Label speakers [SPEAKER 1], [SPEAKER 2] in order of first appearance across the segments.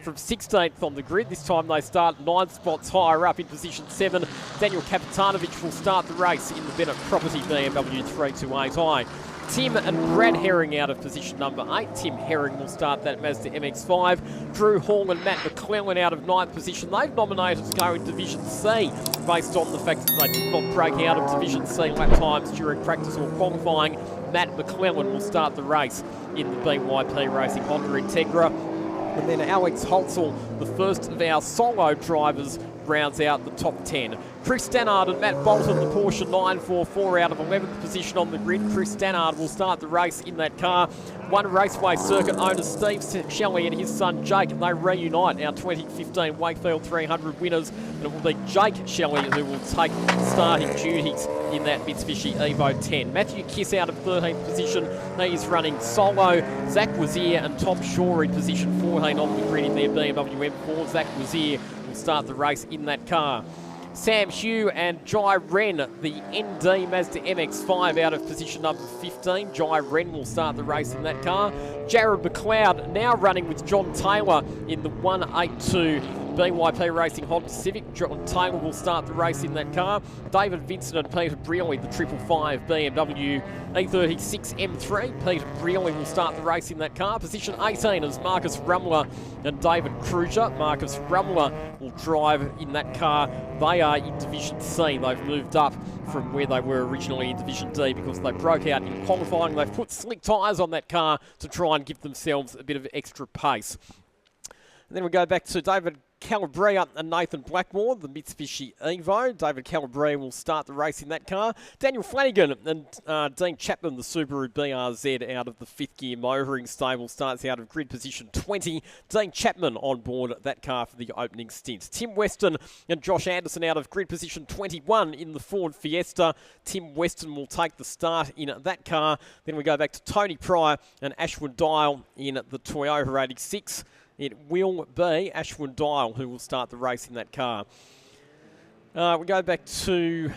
[SPEAKER 1] from 16th on the grid. This time they start 9 spots higher up in position 7. Daniel Kapitanovic will start the race in the Bennett Property BMW 328i. Tim and Brad Herring out of position number 8. Tim Herring will start that Mazda MX-5. Drew Hall and Matt McClellan out of 9th position. They've nominated to go in Division C based on the fact that they did not break out of Division C lap times during practice or qualifying. Matt McClellan will start the race in the BYP Racing Honda Integra. And then Alex Holtzel, the first of our solo drivers, rounds out the top 10. Chris Stannard and Matt Bolton, the Porsche 944 out of 11th position on the grid. Chris Stannard will start the race in that car. One Raceway circuit owner Steve Shelley and his son Jake, they reunite our 2015 Wakefield 300 winners, and it will be Jake Shelley who will take starting duties in that Mitsubishi Evo 10. Matthew Kiss out of 13th position. He is running solo. Zach Wazier and Tom Shaw in position 14 on the grid in their BMW M4. Zach Wazier will start the race in that car. Sam Hugh and Jai Wren, the ND Mazda MX-5 out of position number 15. Jai Wren will start the race in that car. Jared McLeod now running with John Taylor in the 182 BYP Racing Honda Civic. John Taylor will start the race in that car. David Vincent and Peter Brearley, the 555 BMW E36 M3. Peter Brearley will start the race in that car. Position 18 is Marcus Rumler and David Kruger. Marcus Rumler will drive in that car. They are in Division C. They've moved up from where they were originally in Division D because they broke out in qualifying. They've put slick tyres on that car to try and give themselves a bit of extra pace. And then we go back to David Calabria and Nathan Blackmore, the Mitsubishi Evo. David Calabria will start the race in that car. Daniel Flanagan and Dean Chapman, the Subaru BRZ out of the 5th Gear Motoring stable, starts out of grid position 20. Dean Chapman on board that car for the opening stint. Tim Weston and Josh Anderson out of grid position 21 in the Ford Fiesta. Tim Weston will take the start in that car. Then we go back to Tony Pryor and Ashwin Dial in the Toyota 86. It will be Ashwin Dial who will start the race in that car. We go back to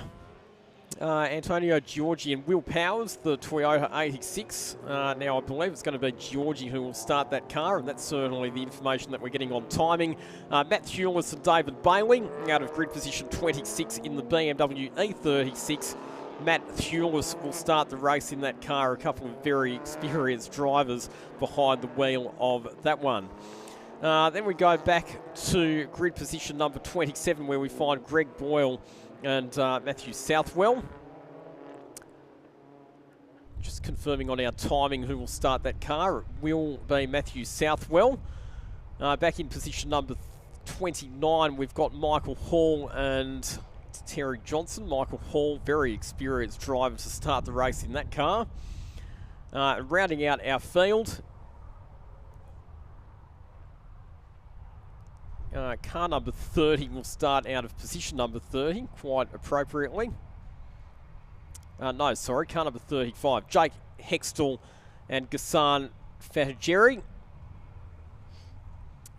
[SPEAKER 1] Antonio Giorgi and Will Powers, the Toyota 86. Now I believe it's going to be Giorgi who will start that car, and that's certainly the information that we're getting on timing. Matt Thewlis and David Bailey out of grid position 26 in the BMW E36. Matt Thewlis will start the race in that car. A couple of very experienced drivers behind the wheel of that one. Then we go back to grid position number 27 where we find Greg Boyle and Matthew Southwell. Just confirming on our timing who will start that car. It will be Matthew Southwell. Back in position number 29 we've got Michael Hall and Terry Johnson. Michael Hall, very experienced driver to start the race in that car. Rounding out our field, car number 30 will start out of position number 30, quite appropriately. Car number 35. Jake Hextall and Ghassan Fatijeri.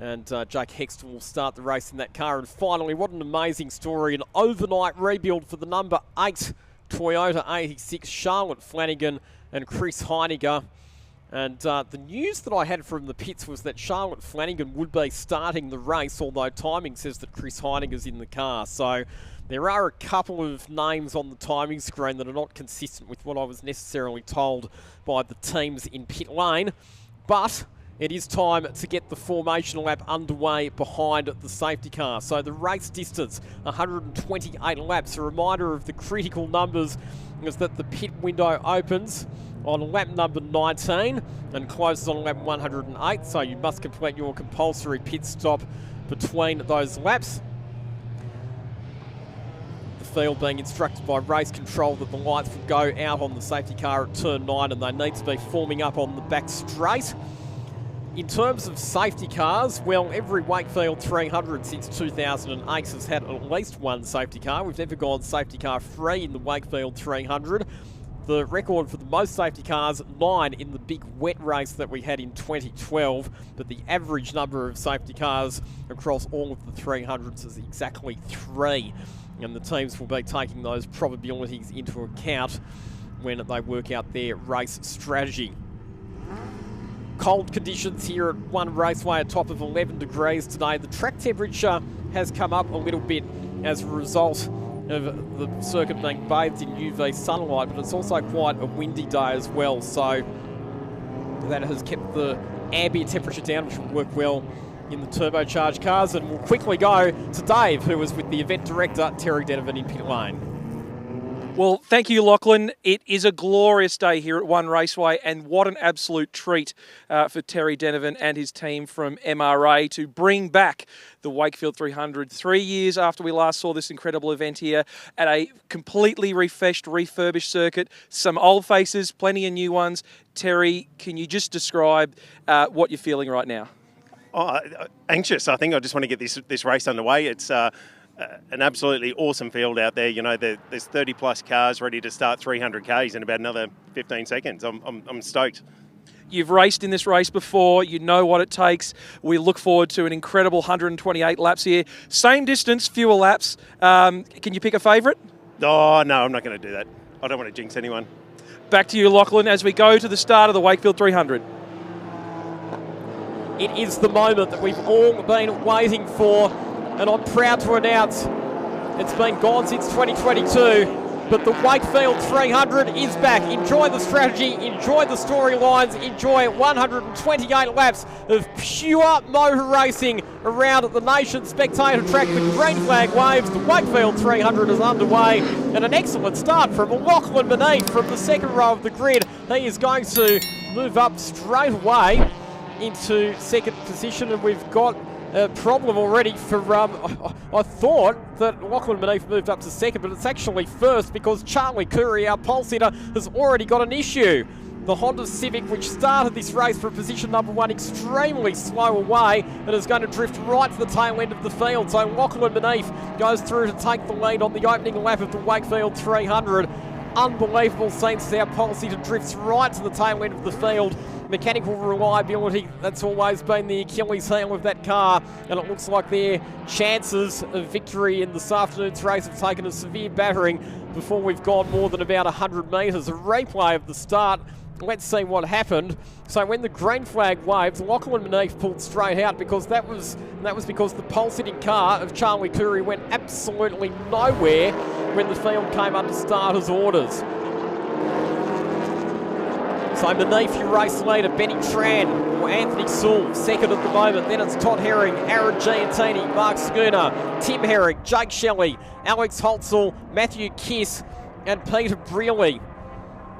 [SPEAKER 1] And Jake Hextall will start the race in that car. And finally, what an amazing story. An overnight rebuild for the number 8 Toyota 86, Charlotte Flanagan and Chris Heiniger. And the news that I had from the pits was that Charlotte Flanagan would be starting the race, although timing says that Chris Heiniger's in the car. So there are a couple of names on the timing screen that are not consistent with what I was necessarily told by the teams in pit lane. But it is time to get the formation lap underway behind the safety car. So the race distance, 128 laps. A reminder of the critical numbers is that the pit window opens on lap number 19 and closes on lap 108. So you must complete your compulsory pit stop between those laps. The field being instructed by race control that the lights will go out on the safety car at turn 9 and they need to be forming up on the back straight. In terms of safety cars, well, every Wakefield 300 since 2008 has had at least one safety car. We've never gone safety car free in the Wakefield 300. The record for the most safety cars, 9 in the big wet race that we had in 2012, but the average number of safety cars across all of the 300s is exactly 3. And the teams will be taking those probabilities into account when they work out their race strategy. cold conditions here at One Raceway, a top of 11 degrees today. The track temperature has come up a little bit as a result of the circuit being bathed in UV sunlight, but it's also quite a windy day as well, so that has kept the ambient temperature down, which will work well in the turbocharged cars. And we'll quickly go to Dave, who was with the event director, Terry Denovan, in pit lane.
[SPEAKER 2] Well, thank you, Lachlan. It is a glorious day here at One Raceway, and what an absolute treat for Terry Denovan and his team from MRA to bring back the Wakefield 300 3 years after we last saw this incredible event here at a completely refreshed, refurbished circuit. Some old faces, plenty of new ones. Terry, can you just describe what you're feeling right now?
[SPEAKER 3] Oh, anxious. I think I just want to get this race underway. It's an absolutely awesome field out there. You know, there's 30 plus cars ready to start 300 Ks in about another 15 seconds. I'm stoked.
[SPEAKER 2] You've raced in this race before. You know what it takes. We look forward to an incredible 128 laps here. Same distance, fewer laps. Can you pick a favourite?
[SPEAKER 3] Oh, no, I'm not going to do that. I don't want to jinx anyone.
[SPEAKER 2] Back to you, Lachlan, as we go to the start of the Wakefield 300.
[SPEAKER 1] It is the moment that we've all been waiting for, and I'm proud to announce it's been gone since 2022, but the Wakefield 300 is back. Enjoy the strategy, enjoy the storylines, enjoy 128 laps of pure motor racing around the nation's spectator track. The green flag waves, the Wakefield 300 is underway, and an excellent start from Lachlan Beneath from the second row of the grid. He is going to move up straight away into second position, and we've got a problem already for, I thought that Lachlan Beneath moved up to second, but it's actually first because Charlie Curry, our pole sitter, has already got an issue. The Honda Civic, which started this race from position number one, extremely slow away and is going to drift right to the tail end of the field. So Lachlan Beneath goes through to take the lead on the opening lap of the Wakefield 300. Unbelievable scenes as our pole sitter drifts right to the tail end of the field. Mechanical reliability, that's always been the Achilles heel of that car, and it looks like their chances of victory in this afternoon's race have taken a severe battering before we've gone more than about 100 metres. A replay of the start. Let's see what happened. So when the green flag waved, Lachlan Beneath pulled straight out because that was because the pole-sitting car of Charlie Curry went absolutely nowhere when the field came under starters' orders. So beneath your race leader, Benny Tran or Anthony Sewell, second at the moment. Then it's Todd Herring, Aaron Giantini, Mark Schooner, Tim Herring, Jake Shelley, Alex Holtzel, Matthew Kiss, and Peter Brearley.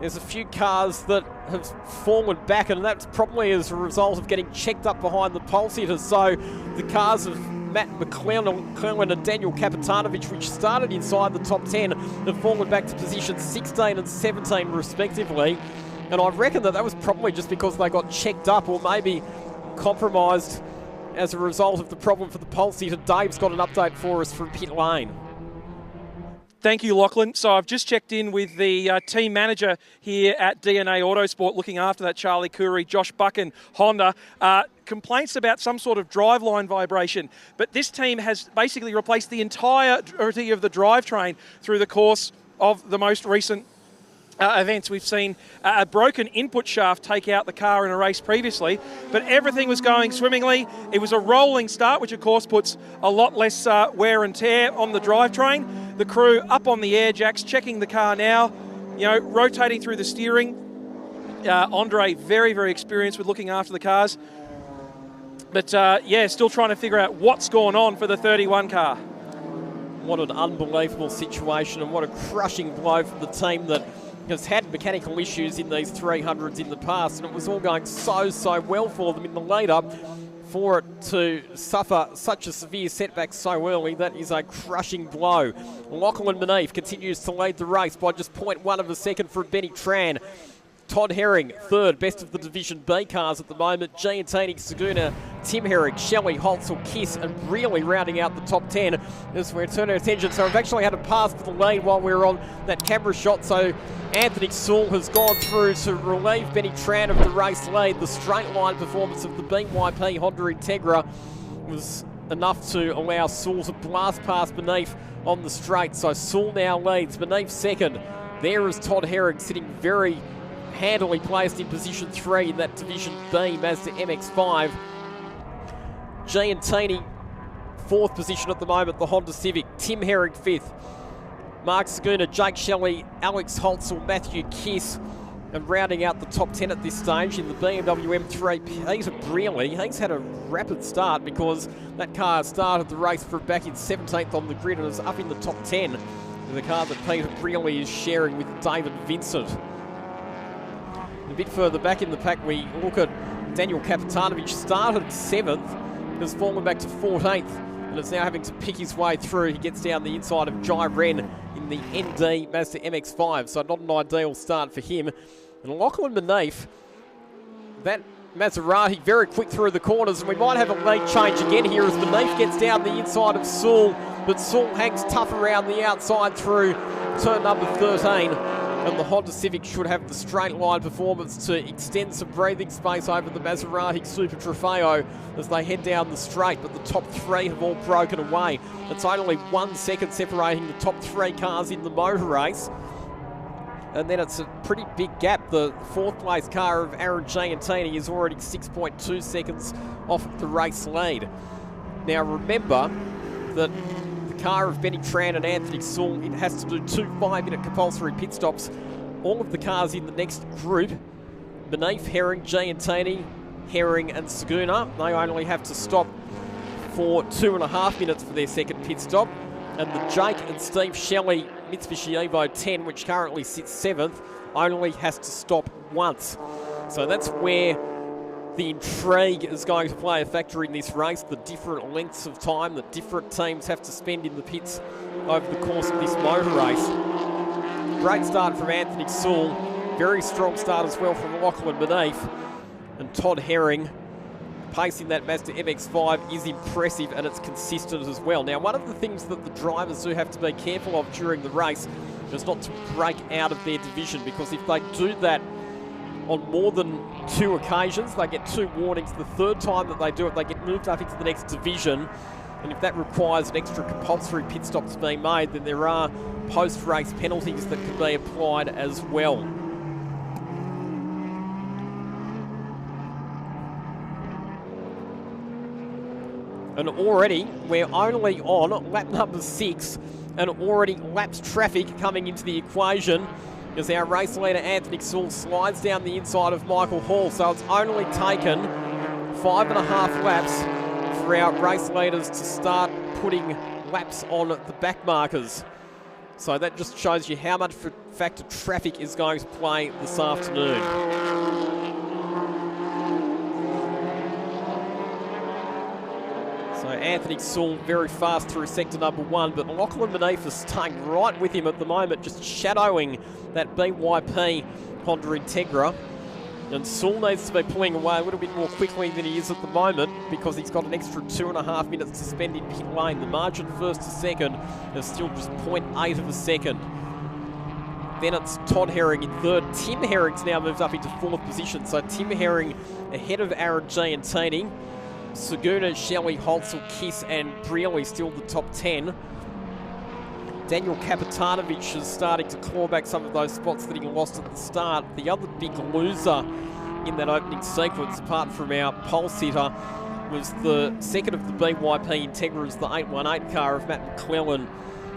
[SPEAKER 1] There's a few cars that have fallen back, and that's probably as a result of getting checked up behind the pole sitters. So the cars of Matt McClellan and Daniel Kapitanovich, which started inside the top 10, have fallen back to positions 16 and 17 respectively. And I reckon that was probably just because they got checked up or maybe compromised as a result of the problem for the pole sitter. Dave's got an update for us from pit lane.
[SPEAKER 2] Thank you, Lachlan. So I've just checked in with the team manager here at DNA Autosport looking after that Charlie Curry, Josh Buchan, Honda. Complaints about some sort of driveline vibration, but this team has basically replaced the entirety of the drivetrain through the course of the most recent events. We've seen a broken input shaft take out the car in a race previously, but everything was going swimmingly. It was a rolling start, which of course puts a lot less wear and tear on the drivetrain. The crew up on the air jacks, checking the car now, you know, rotating through the steering. Andre, very, very experienced with looking after the cars. But yeah, still trying to figure out what's going on for the 31 car.
[SPEAKER 1] What an unbelievable situation, and what a crushing blow for the team that has had mechanical issues in these 300s in the past, and it was all going so well for them in the lead-up. For it to suffer such a severe setback so early, that is a crushing blow. Lachlan Beneath continues to lead the race by just 0.1 of a second from Benny Tran. Todd Herring, third, best of the Division B cars at the moment. Giantini, Saguna, Tim Herring, Shelley, Holtzel, Kiss, and really rounding out the top 10 as we turn our attention. So we've actually had a pass for the lead while we were on that camera shot. So Anthony Sewell has gone through to relieve Benny Tran of the race lead. The straight line performance of the BYP Honda Integra was enough to allow Sewell to blast past Beneath on the straight. So Sewell now leads, Beneath second. There is Todd Herring sitting very handily placed in position 3 in that Division B Mazda MX-5. Giantini, 4th position at the moment, the Honda Civic. Tim Herring, 5th. Mark Saguna, Jake Shelley, Alex Holtzel, Matthew Kiss, and rounding out the top 10 at this stage in the BMW M3, Peter Brearley. He's had a rapid start because that car started the race from back in 17th on the grid and is up in the top 10. The car that Peter Brearley is sharing with David Vincent. A bit further back in the pack, we look at Daniel Kapitanovic. Started 7th, has fallen back to 14th, and is now having to pick his way through. He gets down the inside of Jai Ren in the ND Mazda MX-5, so not an ideal start for him. And Lachlan Manif, that Maserati very quick through the corners, and we might have a lead change again here as Manif gets down the inside of Sewell, but Sewell hangs tough around the outside through turn number 13. And the Honda Civic should have the straight line performance to extend some breathing space over the Maserati Super Trofeo as they head down the straight, but the top 3 have all broken away. It's only 1 second separating the top 3 cars in the motor race. And then it's a pretty big gap. The 4th place car of Aaron Giantini is already 6.2 seconds off the race lead. Now remember that the car of Benny Tran and Anthony Sewell, it has to do 2 5-minute compulsory pit stops. All of the cars in the next group, Manif, Herring, Giantini, Herring and Saguna, they only have to stop for 2.5 minutes for their second pit stop. And the Jake and Steve Shelley Mitsubishi Evo 10, which currently sits 7th, only has to stop once. So that's where the intrigue is going to play a factor in this race, the different lengths of time that different teams have to spend in the pits over the course of this motor race. Great start from Anthony Sewell, very strong start as well from Lachlan Manif, and Todd Herring. Pace in that Mazda MX-5 is impressive and it's consistent as well. Now, one of the things that the drivers do have to be careful of during the race is not to break out of their division, because if they do that on more than 2 occasions, they get 2 warnings. The 3rd time that they do it, they get moved up into the next division. And if that requires an extra compulsory pit stop to be made, then there are post-race penalties that can be applied as well. And already, we're only on lap number 6, and already laps traffic coming into the equation as our race leader Anthony Sewell slides down the inside of Michael Hall. So it's only taken 5.5 laps for our race leaders to start putting laps on the back markers. So that just shows you how much factor traffic is going to play this afternoon. So Anthony Sewell very fast through sector number 1, but Lachlan Manif is staying right with him at the moment, just shadowing that BYP Honda Integra. And Sewell needs to be pulling away a little bit more quickly than he is at the moment, because he's got an extra 2.5 minutes to spend in pit lane. The margin first to second is still just 0.8 of a second. Then it's Todd Herring in 3rd. Tim Herring's now moved up into 4th position, so Tim Herring ahead of Aaron Giantini. Saguna, Shelley, Holtzel, Kiss and Brearley still the top 10. Daniel Kapitanovic is starting to claw back some of those spots that he lost at the start. The other big loser in that opening sequence, apart from our pole sitter, was the second of the BYP Integras, the 818 car of Matt McClellan,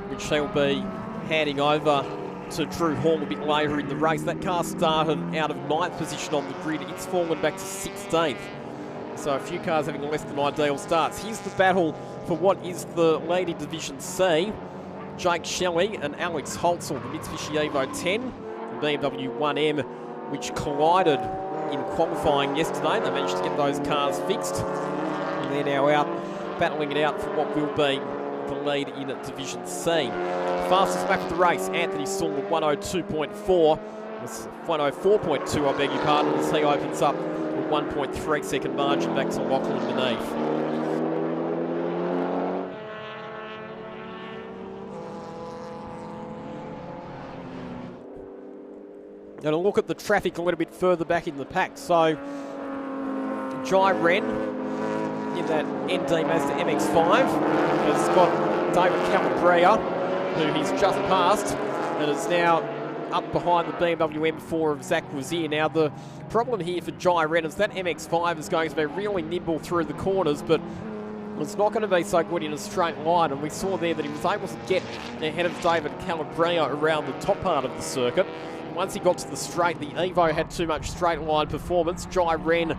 [SPEAKER 1] which he'll be handing over to Drew Hall a bit later in the race. That car started out of 9th position on the grid. It's fallen back to 16th. So a few cars having less than ideal starts. Here's the battle for what is the Lady Division C. Jake Shelley and Alex Holtzel, the Mitsubishi Evo 10, the BMW 1M, which collided in qualifying yesterday. They managed to get those cars fixed. And they're now out battling it out for what will be the lead in Division C. Fastest lap of the race, Anthony Sewell, 102.4. 104.2, I beg your pardon, as he opens up a 1.3 second margin back to Lachlan Manif. And a look at the traffic a little bit further back in the pack. So, Jai Ren in that ND Mazda MX-5 has got David Calabria, who he's just passed, and is now up behind the BMW M4 of Zach Wazier. Now, the problem here for Jai Ren is that MX-5 is going to be really nimble through the corners, but it's not going to be so good in a straight line, and we saw there that he was able to get ahead of David Calabria around the top part of the circuit. Once he got to the straight, the Evo had too much straight line performance. Jai Ren,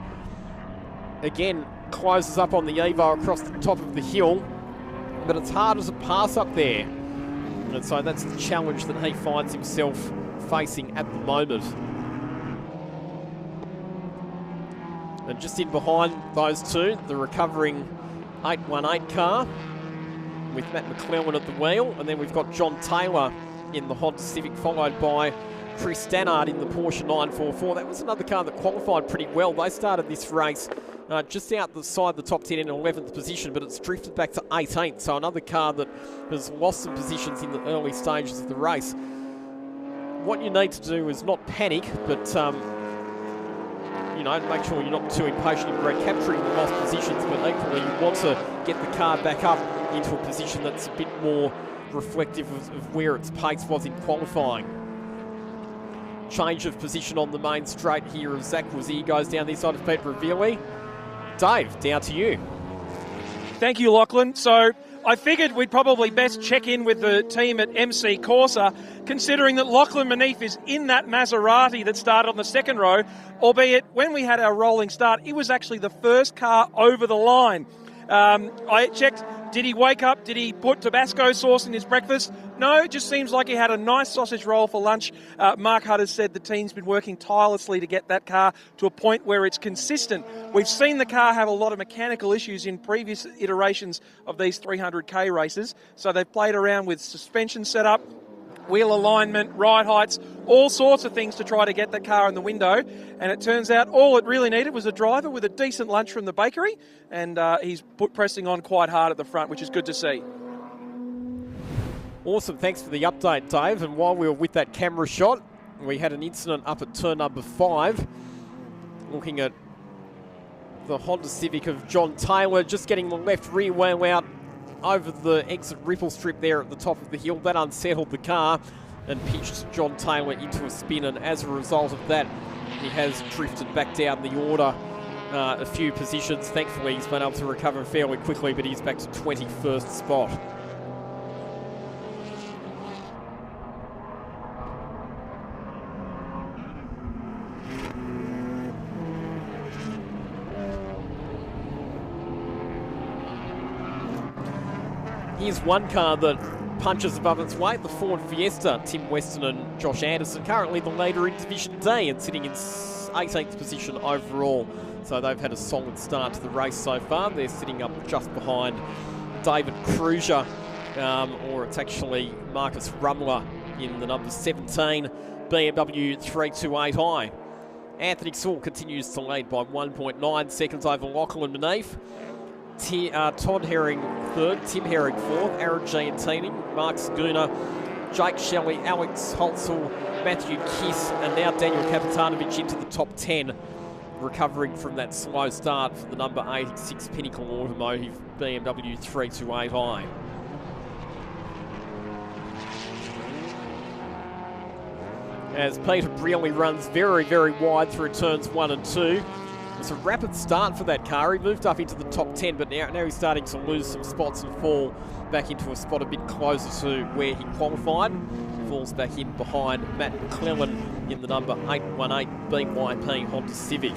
[SPEAKER 1] again, closes up on the Evo across the top of the hill, but it's harder to pass up there. And so that's the challenge that he finds himself facing at the moment. And just in behind those two, the recovering 818 car with Matt McClellan at the wheel, and then we've got John Taylor in the Honda Civic, followed by Chris Stannard in the Porsche 944. That was another car that qualified pretty well. They started this race just outside the top 10 in 11th position, but it's drifted back to 18th, so another car that has lost some positions in the early stages of the race. What you need to do is not panic, but you know, make sure you're not too impatient in capturing the lost positions, but equally you want to get the car back up into a position that's a bit more reflective of where its pace was in qualifying. Change of position on the main straight here as Zach Wazier goes down this side of Pete Ravilli. Dave, down to you.
[SPEAKER 2] Thank you, Lachlan. So I figured we'd probably best check in with the team at MC Corsa, considering that Lachlan Manif is in that Maserati that started on the second row, albeit when we had our rolling start, it was actually the first car over the line. I checked, did he wake up? Did he put Tabasco sauce in his breakfast? No, it just seems like he had a nice sausage roll for lunch. Mark Hutt has said the team's been working tirelessly to get that car to a point where it's consistent. We've seen the car have a lot of mechanical issues in previous iterations of these 300k races, so they've played around with suspension setup, wheel alignment, ride heights, all sorts of things to try to get the car in the window. And it turns out all it really needed was a driver with a decent lunch from the bakery, and he's pressing on quite hard at the front, which is good to see.
[SPEAKER 1] Awesome, thanks for the update, Dave. And while we were with that camera shot, we had an incident up at turn number 5, looking at the Honda Civic of John Taylor, just getting the left rear wheel out over the exit ripple strip there at the top of the hill. That unsettled the car and pitched John Taylor into a spin, and as a result of that, he has drifted back down the order a few positions. Thankfully, he's been able to recover fairly quickly, but he's back to 21st spot. Here's one car that punches above its weight, the Ford Fiesta. Tim Weston and Josh Anderson currently the leader in Division D and sitting in 18th position overall. So they've had a solid start to the race so far. They're sitting up just behind David Cruiser, or it's actually Marcus Rumler in the number 17 BMW 328i. Anthony Sewell continues to lead by 1.9 seconds over Lachlan Manif. Todd Herring third, Tim Herring fourth, Aaron Giantini, Mark Saguna, Jake Shelley, Alex Holtzel, Matthew Kiss, and now Daniel Kapitanovic into the top 10, recovering from that slow start for the number 86 Pinnacle Automotive BMW 328i. As Peter Brearley runs very, very wide through turns 1 and 2. It's a rapid start for that car. He moved up into the top 10, but now he's starting to lose some spots and fall back into a spot a bit closer to where he qualified. Falls back in behind Matt McClellan in the number 818 BYP Honda Civic.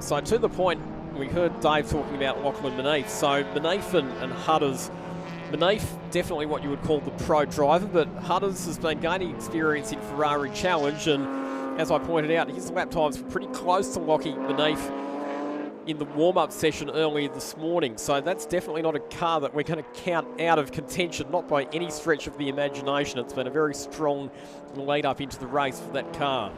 [SPEAKER 1] So to the point, we heard Dave talking about Lachlan Manif. So Manif and Hutters. Manif, definitely what you would call the pro driver, but Hutters has been gaining experience in Ferrari Challenge, and as I pointed out, his lap times were pretty close to Lachie Manif in the warm-up session earlier this morning. So that's definitely not a car that we're going to count out of contention, not by any stretch of the imagination. It's been a very strong lead up into the race for that car.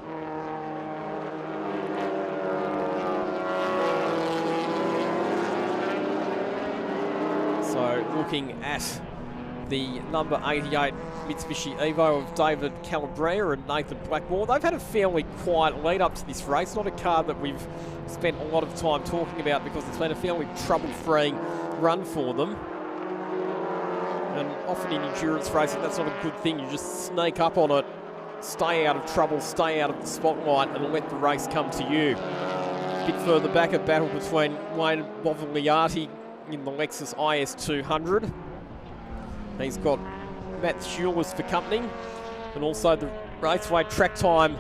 [SPEAKER 1] So looking at the number 88 Mitsubishi Evo of David Calabria and Nathan Blackmore. They've had a fairly quiet lead up to this race, not a car that we've spent a lot of time talking about because it's been a fairly trouble-free run for them. And often in endurance racing, that's not a good thing. You just snake up on it, stay out of trouble, stay out of the spotlight, and let the race come to you. A bit further back, a battle between Wayne Bovagliati in the Lexus IS200. He's got Matt Hewlett for company, and also the Raceway Track Time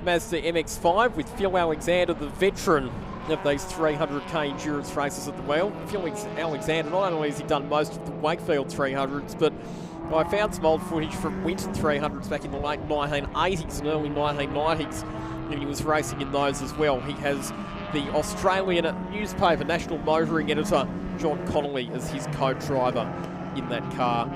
[SPEAKER 1] Mazda MX-5 with Phil Alexander, the veteran of these 300k endurance races at the wheel. Phil Alexander, not only has he done most of the Wakefield 300s, but I found some old footage from Winton 300s back in the late 1980s and early 1990s, and he was racing in those as well. He has the Australian newspaper national motoring editor John Connolly as his co-driver in that car.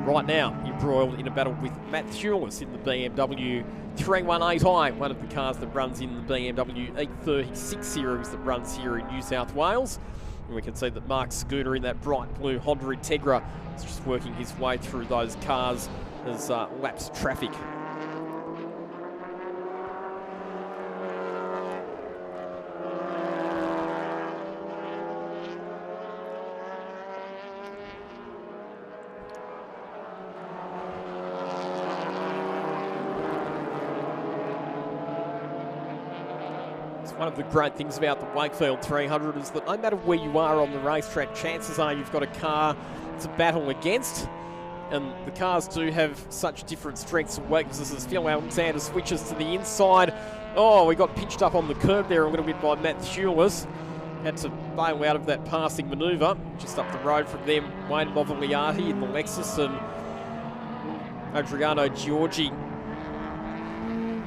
[SPEAKER 1] Right now, embroiled in a battle with Matt Hewlett in the BMW 318i, one of the cars that runs in the BMW E36 series that runs here in New South Wales. And we can see that Mark Scooter in that bright blue Honda Integra is just working his way through those cars as laps traffic. One of the great things about the Wakefield 300 is that no matter where you are on the racetrack, chances are you've got a car to battle against. And the cars do have such different strengths and weaknesses as Phil Alexander switches to the inside. Oh, we got pitched up on the curb there a little bit by Matt Hewlett. Had to bail out of that passing manoeuvre. Just up the road from them, Wayne Bovagliati in the Lexus and Adriano Giorgi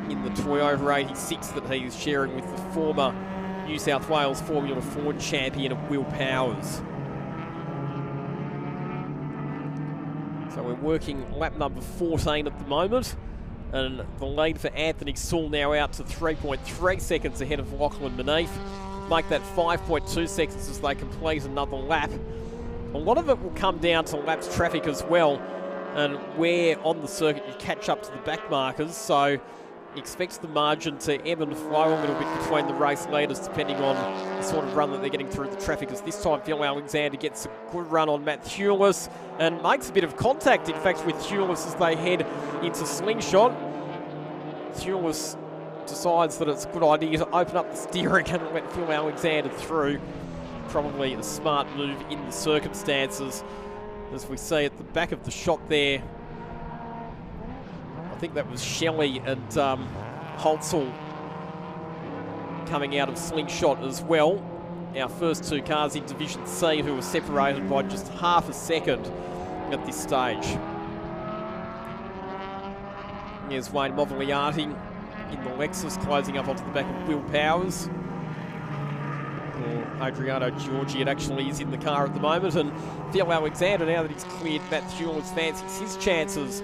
[SPEAKER 1] in the Toyota 86 that he's sharing with the former New South Wales Formula Ford champion of Will Powers. So we're working lap number 14 at the moment, and the lead for Anthony Sewell now out to 3.3 seconds ahead of Lachlan Beneath. Make that 5.2 seconds as they complete another lap. A lot of it will come down to laps traffic as well, and where on the circuit you catch up to the back markers, so expect the margin to ebb and flow a little bit between the race leaders depending on the sort of run that they're getting through the traffic, as this time Phil Alexander gets a good run on Matt Hewlett and makes a bit of contact, in fact, with Hewlett as they head into Slingshot. Hewlett decides that it's a good idea to open up the steering and let Phil Alexander through. Probably a smart move in the circumstances, as we see at the back of the shot there. I think that was Shelley and Holtzel coming out of Slingshot as well. Our first two cars in Division C who were separated by just half a second at this stage. Here's Wayne Bovagliati in the Lexus closing up onto the back of Will Powers. Adriano Giorgi, it actually is in the car at the moment, and Phil Alexander, now that he's cleared Matt Hewlett's, fancies his chances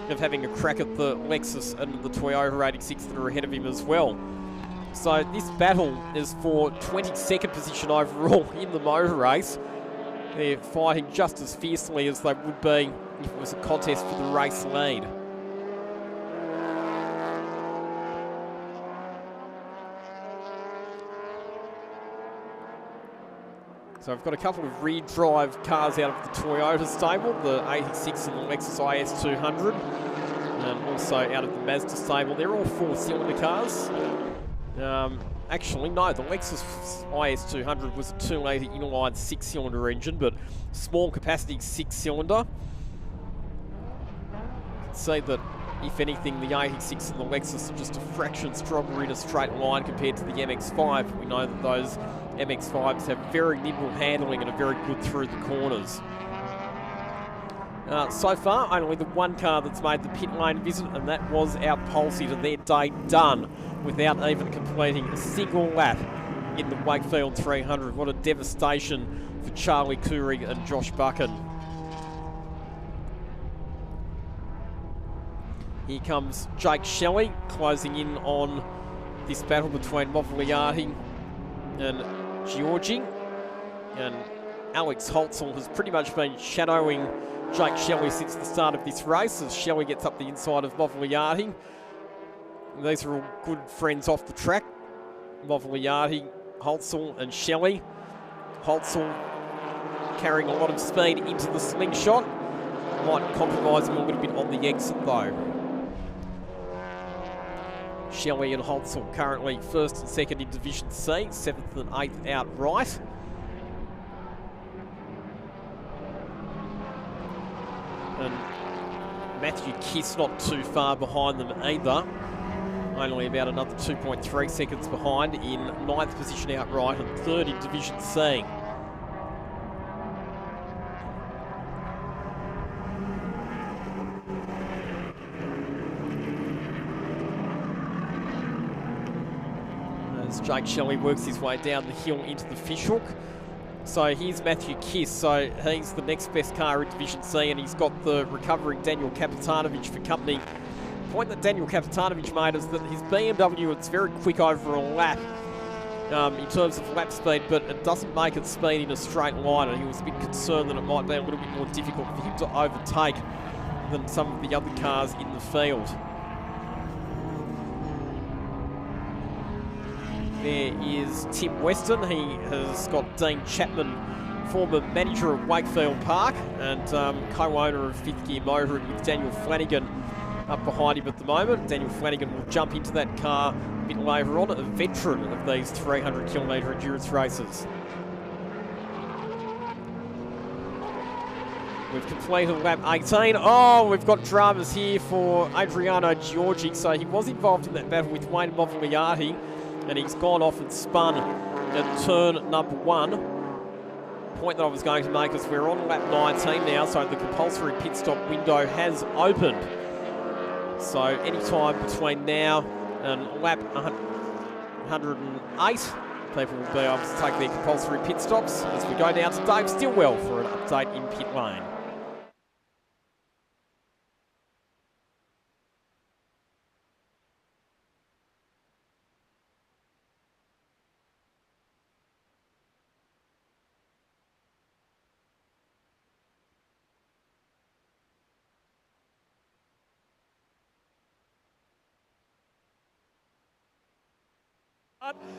[SPEAKER 1] of having a crack at the Lexus and the Toyota 86 that are ahead of him as well. So this battle is for 22nd position overall in the motor race. They're fighting just as fiercely as they would be if it was a contest for the race lead. So I've got a couple of rear drive cars out of the Toyota stable, the 86 and the Lexus IS200, and also out of the Mazda stable. They're all four-cylinder cars. Actually, no, the Lexus IS200 was a 2-litre inline 6-cylinder engine, but small capacity 6-cylinder. You can see that, if anything, the 86 and the Lexus are just a fraction stronger in a straight line compared to the MX-5. We know that those MX-5s have very nimble handling and are very good through the corners. So far, only the one car that's made the pit lane visit, and that was our pole sitter. Their day done without even completing a single lap in the Wakefield 300. What a devastation for Charlie Curry and Josh Buchan. Here comes Jake Shelley closing in on this battle between Bovagliati and Giorgi, and Alex Holtzel has pretty much been shadowing Jake Shelley since the start of this race as Shelley gets up the inside of Bovagliati. These are all good friends off the track. Bovagliati, Holtzel and Shelley. Holtzel carrying a lot of speed into the Slingshot. might compromise him a little bit on the exit though. Shelley and Holtzel currently first and second in Division C, 7th and 8th outright. And Matthew Kiss not too far behind them either. Only about another 2.3 seconds behind in 9th position outright and 3rd in Division C. As Jake Shelley works his way down the hill into the fishhook. So here's Matthew Kiss, so he's the next best car in Division C, and he's got the recovering Daniel Kapitanovic for company. The point that Daniel Kapitanovic made is that his BMW, it's very quick over a lap in terms of lap speed, but it doesn't make it speed in a straight line, and he was a bit concerned that it might be a little bit more difficult for him to overtake than some of the other cars in the field. There is Tim Weston. He has got Dean Chapman, former manager of Wakefield Park and co-owner of Fifth Gear Motoring with Daniel Flanagan up behind him at the moment. Daniel Flanagan will jump into that car a bit later on, a veteran of these 300-kilometre endurance races. We've completed lap 18. Oh, we've got dramas here for Adriano Giorgi. So he was involved in that battle with Wayne Movigliati, and he's gone off and spun at turn number 1. Point that I was going to make is we're on lap 19 now, so the compulsory pit stop window has opened. So any time between now and lap 108, people will be able to take their compulsory pit stops as we go down to Dave Stillwell for an update in pit lane.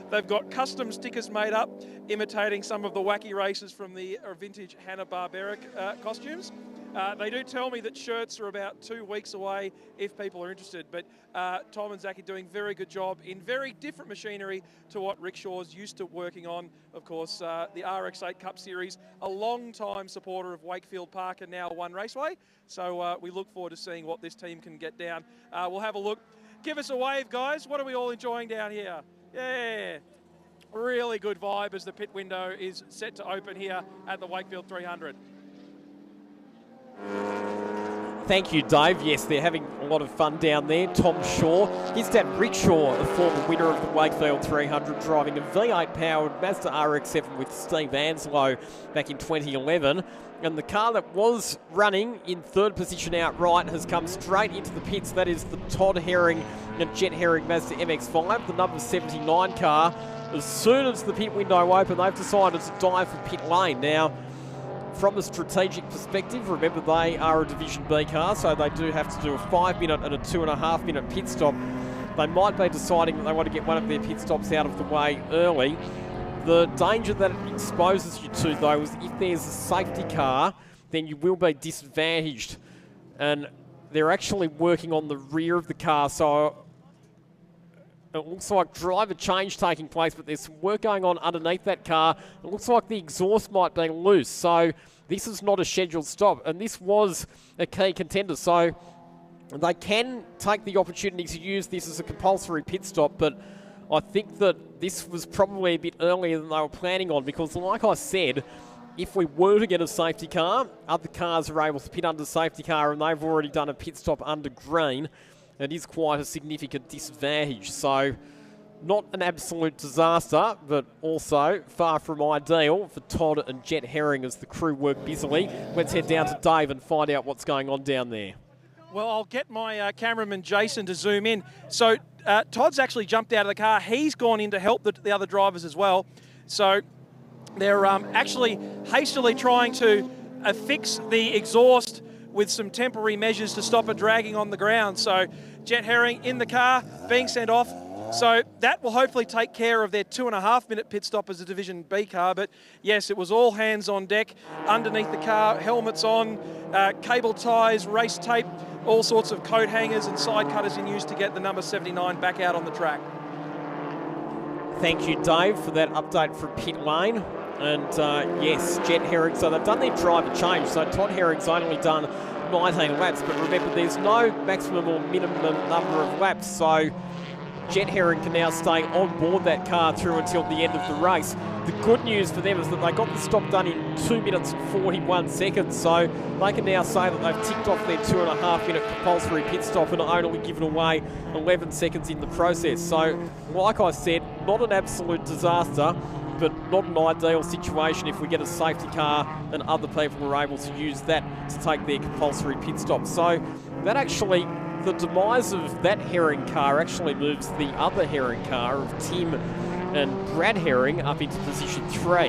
[SPEAKER 2] They've got custom stickers made up, imitating some of the wacky races from the vintage Hanna-Barbera costumes. They do tell me that shirts are about 2 weeks away if people are interested, but Tom and Zach are doing a very good job in very different machinery to what Rickshaw's used to working on. Of course, the RX8 Cup Series, a long-time supporter of Wakefield Park and now One Raceway. So we look forward to seeing what this team can get down. We'll have a look. Give us a wave, guys. What are we all enjoying down here? Yeah, really good vibe as the pit window is set to open here at the Wakefield 300.
[SPEAKER 1] Thank you, Dave. Yes, they're having a lot of fun down there. Tom Shaw, his dad Rick Shaw, a former winner of the Wakefield 300, driving a V8-powered Mazda RX-7 with Steve Anslow back in 2011. And the car that was running in 3rd position outright has come straight into the pits. That is the Todd Herring and Jet Herring Mazda MX-5, the number 79 car. As soon as the pit window opened, they've decided to dive for pit lane. Now, from a strategic perspective, remember they are a Division B car, so they do have to do a 5-minute and a 2.5-minute pit stop. They might be deciding that they want to get one of their pit stops out of the way early. The danger that it exposes you to, though, is if there's a safety car, then you will be disadvantaged. And they're actually working on the rear of the car, so it looks like driver change taking place, but there's some work going on underneath that car. It looks like the exhaust might be loose, so this is not a scheduled stop, and this was a key contender. So they can take the opportunity to use this as a compulsory pit stop, but I think that this was probably a bit earlier than they were planning on, because like I said, if we were to get a safety car, other cars are able to pit under safety car, and they've already done a pit stop under green. It is quite a significant disadvantage. So not an absolute disaster, but also far from ideal for Todd and Jet Herring as the crew work busily. Let's head down to Dave and find out what's going on down there.
[SPEAKER 2] Well, I'll get my cameraman Jason to zoom in. So Todd's actually jumped out of the car. He's gone in to help the other drivers as well. So they're actually hastily trying to fix the exhaust with some temporary measures to stop it dragging on the ground. So Jet Herring in the car, being sent off. So that will hopefully take care of their 2.5-minute pit stop as a Division B car. But yes, it was all hands on deck, underneath the car, helmets on, cable ties, race tape, all sorts of coat hangers and side cutters in use to get the number 79 back out on the track.
[SPEAKER 1] Thank you, Dave, for that update from pit lane. And yes, Jet Herring, so they've done their driver change. So Todd Herring's only done 19 laps, but remember there's no maximum or minimum number of laps. So Jet Herring can now stay on board that car through until the end of the race. The good news for them is that they got the stop done in 2 minutes and 41 seconds, so they can now say that they've ticked off their 2.5-minute compulsory pit stop and only given away 11 seconds in the process. So, like I said, not an absolute disaster, but not an ideal situation if we get a safety car and other people are able to use that to take their compulsory pit stop. So that actually, the demise of that Herring car actually moves the other Herring car of Tim and Brad Herring up into position 3,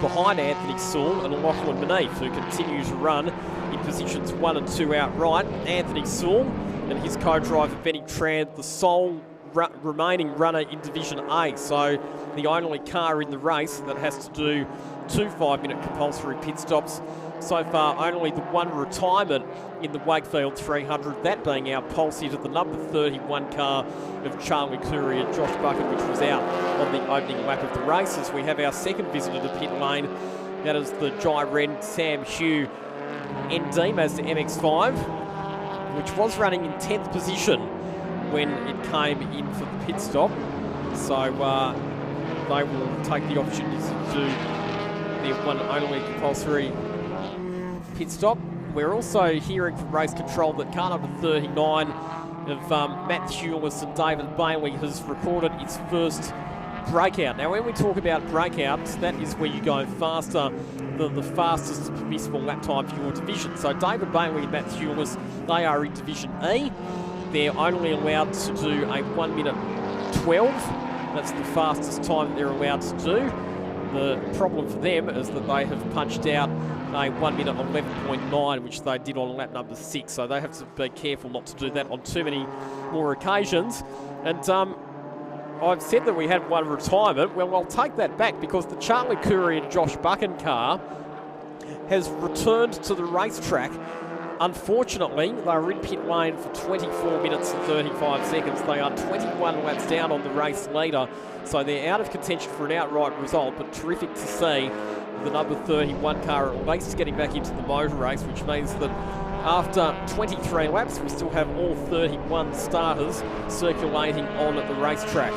[SPEAKER 1] behind Anthony Sewell and Lachlan Manif, who continue to run in positions 1 and 2 outright. Anthony Sewell and his co-driver Benny Tran, the sole remaining runner in Division A, so the only car in the race that has to do 2 5-minute compulsory pit stops. So far, only the one retirement in the Wakefield 300, that being our pulse hitter, the number 31 car of Charlie Curry and Josh Bucket, which was out on the opening lap of the race. As we have our second visitor to pit lane, that is the Jai Ren Sam Hugh ND Mazda MX-5, which was running in 10th position when it came in for the pit stop. So they will take the opportunity to do their one only compulsory pit stop. We're also hearing from race control that car number 39 of Matt Hewlett and David Bailey has recorded its first breakout. Now, when we talk about breakouts, that is where you go faster than the fastest permissible lap time for your division. So David Bailey and Matt Hewlett, they are in Division E. They're only allowed to do a 1 minute 12. That's the fastest time that they're allowed to do. The problem for them is that they have punched out a 1 minute 11.9, which they did on lap number 6. So they have to be careful not to do that on too many more occasions. And I've said that we had one retirement. Well, I'll take that back because the Charlie Curry and Josh Buchan car has returned to the racetrack. Unfortunately, they were in pit lane for 24 minutes and 35 seconds. They are 21 laps down on the race leader, so they're out of contention for an outright result, but terrific to see the number 31 car at least getting back into the motor race, which means that after 23 laps, we still have all 31 starters circulating on at the racetrack.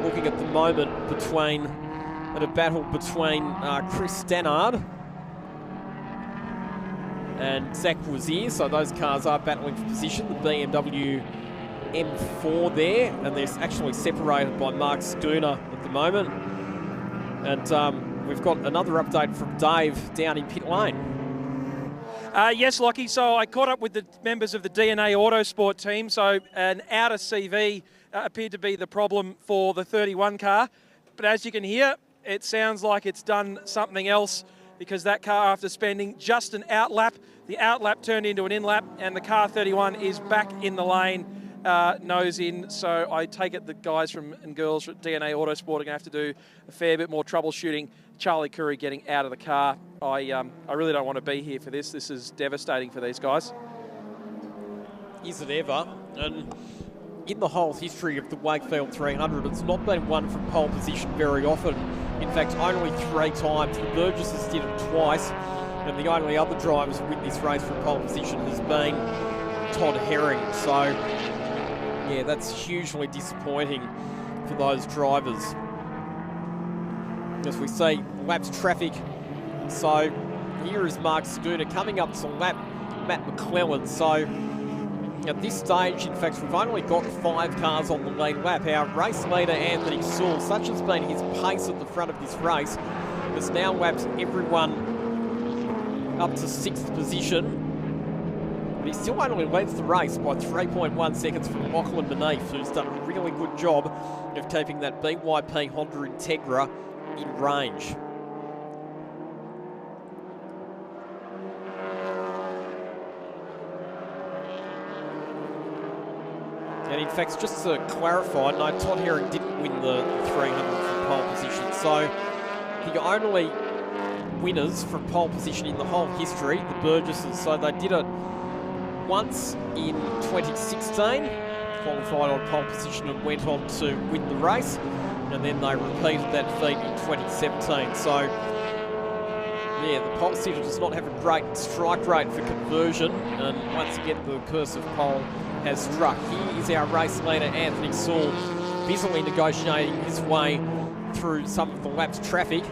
[SPEAKER 1] Looking at the moment at a battle between Chris Stannard and Zach Wazier, so those cars are battling for position. The BMW M4 there, and they're actually separated by Mark Schooner at the moment. And we've got another update from Dave down in pit lane.
[SPEAKER 2] Yes, Lockie, so I caught up with the members of the DNA Autosport team, so an outer CV appeared to be the problem for the 31 car, but as you can hear, it sounds like it's done something else, because that car, after spending just an outlap, the outlap turned into an inlap, and the car 31 is back in the lane, nose in. So I take it the guys and girls at DNA Autosport are going to have to do a fair bit more troubleshooting. Charlie Curry getting out of the car. I really don't want to be here for this. This is devastating for these guys.
[SPEAKER 1] Is it ever? And in the whole history of the Wakefield 300, it's not been won from pole position very often. In fact, only 3 times. The Burgesses did it twice, and the only other drivers who win this race from pole position has been Todd Herring. So, yeah, that's hugely disappointing for those drivers. As we see, laps traffic. So, here is Mark Schooner coming up to lap Matt McClellan. So, at this stage, in fact, we've only got 5 cars on the lead lap. Our race leader, Anthony Sewell, such has been his pace at the front of this race, has now lapped everyone up to 6th position. But he still only leads the race by 3.1 seconds from Lachlan Manif, who's done a really good job of keeping that BYP Honda Integra in range. in fact, just to clarify, no, Todd Herring didn't win the 300 from pole position. So the only winners from pole position in the whole history, the Burgesses. So they did it once in 2016, qualified on pole position and went on to win the race, and then they repeated that feat in 2017. So yeah, the pole sitter does not have a great strike rate for conversion, and once again the curse of pole has struck. Here is our race leader Anthony Saul, busily negotiating his way through some of the lap's traffic,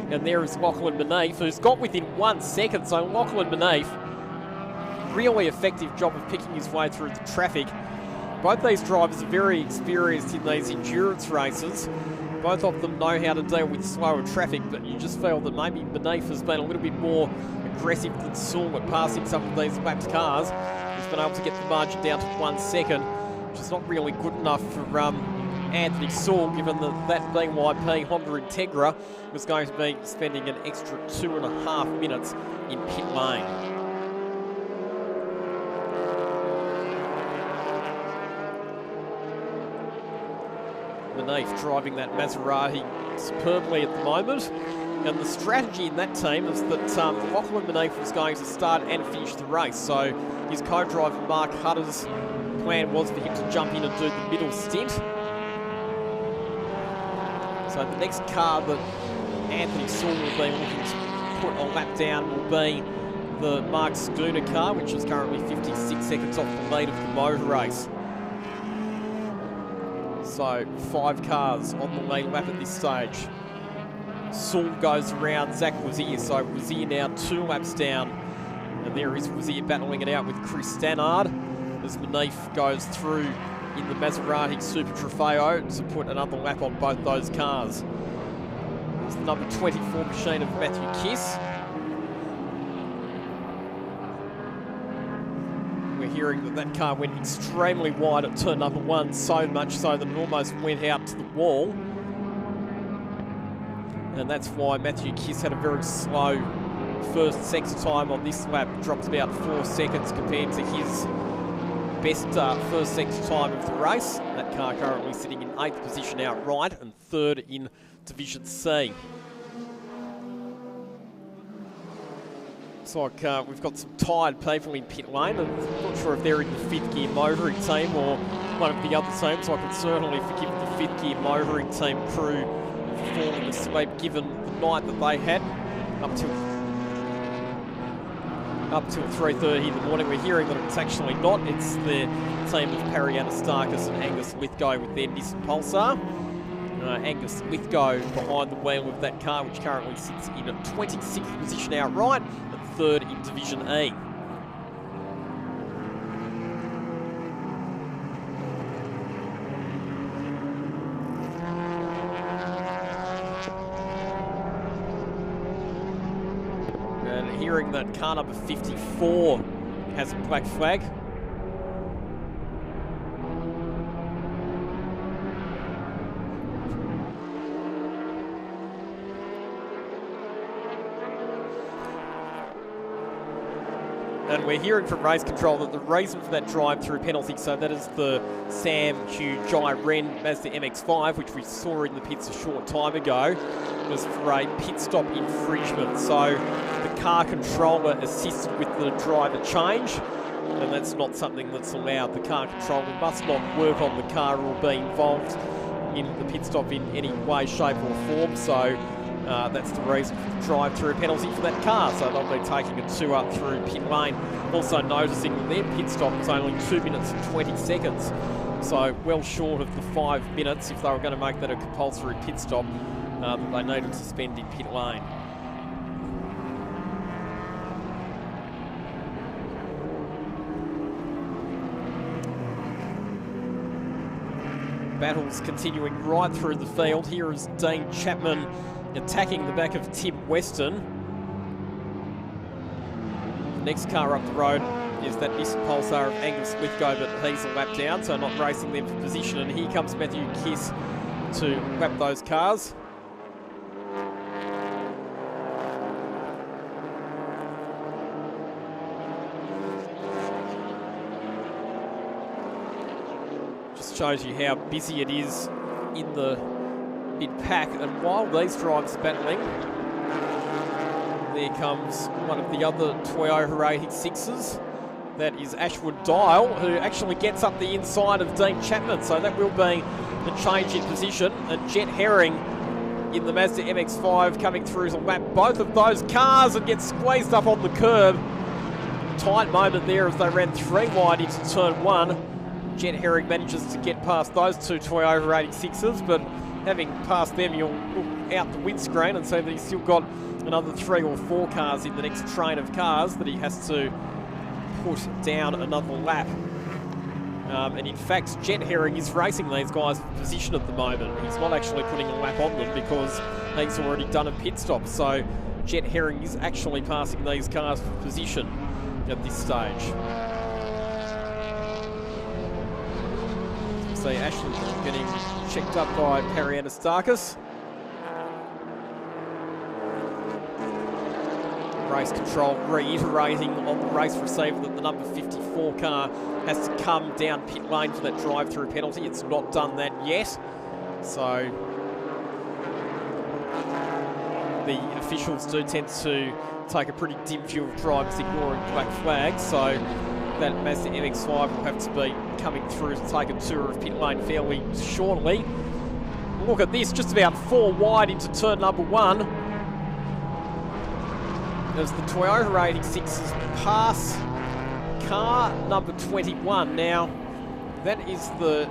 [SPEAKER 1] and there is Lachlan Beneath, who's got within 1 second. So Lachlan Beneath, really effective job of picking his way through the traffic. Both these drivers are very experienced in these endurance races. Both of them know how to deal with slower traffic, but you just feel that maybe Beneath has been a little bit more aggressive than Saul at passing some of these lapped cars. He's been able to get the margin down to 1 second, which is not really good enough for Anthony Saul, given that BYP Honda Integra was going to be spending an extra 2.5 minutes in pit lane. Beneath driving that Maserati superbly at the moment, and the strategy in that team is that Lachlan Beneath was going to start and finish the race. So his co-driver Mark Hutter's plan was for him to jump in and do the middle stint. So the next car that Anthony Saul will be looking to put a lap down will be the Mark Schooner car, which is currently 56 seconds off the lead of the motor race. So 5 cars on the lead lap at this stage. Saul goes around Zach Wazier, so Wazier now 2 laps down. And there is Wazier battling it out with Chris Stannard as Beneath goes through in the Maserati Super Trofeo to put another lap on both those cars. There's the number 24 machine of Matthew Kiss. We're hearing that car went extremely wide at turn number 1, so much so that it almost went out to the wall. And that's why Matthew Kiss had a very slow first sector time on this lap, dropped about 4 seconds compared to his best first sector time of the race. That car currently sitting in 8th position outright and 3rd in Division C. Looks like we've got some tired people in pit lane, and I'm not sure if they're in the 5th gear motoring team or one of the other teams. I can certainly forgive the 5th gear motoring team crew for falling asleep given the night that they had up till 3:30 in the morning. We're hearing that it's actually not. It's the team of Perry Anastakis and Angus Lithgow with their Nissan Pulsar. Angus Lithgow behind the wheel of that car, which currently sits in a 26th position outright and 3rd in Division E. Hearing that car number 54 has a black flag. And we're hearing from race control that the reason for that drive-through penalty, so that is the Sam Hugh Jai Wren Mazda MX-5, which we saw in the pits a short time ago, was for a pit stop infringement. So the car controller assisted with the driver change, and that's not something that's allowed. The car controller must not work on the car or be involved in the pit stop in any way, shape or form. So that's the reason for the drive-through penalty for that car. So they'll be taking a 2 up through pit lane. Also noticing that their pit stop was only 2 minutes and 20 seconds. So well short of the 5 minutes if they were going to make that a compulsory pit stop that they needed to spend in pit lane. Battles continuing right through the field. Here is Dean Chapman attacking the back of Tim Weston. The next car up the road is that Nissan Pulsar of Angus Lithgow, but he's a lap down, so not racing them for position. And here comes Matthew Kiss to lap those cars. shows you how busy it is in the mid-pack. And while these drivers are battling, there comes one of the other Toyota 86s. That is Ashwood Dial, who actually gets up the inside of Dean Chapman. So that will be the change in position. And Jet Herring in the Mazda MX-5 coming through to lap both of those cars and gets squeezed up on the curb. Tight moment there as they ran 3 wide into turn 1. Jet Herring manages to get past those 2 Toyota 86s, but having passed them, you'll look out the windscreen and see that he's still got another 3 or 4 cars in the next train of cars that he has to put down another lap. And in fact, Jet Herring is racing these guys for position at the moment. He's not actually putting a lap on them because he's already done a pit stop. So Jet Herring is actually passing these cars for position at this stage. See Ashland getting checked up by Perry Anastakis. Race control reiterating on the race receiver that the number 54 car has to come down pit lane for that drive-through penalty. It's not done that yet. So the officials do tend to take a pretty dim view of drivers ignoring black flags. So that Mazda MX-5 will have to be coming through to take a tour of pit lane fairly shortly. Look at this, just about 4 wide into turn number 1. As the Toyota 86s pass car number 21. Now, that is the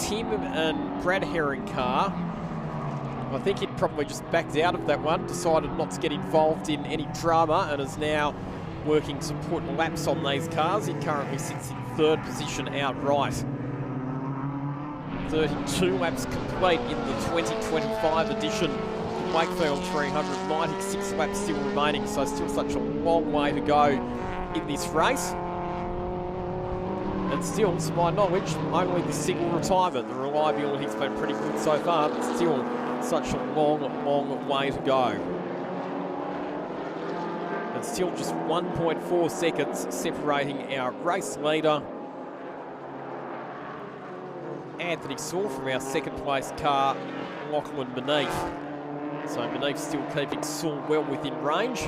[SPEAKER 1] Tim and Brad Herring car. I think he'd probably just backed out of that one, decided not to get involved in any drama, and is now working to put laps on these cars. He currently sits in 3rd position outright. 32 laps complete in the 2025 edition. Wakefield 300, 96 laps still remaining, so still such a long way to go in this race. And still, to my knowledge, only the single retirement. The reliability's been pretty good so far, but still such a long, long way to go. And still just 1.4 seconds separating our race leader, Anthony Saul, from our 2nd place car, Lachlan Beneath. So Beneath still keeping Saul well within range.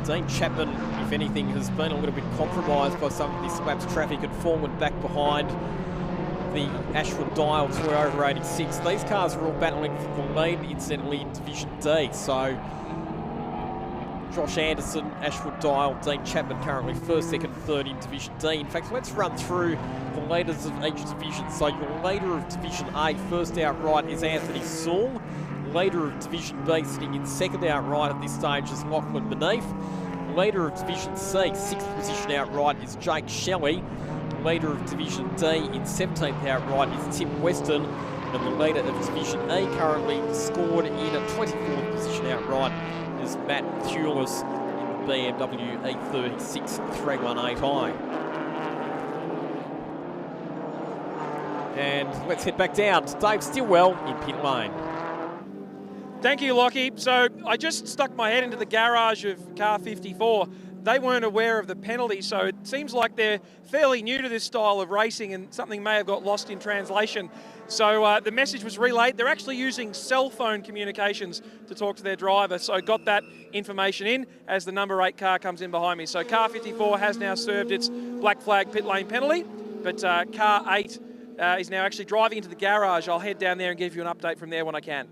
[SPEAKER 1] Dean Chapman, if anything, has been a little bit compromised by some of this lap's traffic and fallen back behind the Ashwood Dial Toyota 86. These cars are all battling for the lead, incidentally, in Division D. So Josh Anderson, Ashwood Dial, Dean Chapman currently 1st, 2nd, 3rd in Division D. In fact, let's run through the leaders of each division. So your leader of Division A, 1st outright, is Anthony Saul. Leader of Division B, sitting in 2nd outright at this stage, is Lachlan Beneath. Leader of Division C, 6th position outright, is Jake Shelley. Leader of Division D in 17th outright is Tim Weston. And the leader of Division E, currently scored in a 24th position outright, is Matt Thewlis in the BMW E36 318i. And let's head back down to Dave Stillwell in pit lane.
[SPEAKER 2] Thank you, Lockie. So I just stuck my head into the garage of car 54. They weren't aware of the penalty, so it seems like they're fairly new to this style of racing and something may have got lost in translation. So the message was relayed. They're actually using cell phone communications to talk to their driver, so got that information in as the number 8 car comes in behind me. So car 54 has now served its black flag pit lane penalty, but car 8 is now actually driving into the garage. I'll head down there and give you an update from there when I can.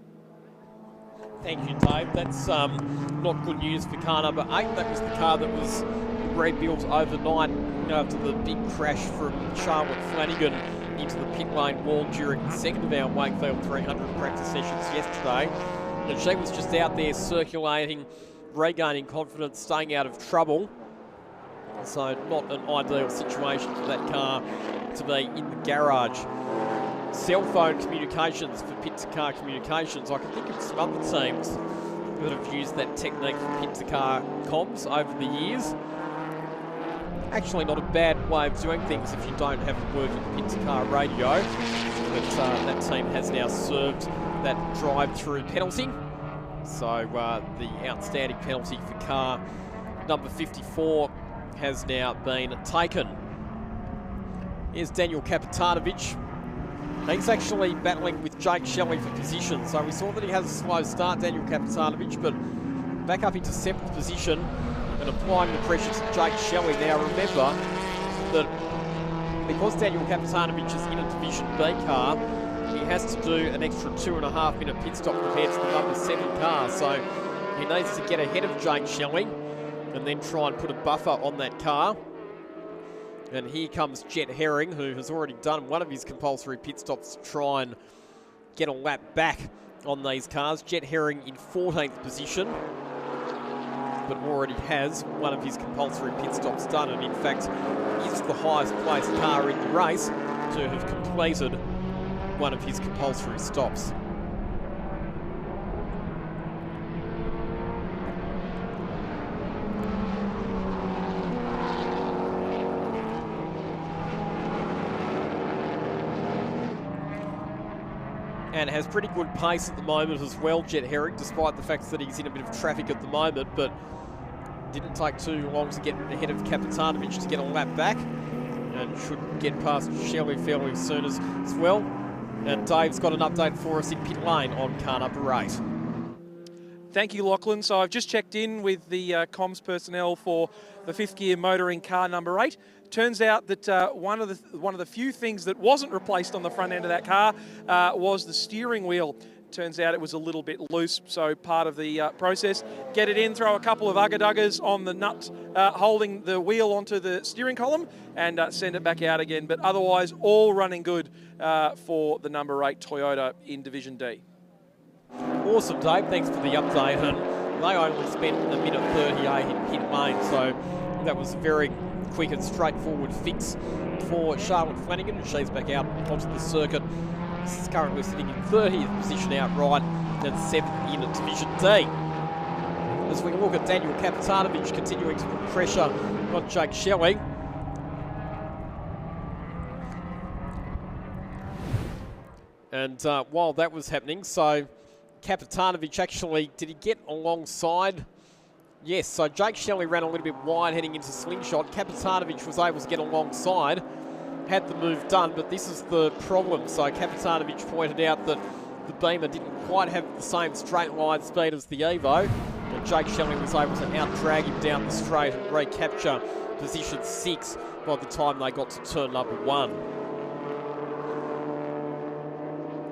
[SPEAKER 1] Thank you, Dave. That's not good news for car number 8. That was the car that was rebuilt overnight after the big crash from Charlotte Flanagan into the pit lane wall during the 2nd of our Wakefield 300 practice sessions yesterday. And she was just out there circulating, regaining confidence, staying out of trouble. So not an ideal situation for that car to be in the garage. Cell phone communications for pit-to-car communications. I can think of some other teams that have used that technique for pit-to-car comms over the years. Actually not a bad way of doing things if you don't have a working pit-to-car radio. But that team has now served that drive-through penalty. So the outstanding penalty for car number 54 has now been taken. Here's Daniel Kapitanovic. He's actually battling with Jake Shelley for position. So we saw that he has a slow start, Daniel Kapitanovic, but back up into 7th position and applying the pressure to Jake Shelley. Now remember that because Daniel Kapitanovic is in a Division B car, he has to do an extra 2.5 minute pit stop compared to the number 7 car. So he needs to get ahead of Jake Shelley and then try and put a buffer on that car. And here comes Jet Herring, who has already done one of his compulsory pit stops to try and get a lap back on these cars. Jet Herring in 14th position, but already has one of his compulsory pit stops done, and in fact is the highest placed car in the race to have completed one of his compulsory stops. And has pretty good pace at the moment as well, Jet Herring, despite the fact that he's in a bit of traffic at the moment, but didn't take too long to get ahead of Kapitanovic to get a lap back, and should get past Shelley fairly soon as well. And Dave's got an update for us in pit lane on car number 8.
[SPEAKER 2] Thank you, Lachlan. So I've just checked in with the comms personnel for the 5th gear motoring car number 8. Turns out that one of the few things that wasn't replaced on the front end of that car was the steering wheel. Turns out it was a little bit loose, so part of the process. Get it in, throw a couple of ugga-duggers on the nut holding the wheel onto the steering column, and send it back out again. But otherwise, all running good for the number 8 Toyota in Division D.
[SPEAKER 1] Awesome, Dave. Thanks for the update. And they only spent a minute 38 in pit lane, so that was a very quick and straightforward fix for Charlotte Flanagan, and she's back out onto the circuit. This is currently sitting in 30th position outright and 7th in Division D. As we look at Daniel Kapitanovic continuing to put pressure on Jake Shelley. And while that was happening, so Kapitanovic actually, did he get alongside? Yes, so Jake Shelley ran a little bit wide heading into slingshot. Kapitanovic was able to get alongside, had the move done, but this is the problem. So Kapitanovic pointed out that the Beamer didn't quite have the same straight line speed as the Evo, and Jake Shelley was able to out-drag him down the straight and recapture position 6 by the time they got to turn number 1.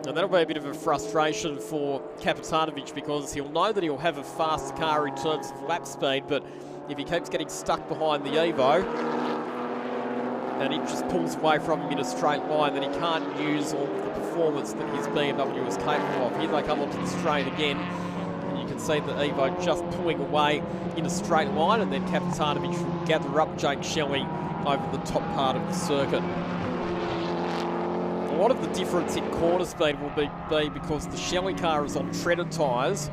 [SPEAKER 1] And that'll be a bit of a frustration for Kapitanovic, because he'll know that he'll have a fast car in terms of lap speed, but if he keeps getting stuck behind the Evo and it just pulls away from him in a straight line, then he can't use all of the performance that his BMW is capable of. Here they come onto the straight again, and you can see the Evo just pulling away in a straight line, and then Kapitanovic will gather up Jake Shelley over the top part of the circuit. A lot of the difference in corner speed will be because the Shelley car is on treaded tyres,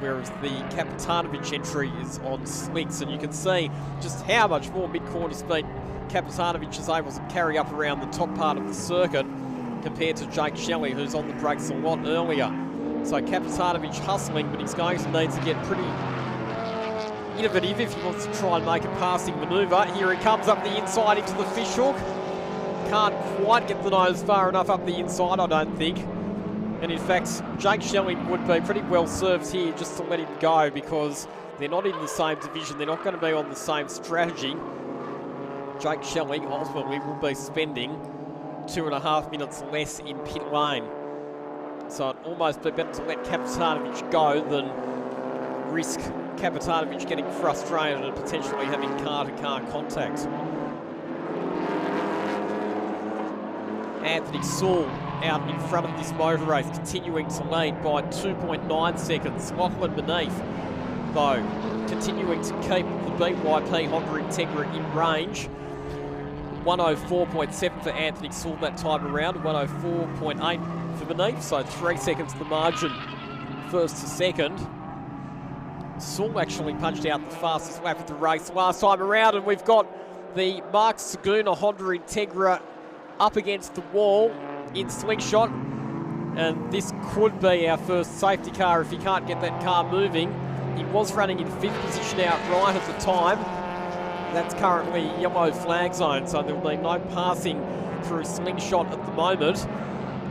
[SPEAKER 1] whereas the Kapitanovic entry is on slicks, and you can see just how much more mid-corner speed Kapitanovic is able to carry up around the top part of the circuit compared to Jake Shelley, who's on the brakes a lot earlier. So Kapitanovic hustling, but he's going to need to get pretty innovative if he wants to try and make a passing manoeuvre. Here he comes up the inside into the fishhook. Can't quite get the nose far enough up the inside, I don't think. And in fact, Jake Shelley would be pretty well served here just to let him go, because they're not in the same division. They're not going to be on the same strategy. Jake Shelley ultimately will be spending 2.5 minutes less in pit lane. So it'd almost be better to let Kapitanovic go than risk Kapitanovic getting frustrated and potentially having car-to-car contact. Anthony Saul out in front of this motor race, continuing to lead by 2.9 seconds. Lachlan beneath, though, continuing to keep the BYP Honda Integra in range. 104.7 for Anthony Saul that time around, 104.8 for beneath, so 3 seconds the margin first to second. Saul actually punched out the fastest lap of the race last time around, and we've got the Mark Saguna Honda Integra up against the wall in slingshot, And this could be our first safety car if he can't get that car moving. He was running in 5th position outright at the time. That's currently yellow flag zone, so there will be no passing through slingshot at the moment.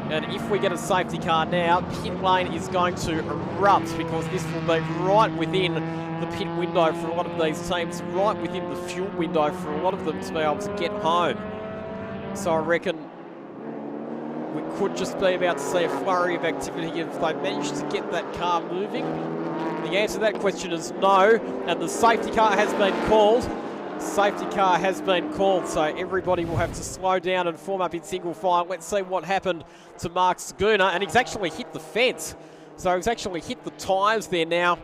[SPEAKER 1] And if we get a safety car now, pit lane is going to erupt because this will be right within the pit window for a lot of these teams, right within the fuel window for a lot of them to be able to get home. So I reckon we could just be about to see a flurry of activity if they manage to get that car moving. The answer to that question is no, and the safety car has been called. Safety car has been called, so everybody will have to slow down and form up in single file. Let's see what happened to Mark Saguna, and he's actually hit the fence. So he's actually hit the tyres there now.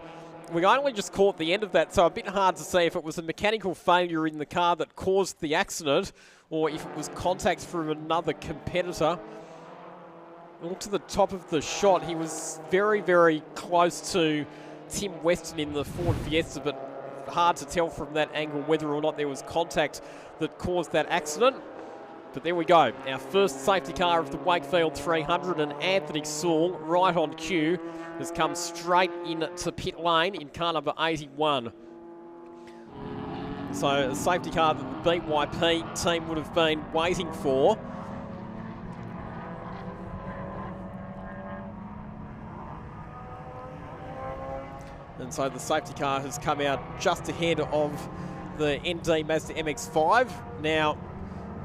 [SPEAKER 1] We only just caught the end of that, so a bit hard to see if it was a mechanical failure in the car that caused the accident or if it was contact from another competitor. Look to the top of the shot. He was very, very close to Tim Weston in the Ford Fiesta, but hard to tell from that angle whether or not there was contact that caused that accident. But there we go. Our first safety car of the Wakefield 300, and Anthony Sewell, right on cue, has come straight into pit lane in car number 81. So a safety car that the BYP team would have been waiting for. And so the safety car has come out just ahead of the ND Mazda MX-5. Now,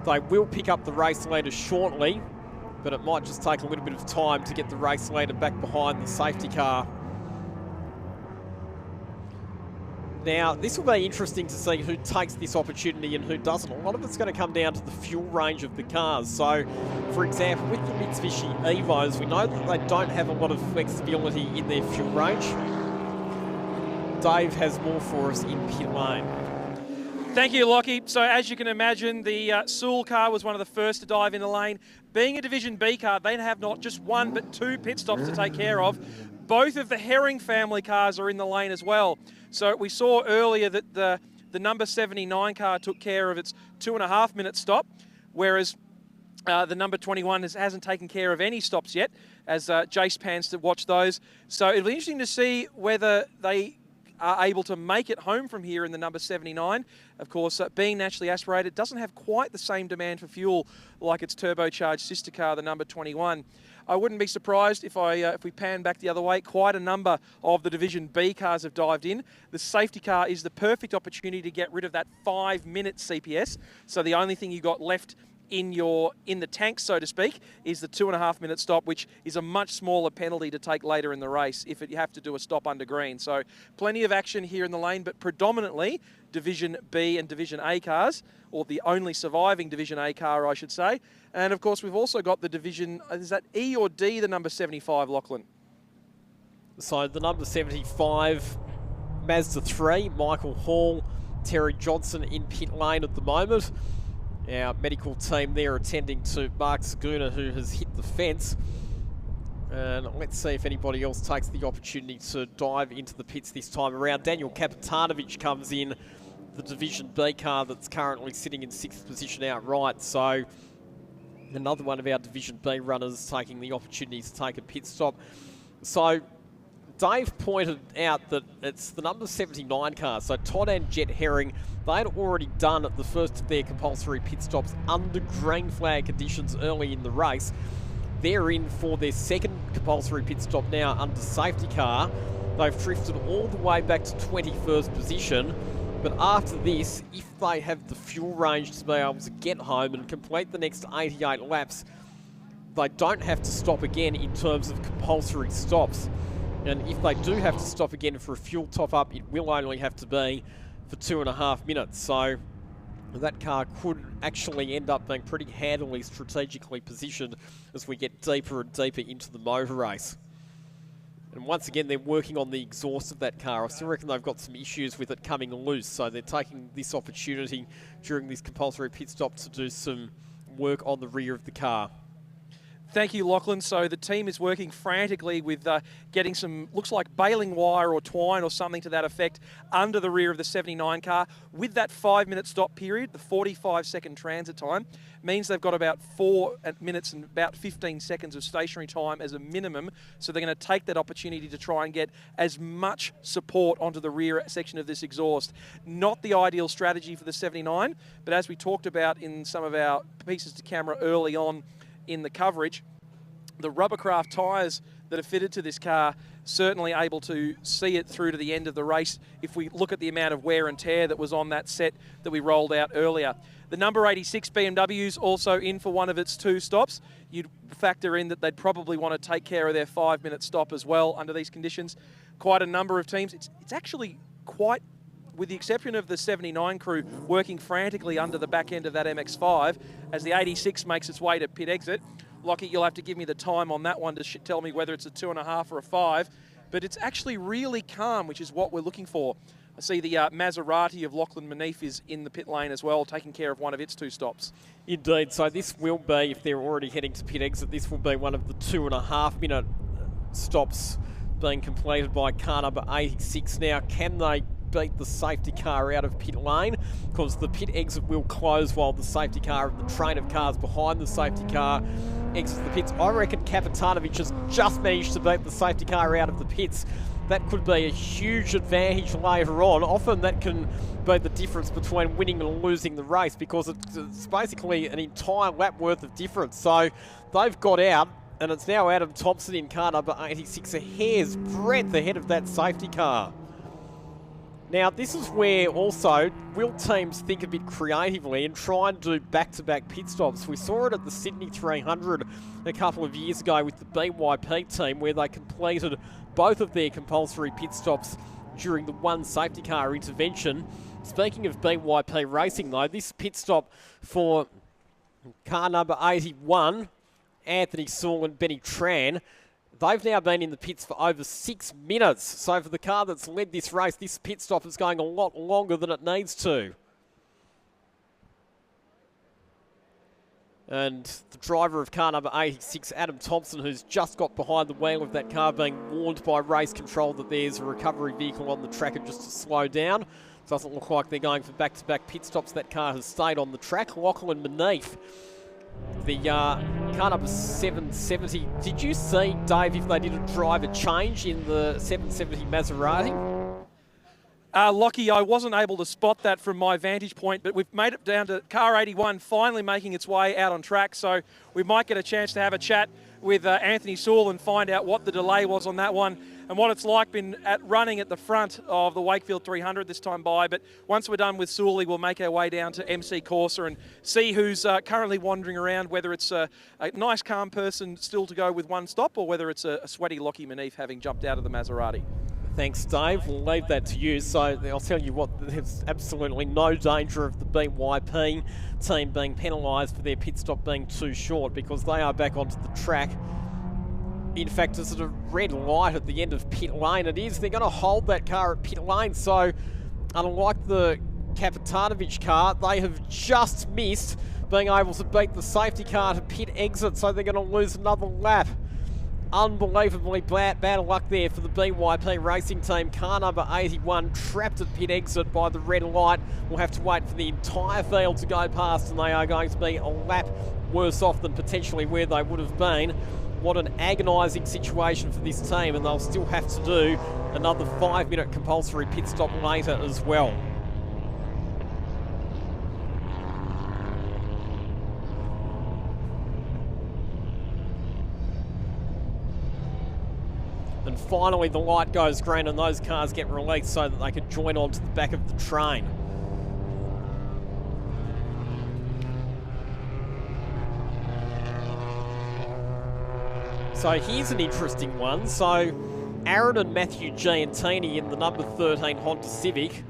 [SPEAKER 1] they will pick up the race leader shortly, but it might just take a little bit of time to get the race leader back behind the safety car. Now, this will be interesting to see who takes this opportunity and who doesn't. A lot of it's going to come down to the fuel range of the cars. So, for example, with the Mitsubishi Evos, we know that they don't have a lot of flexibility in their fuel range. Dave has more for us in pit lane.
[SPEAKER 2] Thank you, Lockie. So as you can imagine, the Sewell car was one of the first to dive in the lane. Being a Division B car, they'd have not just one but 2 pit stops to take care of. Both of the Herring family cars are in the lane as well. So we saw earlier that the number 79 car took care of its 2.5-minute stop, whereas the number 21 hasn't taken care of any stops yet, as Jace pans to watch those. So it'll be interesting to see whether they are able to make it home from here in the number 79. Of course, being naturally aspirated, doesn't have quite the same demand for fuel like its turbocharged sister car, the number 21. I wouldn't be surprised if we pan back the other way. Quite a number of the Division B cars have dived in. The safety car is the perfect opportunity to get rid of that 5-minute CPS. So the only thing you got left in the tank, so to speak, is the 2.5-minute stop, which is a much smaller penalty to take later in the race if you have to do a stop under green. So plenty of action here in the lane, but predominantly Division B and Division A cars, or the only surviving Division A car, I should say. And of course, we've also got the Division, is that E or D, the number 75, Lachlan?
[SPEAKER 1] So the number 75, Mazda 3, Michael Hall, Terry Johnson in pit lane at the moment. Our medical team there attending to Mark Saguna, who has hit the fence. And let's see if anybody else takes the opportunity to dive into the pits this time around. Daniel Kapitanovic comes in, the Division B car that's currently sitting in 6th position outright. So another one of our Division B runners taking the opportunity to take a pit stop. So Dave pointed out that it's the number 79 car. So Todd and Jet Herring, they had already done the first of their compulsory pit stops under green flag conditions early in the race. They're in for their second compulsory pit stop now under safety car. They've drifted all the way back to 21st position. But after this, if they have the fuel range to be able to get home and complete the next 88 laps, they don't have to stop again in terms of compulsory stops. And if they do have to stop again for a fuel top-up, it will only have to be for 2.5 minutes. So that car could actually end up being pretty handily strategically positioned as we get deeper and deeper into the motor race. And once again, they're working on the exhaust of that car. I still reckon they've got some issues with it coming loose, so they're taking this opportunity during this compulsory pit stop to do some work on the rear of the car.
[SPEAKER 2] Thank you, Lachlan. So the team is working frantically with getting some, looks like baling wire or twine or something to that effect under the rear of the 79 car. With that 5-minute stop period, the 45-second transit time, means they've got about 4 minutes and about 15 seconds of stationary time as a minimum. So they're going to take that opportunity to try and get as much support onto the rear section of this exhaust. Not the ideal strategy for the 79, but as we talked about in some of our pieces to camera early on in the coverage, the rubbercraft tyres that are fitted to this car certainly able to see it through to the end of the race if we look at the amount of wear and tear that was on that set that we rolled out earlier. The number 86 BMW's also in for one of its 2 stops. You'd factor in that they'd probably want to take care of their 5-minute stop as well under these conditions. Quite a number of teams. It's actually quite, with the exception of the 79 crew working frantically under the back end of that MX-5 as the 86 makes its way to pit exit. Lockie, you'll have to give me the time on that one to tell me whether it's a 2.5 or a 5. But it's actually really calm, which is what we're looking for. I see the Maserati of Lachlan Manif is in the pit lane as well, taking care of one of its 2 stops.
[SPEAKER 1] Indeed. So this will be, if they're already heading to pit exit, this will be one of the 2.5-minute stops being completed by car number 86. Now, can they beat the safety car out of pit lane? Because the pit exit will close while the safety car of the train of cars behind the safety car exits the pits. I reckon Kapitanovic has just managed to beat the safety car out of the pits. That could be a huge advantage later on. Often that can be the difference between winning and losing the race, because it's basically an entire lap worth of difference. So they've got out, and it's now Adam Thompson in car number 86, a hair's breadth ahead of that safety car. Now, this is where also will teams think a bit creatively and try and do back-to-back pit stops. We saw it at the Sydney 300 a couple of years ago with the BYP team, where they completed both of their compulsory pit stops during the one safety car intervention. Speaking of BYP racing, though, this pit stop for car number 81, Anthony Sewell and Benny Tran, they've now been in the pits for over 6 minutes. So for the car that's led this race, this pit stop is going a lot longer than it needs to. And the driver of car number 86, Adam Thompson, who's just got behind the wheel of that car, being warned by race control that there's a recovery vehicle on the track and just to slow down. Doesn't look like they're going for back-to-back pit stops. That car has stayed on the track. Lachlan Manif, the car number 770. Did you see, Dave, if they did a driver change in the 770 Maserati?
[SPEAKER 2] Lockie, I wasn't able to spot that from my vantage point, but we've made it down to car 81 finally making its way out on track, so we might get a chance to have a chat with Anthony Sewell and find out what the delay was on that one and what it's like been running at the front of the Wakefield 300 this time by. But once we're done with Sewell, we'll make our way down to MC Corsa and see who's currently wandering around, whether it's a nice calm person still to go with one stop or whether it's a sweaty Lockie Manif having jumped out of the Maserati.
[SPEAKER 1] Thanks, Dave. We'll leave that to you. So I'll tell you what, there's absolutely no danger of the BYP team being penalised for their pit stop being too short, because they are back onto the track. In fact, it's at a red light at the end of pit lane. It is. They're going to hold that car at pit lane. So unlike the Kapitanovic car, they have just missed being able to beat the safety car to pit exit. So they're going to lose another lap. Unbelievably bad luck there for the BYP racing team. Car number 81 trapped at pit exit by the red light. We'll have to wait for the entire field to go past, and they are going to be a lap worse off than potentially where they would have been. What an agonising situation for this team, and they'll still have to do another 5-minute compulsory pit stop later as well. And finally the light goes green and those cars get released so that they can join onto the back of the train. So here's an interesting one. So Aaron and Matthew Giantini in the number 13 Honda Civic,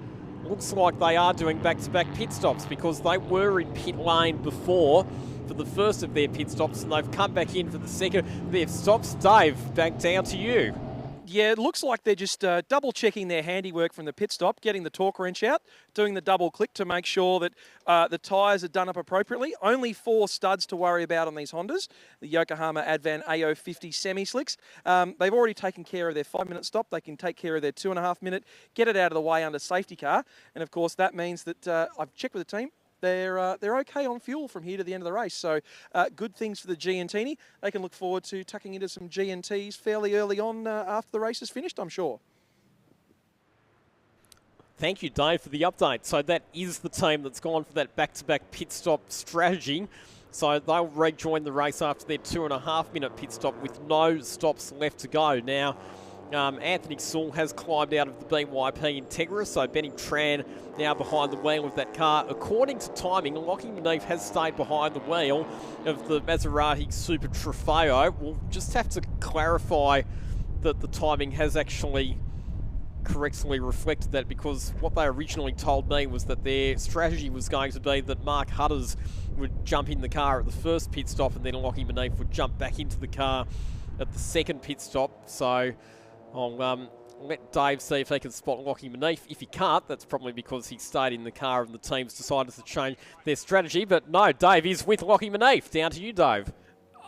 [SPEAKER 1] looks like they are doing back-to-back pit stops, because they were in pit lane before for the first of their pit stops and they've come back in for the second of their stops. Dave, back down to you.
[SPEAKER 2] Yeah, it looks like they're just double-checking their handiwork from the pit stop, getting the torque wrench out, doing the double click to make sure that the tyres are done up appropriately. Only 4 studs to worry about on these Hondas, the Yokohama Advan AO50 semi-slicks. They've already taken care of their 5-minute stop. They can take care of their 2.5-minute, get it out of the way under safety car. And, of course, that means that I've checked with the team. They're okay on fuel from here to the end of the race. So good things for the G&T. They can look forward to tucking into some G&Ts fairly early on after the race is finished, I'm sure.
[SPEAKER 1] Thank you, Dave, for the update. So that is the team that's gone for that back-to-back pit stop strategy. So they'll rejoin the race after their 2.5-minute pit stop with no stops left to go. Now, Anthony Sewell has climbed out of the BYP Integra, so Benny Tran now behind the wheel of that car. According to timing, Lockie Manif has stayed behind the wheel of the Maserati Super Trofeo. We'll just have to clarify that the timing has actually correctly reflected that, because what they originally told me was that their strategy was going to be that Mark Hutters would jump in the car at the first pit stop and then Lockie Manif would jump back into the car at the second pit stop. So I'll let Dave see if he can spot Lockie Manif. If he can't, that's probably because he stayed in the car and the team's decided to change their strategy. But no, Dave is with Lockie Manif. Down to you, Dave.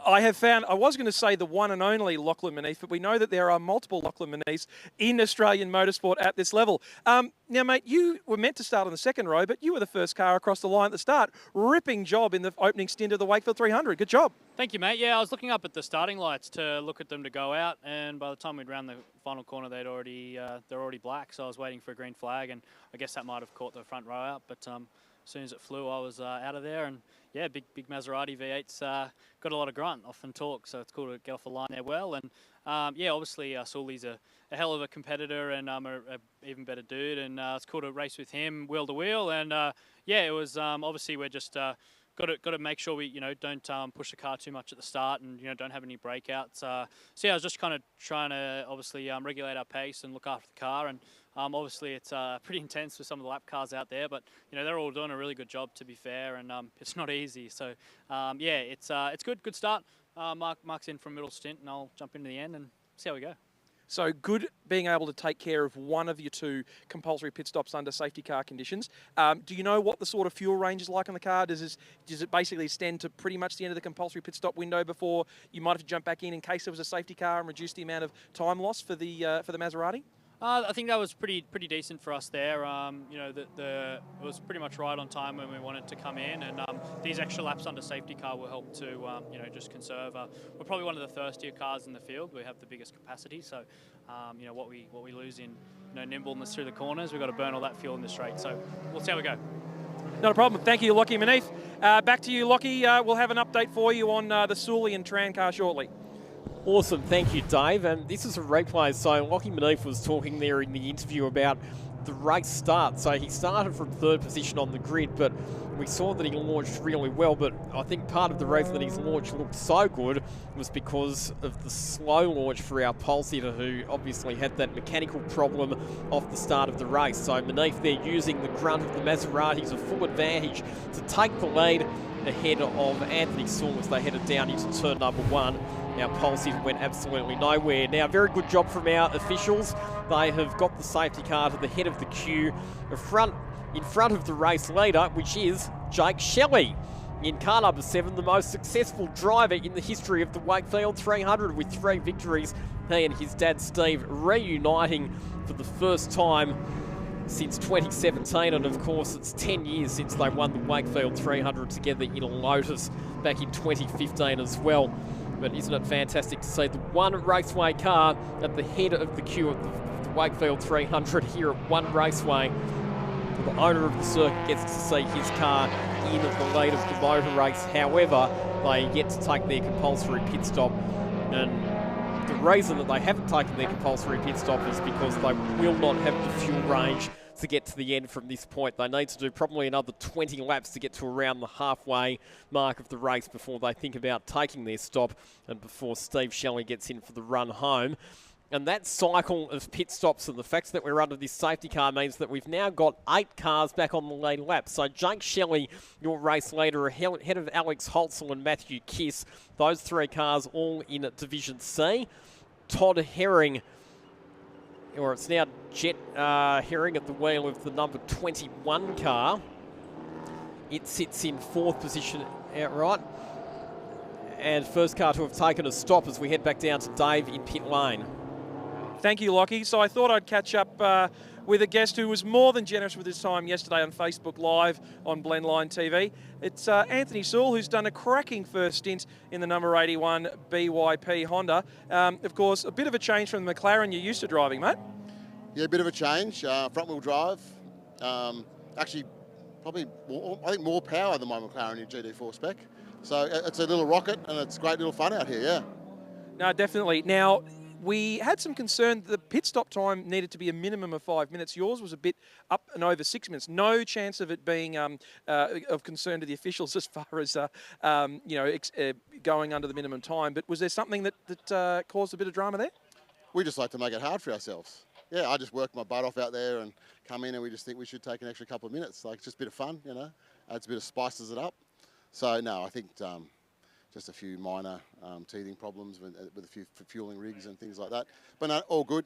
[SPEAKER 2] I have found, I was going to say the one and only Lachlan Manif, but we know that there are multiple Lachlan Manifs in Australian motorsport at this level. Now, mate, you were meant to start on the second row, but you were the first car across the line at the start. Ripping job in the opening stint of the Wakefield 300. Good job.
[SPEAKER 4] Thank you, mate. Yeah, I was looking up at the starting lights to look at them to go out, and by the time we'd round the final corner, they're already black, so I was waiting for a green flag, and I guess that might have caught the front row out, but as soon as it flew, I was out of there, and yeah, big Maserati V8's got a lot of grunt, often torque, so it's cool to get off the line there well. And yeah, obviously Sully's a hell of a competitor and a even better dude, and it's cool to race with him wheel to wheel. And yeah, it was obviously we're just got to make sure we don't push the car too much at the start, and don't have any breakouts. So yeah, I was just kind of trying to obviously regulate our pace and look after the car. And obviously it's pretty intense with some of the lap cars out there, but they're all doing a really good job, to be fair, and it's not easy. So yeah, it's good start. Mark's in from middle stint, and I'll jump into the end and see how we go.
[SPEAKER 2] So good being able to take care of one of your 2 compulsory pit stops under safety car conditions. Do you know what the sort of fuel range is like on the car? Does it basically extend to pretty much the end of the compulsory pit stop window before you might have to jump back in case there was a safety car and reduce the amount of time loss for the Maserati?
[SPEAKER 4] I think that was pretty decent for us there. It was pretty much right on time when we wanted to come in, and these extra laps under safety car will help to just conserve. We're probably one of the thirstier cars in the field. We have the biggest capacity, so what we lose in nimbleness through the corners, we've got to burn all that fuel in the straight. So we'll see how we go.
[SPEAKER 2] Not a problem. Thank you, Lockie Manif. Back to you, Lockie. We'll have an update for you on the Sully and Tran car shortly.
[SPEAKER 1] Awesome, thank you, Dave. And this is a replay. So Lockie Manif was talking there in the interview about the race start. So he started from 3rd position on the grid, but we saw that he launched really well. But I think part of the reason that his launch looked so good was because of the slow launch for our pole sitter, who obviously had that mechanical problem off the start of the race. So Manif there using the grunt of the Maserati to full advantage to take the lead ahead of Anthony Sewell as they headed down into turn number 1. Our pole sitter went absolutely nowhere. Now, very good job from our officials. They have got the safety car to the head of the queue, in front of the race leader, which is Jake Shelley. In car number 7, the most successful driver in the history of the Wakefield 300 with 3 victories. He and his dad Steve reuniting for the first time since 2017, and of course it's 10 years since they won the Wakefield 300 together in a Lotus back in 2015 as well. But isn't it fantastic to see the One Raceway car at the head of the queue at the Wakefield 300 here at One Raceway. The owner of the circuit gets to see his car in the lead of the motor race. However, they get to take their compulsory pit stop, and the reason that they haven't taken their compulsory pit stop is because they will not have the fuel range to get to the end from this point. They need to do probably another 20 laps to get to around the halfway mark of the race before they think about taking their stop and before Steve Shelley gets in for the run home. And that cycle of pit stops and the fact that we're under this safety car means that we've now got 8 cars back on the lead lap. So Jake Shelley, your race leader, ahead of Alex Holtzel and Matthew Kiss. Those 3 cars all in Division C. Todd Herring or it's now Jet Herring at the wheel of the number 21 car. It sits in 4th position outright. And first car to have taken a stop as we head back down to Dave in pit lane.
[SPEAKER 2] Thank you, Lockie. So I thought I'd catch up with a guest who was more than generous with his time yesterday on Facebook Live on Blendline TV. It's Anthony Sewell, who's done a cracking first stint in the number 81 BYP Honda. Of course, a bit of a change from the McLaren you're used to driving, mate.
[SPEAKER 5] Yeah, a bit of a change. Front-wheel drive. Actually, probably I think more power than my McLaren in GT4 spec. So it's a little rocket and it's great little fun out here, yeah.
[SPEAKER 2] No, definitely. Now, we had some concern that the pit stop time needed to be a minimum of 5 minutes. Yours was a bit up and over 6 minutes. No chance of it being of concern to the officials as far as going under the minimum time. But was there something that caused a bit of drama there?
[SPEAKER 5] We just like to make it hard for ourselves. Yeah, I just worked my butt off out there and come in and we just think we should take an extra couple of minutes. Like, it's just a bit of fun, you know. Adds a bit of spices it up. So, no, I think just a few minor teething problems with a few fueling rigs and things like that. But no, all good.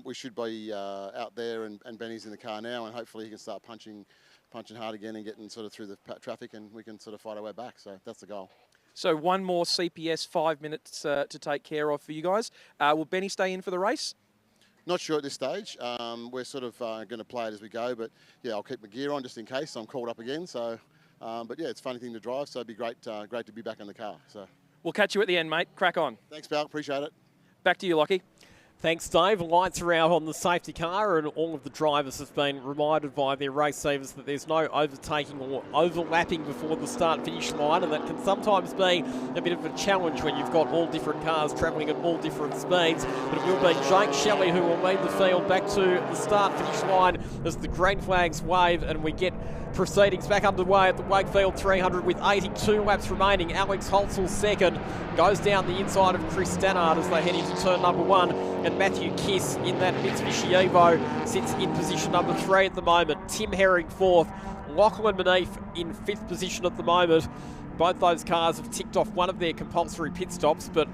[SPEAKER 5] We should be out there and Benny's in the car now and hopefully he can start punching hard again and getting sort of through the traffic and we can sort of fight our way back. So that's the goal.
[SPEAKER 2] So one more CPS 5 minutes to take care of for you guys. Will Benny stay in for the race?
[SPEAKER 5] Not sure at this stage. We're sort of going to play it as we go. But, yeah, I'll keep my gear on just in case I'm called up again. So... but yeah, it's a funny thing to drive, so it'd be great to be back in the car. So
[SPEAKER 2] we'll catch you at the end, mate. Crack on.
[SPEAKER 5] Thanks, pal. Appreciate it.
[SPEAKER 2] Back to you, Lockie.
[SPEAKER 1] Thanks, Dave. Lights are out on the safety car and all of the drivers have been reminded by their race savers that there's no overtaking or overlapping before the start-finish line, and that can sometimes be a bit of a challenge when you've got all different cars travelling at all different speeds. But it will be Jake Shelley who will lead the field back to the start-finish line as the green flags wave and we get proceedings back underway at the Wakefield 300 with 82 laps remaining. Alex Holtzell second, goes down the inside of Chris Stannard as they head into turn number 1, and Matthew Kiss in that Mitsubishi Evo sits in position number 3 at the moment. Tim Herring 4th, Lachlan Manif in 5th position at the moment. Both those cars have ticked off one of their compulsory pit stops, but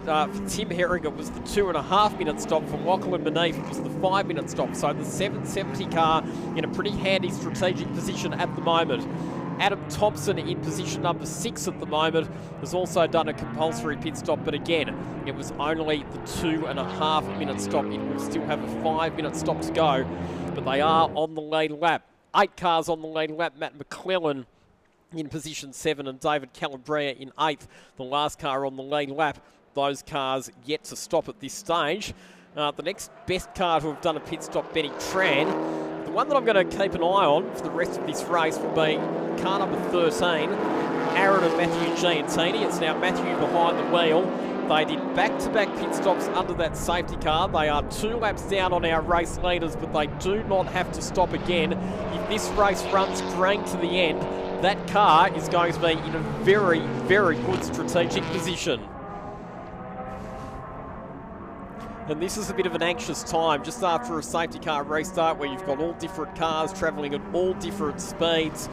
[SPEAKER 1] for Tim Herring it was the 2.5 minute stop. For Lachlan Manif it was the 5 minute stop. So the 770 car in a pretty handy strategic position at the moment. Adam Thompson in position number 6 at the moment has also done a compulsory pit stop, but again, it was only the 2.5 minute stop. It will still have a 5 minute stop to go, but they are on the lead lap. 8 cars on the lead lap. Matt McClellan in position 7 and David Calabria in 8th. The last car on the lead lap. Those cars yet to stop at this stage. The next best car to have done a pit stop, Benny Tran. The one that I'm going to keep an eye on for the rest of this race will be car number 13, Aaron and Matthew Giantini. It's now Matthew behind the wheel. They did back-to-back pit stops under that safety car. They are 2 laps down on our race leaders, but they do not have to stop again. If this race runs green to the end, that car is going to be in a very, very good strategic position. And this is a bit of an anxious time just after a safety car restart where you've got all different cars travelling at all different speeds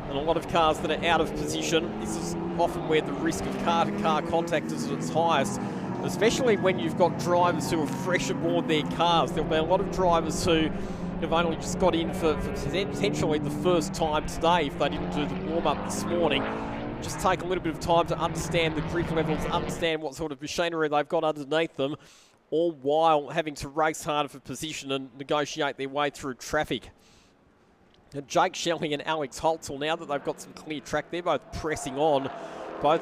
[SPEAKER 1] and a lot of cars that are out of position. This is often where the risk of car-to-car contact is at its highest, especially when you've got drivers who are fresh aboard their cars. There'll be a lot of drivers who have only just got in for potentially the first time today if they didn't do the warm-up this morning. Just take a little bit of time to understand the grip levels, understand what sort of machinery they've got underneath them, all while having to race harder for position and negotiate their way through traffic. And Jake Shelley and Alex Holtzell, now that they've got some clear track, they're both pressing on, both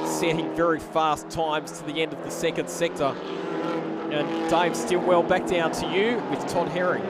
[SPEAKER 1] setting very fast times to the end of the second sector. And Dave Stillwell, back down to you with Todd Herring.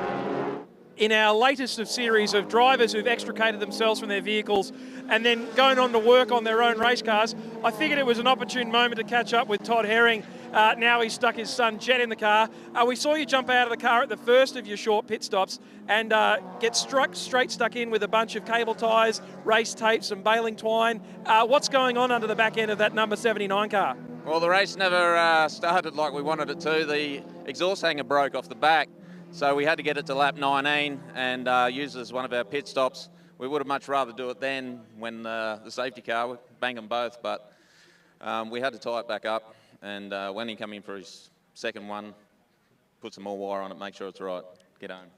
[SPEAKER 2] In our latest of series of drivers who've extricated themselves from their vehicles and then going on to work on their own race cars, I figured it was an opportune moment to catch up with Todd Herring. Now he's stuck his son Jet in the car. We saw you jump out of the car at the first of your short pit stops and get straight stuck in with a bunch of cable ties, race tapes and baling twine. What's going on under the back end of that number 79 car?
[SPEAKER 6] Well, the race never started like we wanted it to. The exhaust hanger broke off the back, so we had to get it to lap 19 and use it as one of our pit stops. We would have much rather do it then when the safety car would bang them both, but we had to tie it back up. And when he came in for his second one, put some more wire on it, make sure it's right, get home.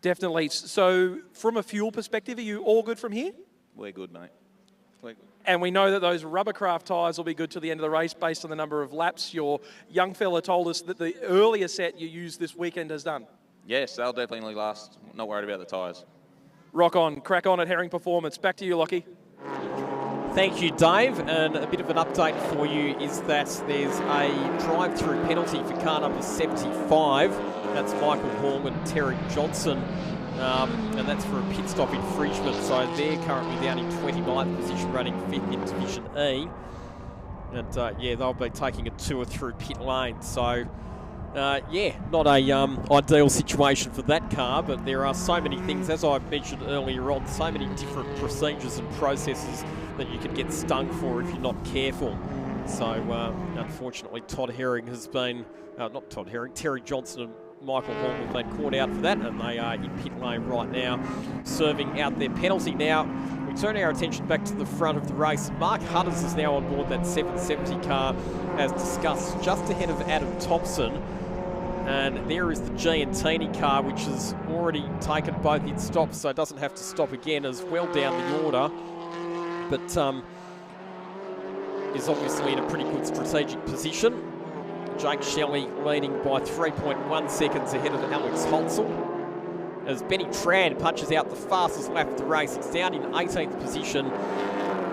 [SPEAKER 2] Definitely. So from a fuel perspective, are you all good from here?
[SPEAKER 6] We're good, mate. We're good.
[SPEAKER 2] And we know that those rubbercraft tyres will be good to the end of the race based on the number of laps. Your young fella told us that the earlier set you used this weekend has done.
[SPEAKER 6] Yes, they'll definitely last. Not worried about the tyres.
[SPEAKER 2] Rock on, crack on at Herring Performance. Back to you, Lockie.
[SPEAKER 1] Thank you, Dave. And a bit of an update for you is that there's a drive-through penalty for car number 75. That's Michael Hall and Terry Johnson. And that's for a pit stop infringement. So they're currently down in 29th position, running 5th in Division E. And yeah, they'll be taking a tour through pit lane. So yeah, not a ideal situation for that car, but there are so many things, as I mentioned earlier on, so many different procedures and processes that you can get stung for if you're not careful. So unfortunately, Todd Herring has been, not Todd Herring, Terry Johnson and Michael Hall have been caught out for that, and they are in pit lane right now, serving out their penalty. Now, we turn our attention back to the front of the race. Mark Hutters is now on board that 770 car, as discussed, just ahead of Adam Thompson. And there is the Giantini car, which has already taken both its stops, so it doesn't have to stop again, as well down the order. But is obviously in a pretty good strategic position. Jake Shelley leading by 3.1 seconds ahead of Alex Holtzel. As Benny Tran punches out the fastest lap of the race, it's down in 18th position.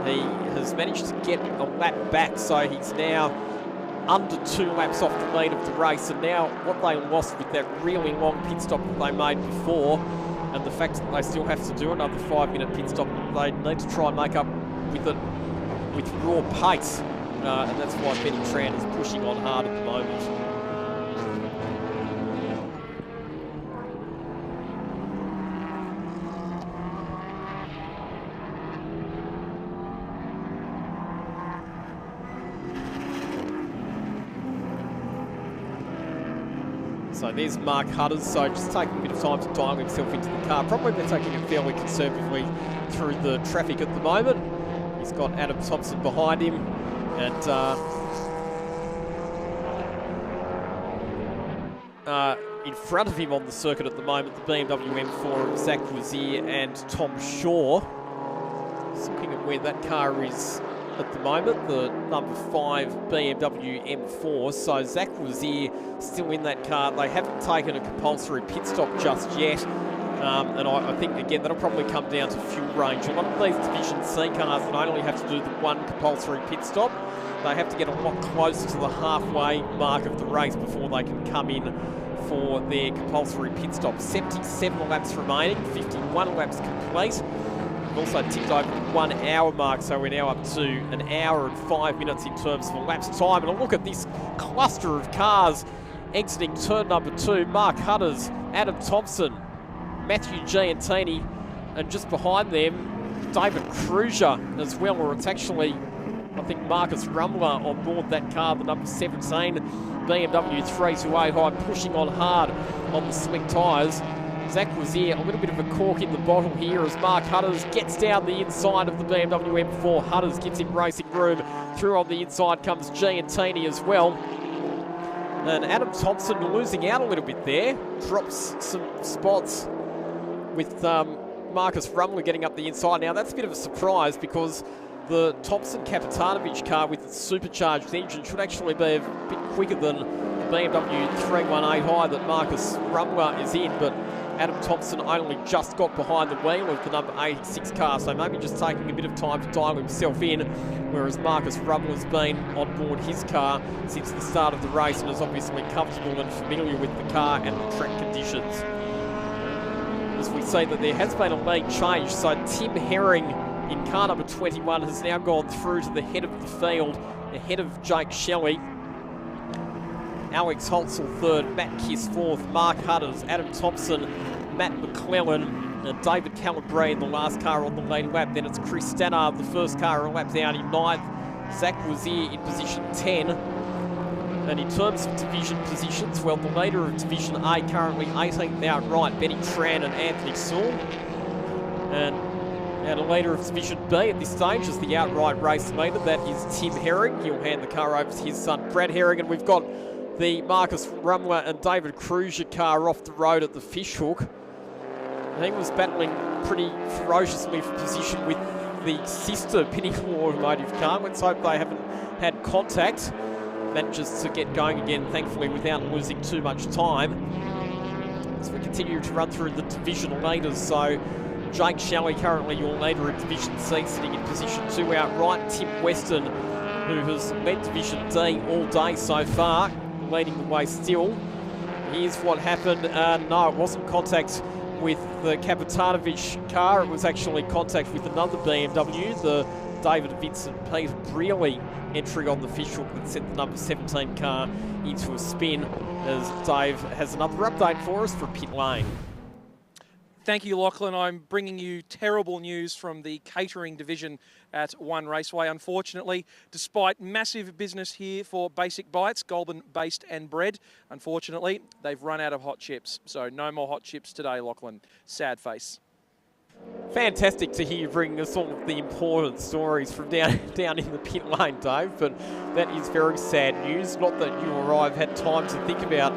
[SPEAKER 1] He has managed to get a lap back, so he's now under 2 laps off the lead of the race. And now what they lost with that really long pit stop that they made before, and the fact that they still have to do another 5-minute pit stop, they need to try and make up with it with raw pace. And that's why Benny Tran is pushing on hard at the moment. So there's Mark Hutters, so just taking a bit of time to dial himself into the car. Probably been taking it fairly conservatively through the traffic at the moment. He's got Adam Thompson behind him, and in front of him on the circuit at the moment, the BMW M4 of Zach Wazier and Tom Shaw. Just looking at where that car is at the moment, the number 5 BMW M4. So Zach Wazier still in that car. They haven't taken a compulsory pit stop just yet. And I think, again, that'll probably come down to fuel range. A lot of these Division C cars that only have to do the one compulsory pit stop, they have to get a lot closer to the halfway mark of the race before they can come in for their compulsory pit stop. 77 laps remaining, 51 laps complete. We've also ticked over the 1 hour mark, so we're now up to 1 hour and 5 minutes in terms of elapsed time. And a look at this cluster of cars exiting turn number 2. Mark Hutters, Adam Thompson, Matthew Giantini, and just behind them, David Cruiser as well, or it's actually, I think, Marcus Rumler on board that car, the number 17 BMW 328 high, pushing on hard on the slick tyres. Zach Wazier, a little bit of a cork in the bottle here as Mark Hutters gets down the inside of the BMW M4. Hutters gives him racing room. Through on the inside comes Giantini as well. And Adam Thompson losing out a little bit there. Drops some spots with Marcus Rumler getting up the inside. Now that's a bit of a surprise because the Thompson Kapitanovic car with its supercharged engine should actually be a bit quicker than the BMW 318i that Marcus Rumler is in, but Adam Thompson only just got behind the wheel of the number 86 car, so maybe just taking a bit of time to dial himself in, whereas Marcus Rumler's been on board his car since the start of the race and is obviously comfortable and familiar with the car and the track conditions. As we say that there has been a lead change, so Tim Herring in car number 21 has now gone through to the head of the field, ahead of Jake Shelley. Alex Holtzel third, Matt Kiss fourth, Mark Hutters, Adam Thompson, Matt McClellan, and David Calabria in the last car on the lead lap. Then it's Chris Stannard, the first car, a lap down in 9th. Zach Wazier in position 10. And in terms of division positions, well, the leader of Division A currently 18th outright, Benny Tran and Anthony Saul. And a leader of Division B at this stage is the outright race leader. That is Tim Herring. He'll hand the car over to his son, Brad Herring. And we've got the Marcus Rumler and David Cruiser car off the road at the fishhook. He was battling pretty ferociously for position with the sister Pinnacle Automotive car. Let's hope they haven't had contact. Manages to get going again, thankfully, without losing too much time. As we continue to run through the division leaders, so Jake Shelley, currently your leader in Division C, sitting in position 2 outright. Tim Weston, who has led Division D all day so far, leading the way still. Here's what happened. No, it wasn't contact with the Kapitanovich car. It was actually contact with another BMW, the David Vincent Peter Brearley entry on the fishhook that sent the number 17 car into a spin, as Dave has another update for us for pit lane.
[SPEAKER 2] Thank you, Lachlan. I'm bringing you terrible news from the catering division at One Raceway. Unfortunately, despite massive business here for Basic Bites, Goulburn based and bread, unfortunately, they've run out of hot chips. So no more hot chips today, Lachlan. Sad face.
[SPEAKER 1] Fantastic to hear you bringing us all of the important stories from down in the pit lane, Dave, but that is very sad news. Not that you or I have had time to think about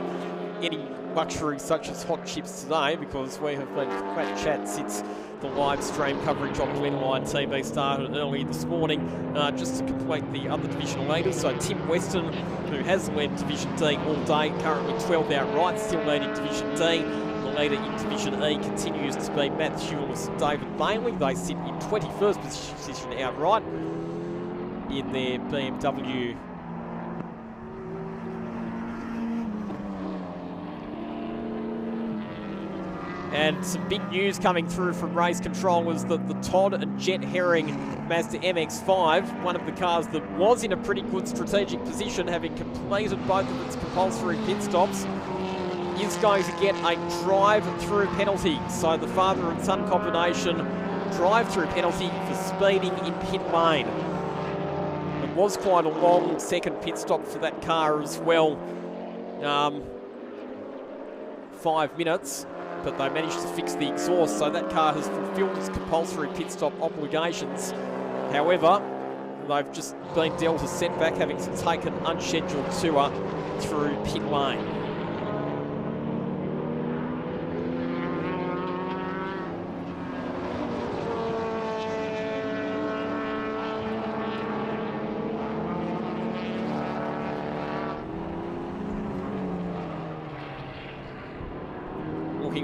[SPEAKER 1] any luxury such as hot chips today, because we have been quite chat since the live stream coverage on Glenline TV started early this morning. Just to complete the other divisional leaders, so Tim Weston, who has led Division D all day, currently 12 outright, still leading Division D. The leader in Division E continues to be Matt Hewlett and David Bailey. They sit in 21st position outright in their BMW. And some big news coming through from race control was that the Todd and Jet Herring Mazda MX-5, one of the cars that was in a pretty good strategic position, having completed both of its compulsory pit stops, is going to get a drive-through penalty. So the father and son combination drive-through penalty for speeding in pit lane. It was quite a long second pit stop for that car as well. 5 minutes. But they managed to fix the exhaust, so that car has fulfilled its compulsory pit stop obligations. However, they've just been dealt a setback, having to take an unscheduled tour through pit lane.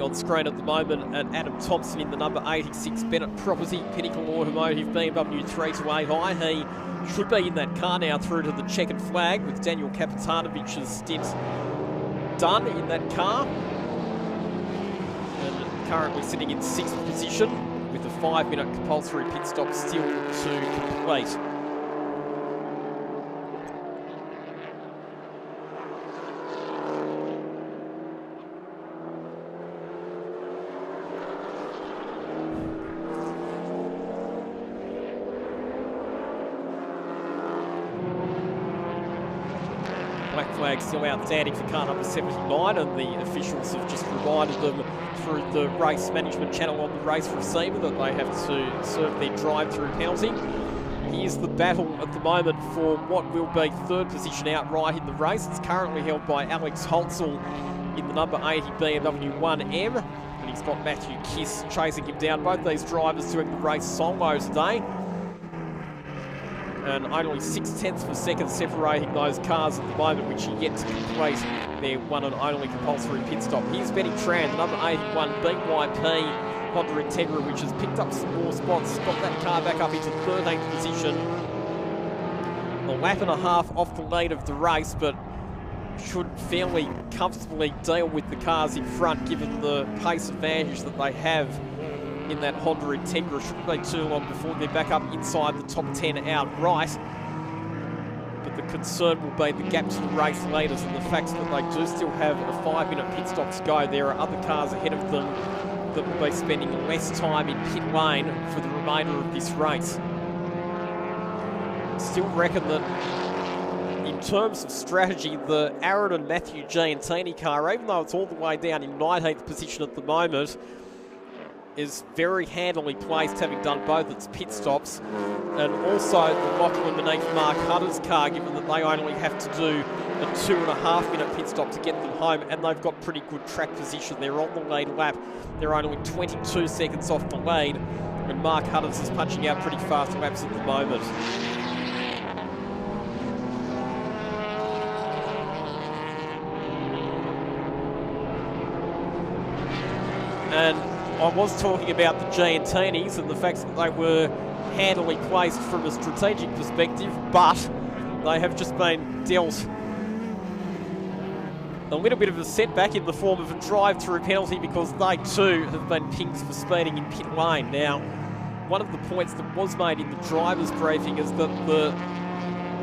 [SPEAKER 1] On screen at the moment at Adam Thompson in the number 86 Bennett Property Pinnacle Automotive BMW 328i. He should be in that car now through to the checkered flag, with Daniel Kapitanovich's stint done in that car. And currently sitting in 6th position with a 5-minute compulsory pit stop still to complete. Flag still outstanding for car number 79, and the officials have just reminded them through the race management channel on the race receiver that they have to serve their drive-through penalty. Here's the battle at the moment for what will be 3rd position outright in the race. It's currently held by Alex Holtzel in the number 80 BMW 1M, and he's got Matthew Kiss chasing him down. Both these drivers doing the race solo today. And only 0.6 of a second separating those cars at the moment, which are yet to complete their one and only compulsory pit stop. Here's Benny Tran, the number 81 BYP Honda Integra, which has picked up some more spots, got that car back up into 13th position. A lap and a half off the lead of the race, but should fairly comfortably deal with the cars in front, given the pace advantage that they have in that Honda Integra. Shouldn't be too long before they're back up inside the top 10 outright. But the concern will be the gap to the race leaders and the fact that they do still have a 5-minute pit stop to go. There are other cars ahead of them that will be spending less time in pit lane for the remainder of this race. Still reckon that in terms of strategy, the Aaron and Matthew Giantini car, even though it's all the way down in 19th position at the moment, is very handily placed, having done both its pit stops, and also the Lachlan beneath Mark Hutter's car, given that they only have to do a 2.5 minute pit stop to get them home, and they've got pretty good track position. They're on the lead lap. They're only 22 seconds off the lead, and Mark Hutter's is punching out pretty fast laps at the moment. And I was talking about the Giantinis and the fact that they were handily placed from a strategic perspective, but they have just been dealt a little bit of a setback in the form of a drive-through penalty, because they too have been pinged for speeding in pit lane. Now, one of the points that was made in the driver's briefing is that the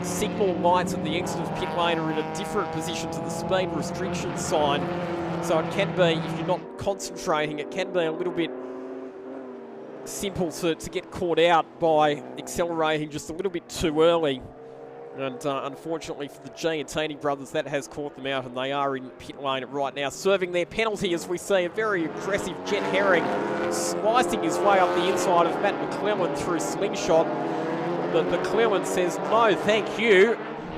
[SPEAKER 1] signal lights at the exit of pit lane are in a different position to the speed restriction sign. So it can be, if you're not concentrating, it can be a little bit simple to get caught out by accelerating just a little bit too early. And unfortunately for the Giantini brothers, that has caught them out, and they are in pit lane right now, serving their penalty as we see a very aggressive Jet Herring slicing his way up the inside of Matt McClellan through slingshot. But McClellan says, no, thank you,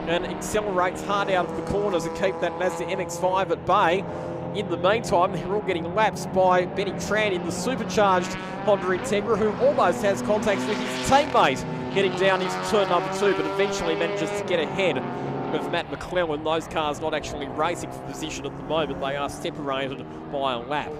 [SPEAKER 1] and accelerates hard out of the corner to keep that Mazda MX-5 at bay. In the meantime, they're all getting laps by Benny Tran in the supercharged Honda Integra, who almost has contacts with his teammate heading down into turn number 2, but eventually manages to get ahead of Matt McClellan. Those cars not actually racing for position at the moment. They are separated by a lap.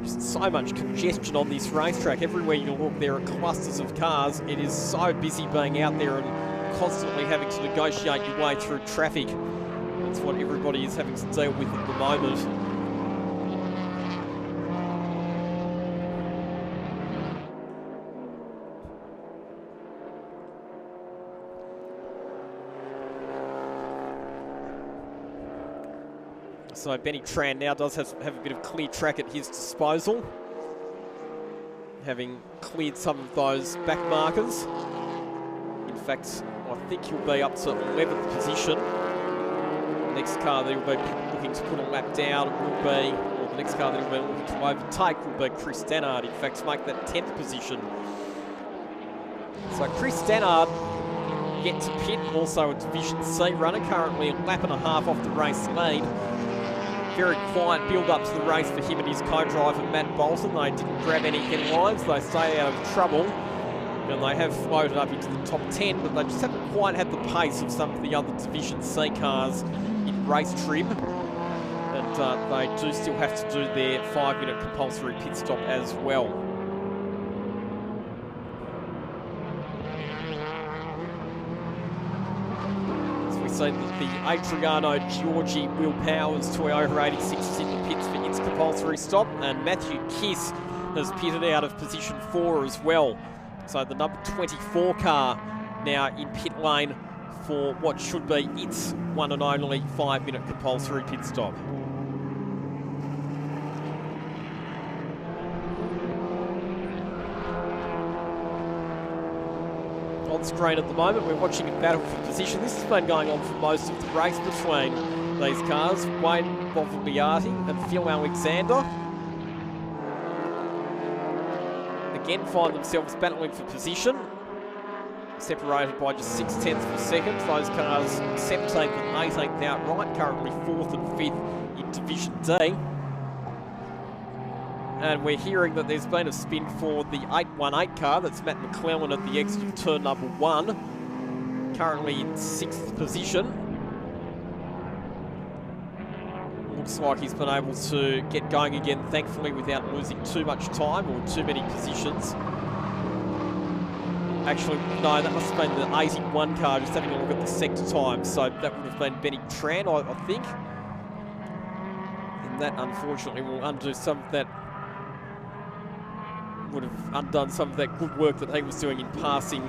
[SPEAKER 1] Just so much congestion on this racetrack. Everywhere you look, there are clusters of cars. It is so busy being out there and constantly having to negotiate your way through traffic. That's what everybody is having to deal with at the moment. So Benny Tran now does have a bit of clear track at his disposal, having cleared some of those back markers. In fact, I think he'll be up to 11th position. The next car that he'll be looking to put a lap down will be, or the next car that he'll be looking to overtake will be Chris Stannard, in fact, to make that 10th position. So Chris Stannard get to pit, also a Division C runner, currently a lap and a half off the race lead. Very quiet build-up to the race for him and his co-driver Matt Bolton. They didn't grab any headlines, they stayed out of trouble. And they have floated up into the top 10, but they just haven't quite had the pace of some of the other Division C cars in race trim. And they do still have to do their 5-minute compulsory pit stop as well. So we see that the Adriano Giorgi Will Powers Toyota 86 is in the pits for its compulsory stop, and Matthew Kiss has pitted out of position 4 as well. So the number 24 car now in pit lane for what should be its one and only 5-minute compulsory pit stop. On screen at the moment, we're watching a battle for position. This has been going on for most of the race between these cars. Wayne Bovagliati and Phil Alexander again find themselves battling for position, separated by just 0.6 of a second. Those cars 17th and 18th outright, currently 4th and 5th in Division D. And we're hearing that there's been a spin for the 818 car. That's Matt McClellan at the exit of turn number 1, currently in 6th position. Looks like he's been able to get going again, thankfully, without losing too much time or too many positions. Actually, no, that must have been the 81 car, just having a look at the sector time. So that would have been Benny Tran, I think. And that, unfortunately, will undo some of that, would have undone some of that good work that he was doing in passing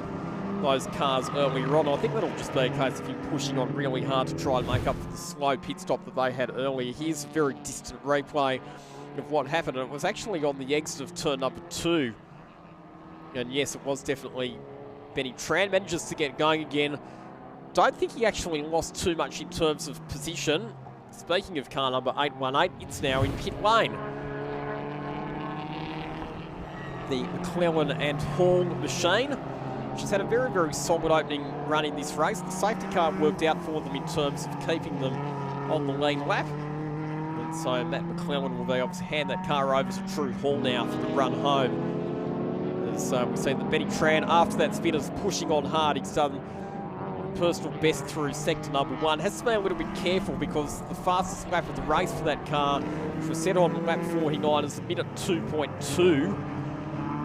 [SPEAKER 1] those cars earlier on. I think that'll just be a case of him pushing on really hard to try and make up for the slow pit stop that they had earlier. Here's a very distant replay of what happened, and it was actually on the exit of turn number 2. And yes, it was definitely Benny Tran. Manages to get going again. Don't think he actually lost too much in terms of position. Speaking of car number 818, it's now in pit lane. The McClellan and Hall machine, which has had a very, very solid opening run in this race. The safety car worked out for them in terms of keeping them on the lead lap. And so Matt McClellan will be able to hand that car over to Drew Hall now for the run home. As we see that Benny Tran, after that spin, is pushing on hard. He's done personal best through sector number 1. Has to be a little bit careful because the fastest lap of the race for that car, which was set on lap 49, is a minute 2.2.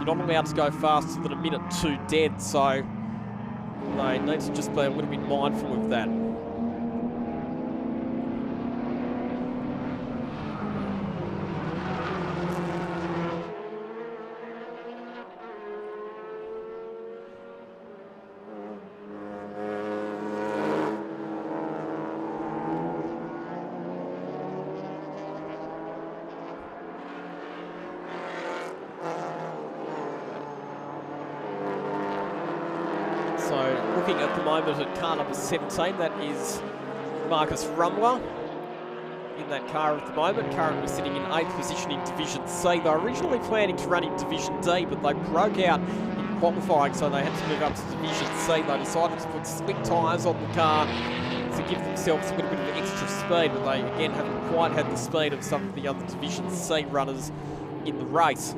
[SPEAKER 1] You're not allowed to go faster than a minute 2 dead, so they need to just be a little bit mindful of that. So looking at the moment at car number 17, that is Marcus Rumler in that car at the moment, currently sitting in 8th position in Division C. They were originally planning to run in Division D, but they broke out in qualifying, so they had to move up to Division C. They decided to put slick tyres on the car to give themselves a little bit of extra speed, but they again haven't quite had the speed of some of the other Division C runners in the race.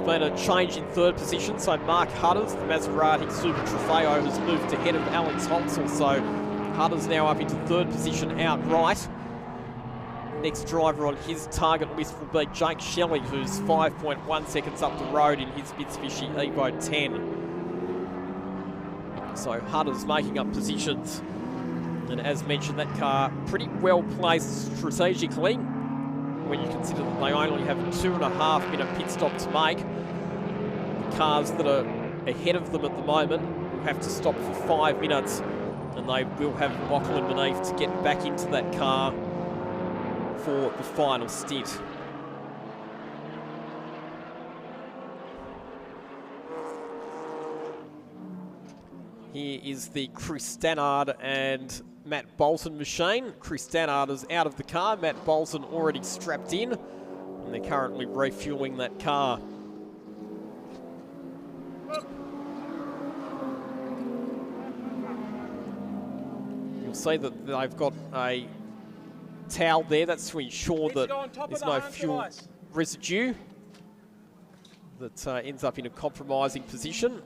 [SPEAKER 1] Been a change in 3rd position, so Mark Hutters, the Maserati Super Trofeo, has moved ahead of Alex Holtzel, so Hutters now up into 3rd position outright. Next driver on his target list will be Jake Shelley, who's 5.1 seconds up the road in his Mitsubishi Evo 10. So Hutters making up positions, and as mentioned, that car pretty well placed strategically when you consider that they only have a 2.5 minute pit stop to make. The cars that are ahead of them at the moment will have to stop for 5 minutes, and they will have Lachlan beneath to get back into that car for the final stint. Here is the Chris Stannard and Matt Bolton machine. Chris Stannard is out of the car, Matt Bolton already strapped in, and they're currently refueling that car. You'll see that they've got a towel there, that's to ensure that there's no fuel residue that ends up in a compromising position.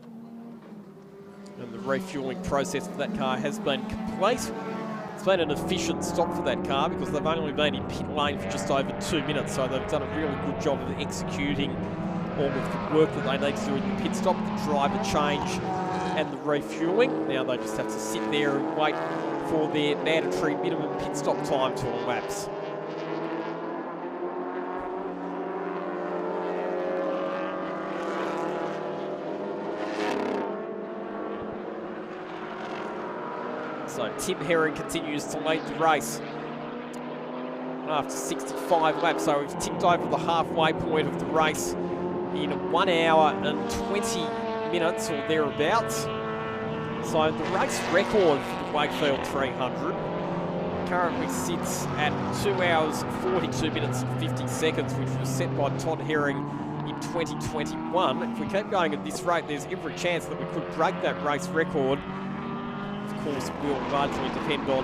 [SPEAKER 1] And the refueling process for that car has been complete. It's been an efficient stop for that car because they've only been in pit lane for just over 2 minutes, so they've done a really good job of executing all of the work that they need to do in the pit stop, the driver change and the refueling. Now they just have to sit there and wait for their mandatory minimum pit stop time to elapse. So Tim Herring continues to lead the race after 65 laps. So we've ticked over the halfway point of the race in 1 hour and 20 minutes or thereabouts. So the race record for the Wakefield 300 currently sits at 2 hours, 42 minutes and 50 seconds, which was set by Todd Herring in 2021. If we keep going at this rate, there's every chance that we could break that race record. Of course, will largely depend on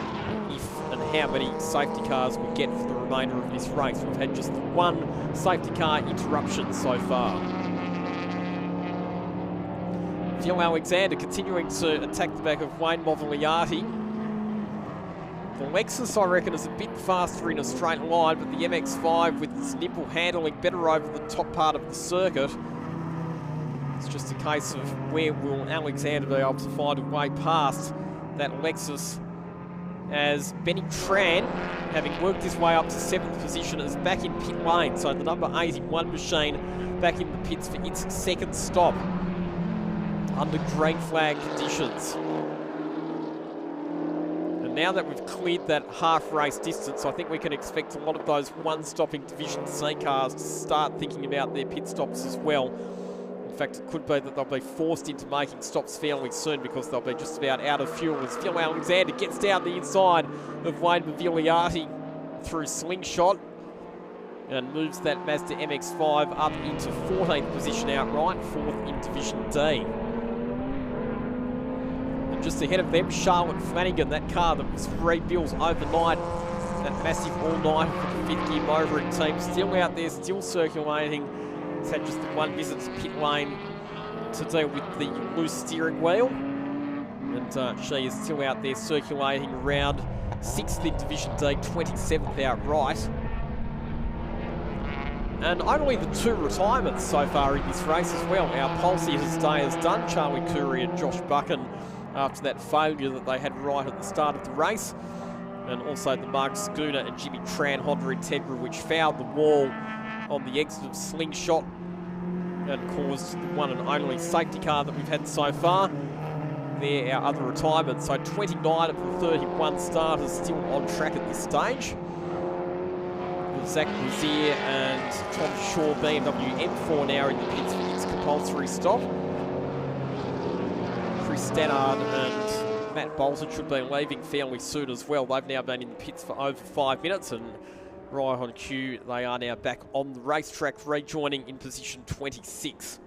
[SPEAKER 1] if and how many safety cars we get for the remainder of this race. We've had just one safety car interruption so far. Phil Alexander continuing to attack the back of Wayne Movigliati. The Lexus, I reckon, is a bit faster in a straight line, but the MX-5 with its nimble handling better over the top part of the circuit. It's just a case of where will Alexander be able to find a way past that Lexus, as Benny Tran, having worked his way up to 7th position, is back in pit lane. So the number 81 machine back in the pits for its 2nd stop under green flag conditions. And now that we've cleared that half race distance, I think we can expect a lot of those one-stopping Division C cars to start thinking about their pit stops as well. In fact, it could be that they'll be forced into making stops fairly soon because they'll be just about out of fuel as Phil Alexander gets down the inside of Wayne Mavigliati through Slingshot and moves that Mazda MX-5 up into 14th position outright, 4th in Division D. And just ahead of them, Charlotte Flanagan, that car that was rebuilt overnight, that massive all-night for the 5th gear motoring team, still out there, still circulating. It's had just the one visit to pit lane to deal with the loose steering wheel. And she is still out there circulating around 6th in Division D, 27th outright. And only the 2 retirements so far in this race as well. Our pulse here today is done. Charlie Curry and Josh Buchan after that failure that they had right at the start of the race. And also the Mark Schooner and Jimmy Tran Honda Integra, which fouled the wall on the exit of Slingshot and caused the one and only safety car that we've had so far. They're our other retirements. So 29 of the 31 starters still on track at this stage. With Zach Brazier and Tom Shaw, BMW M4 now in the pits for its compulsory stop. Chris Stannard and Matt Bolton should be leaving fairly soon as well. They've now been in the pits for over 5 minutes, and right on cue, they are now back on the racetrack, rejoining in position 26.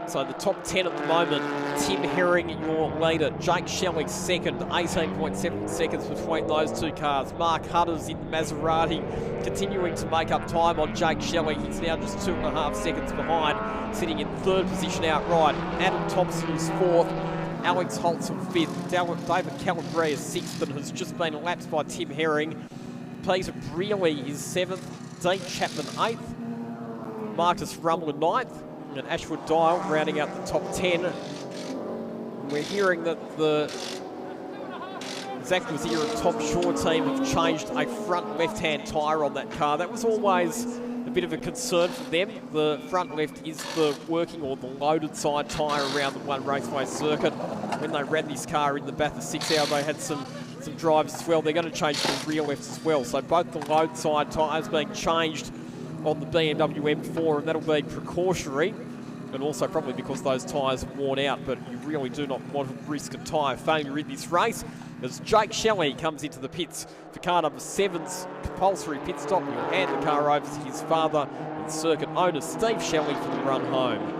[SPEAKER 1] So the top 10 at the moment, Tim Herring, your leader. Jake Shelley second, 18.7 seconds between those two cars. Mark Hutters in the Maserati continuing to make up time on Jake Shelley. He's now just 2.5 seconds behind, sitting in 3rd position outright. Adam Thompson is 4th, Alex Holtz 5th, David Calabria 6th and has just been elapsed by Tim Herring. Peter Brearley is 7th, Dean Chapman 8th, Marcus Rummler 9th, and Ashwood Dial rounding out the top 10. We're hearing that the Zach Brazier and Tom Shaw team have changed a front left-hand tyre on that car. That was always a bit of a concern for them. The front left is the working or the loaded side tyre around the One Raceway circuit. When they ran this car in the Bathurst 6 Hour, they had some drivers as well. They're going to change the rear left as well. So both the load side tyres being changed on the BMW M4, and that'll be precautionary, and also probably because those tyres are worn out, but you really do not want to risk a tyre failure in this race, as Jake Shelley comes into the pits for car number 7's compulsory pit stop. He'll hand the car over to his father and circuit owner Steve Shelley for the run home.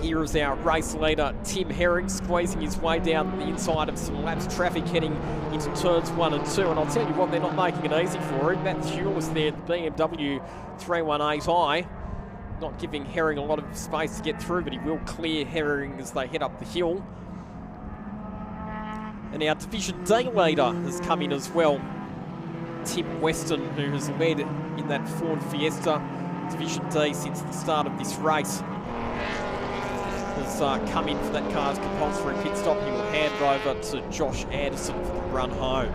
[SPEAKER 1] Here is our race leader, Tim Herring, squeezing his way down the inside of some lapsed traffic heading into turns 1 and 2. And I'll tell you what, they're not making it easy for him. Matt Hewlett there, the BMW 318i, not giving Herring a lot of space to get through, but he will clear Herring as they head up the hill. And our Division D leader has come in as well, Tim Weston, who has led in that Ford Fiesta Division D since the start of this race. Has come in for that car's compulsory pit stop. He will hand over to Josh Anderson for the run home.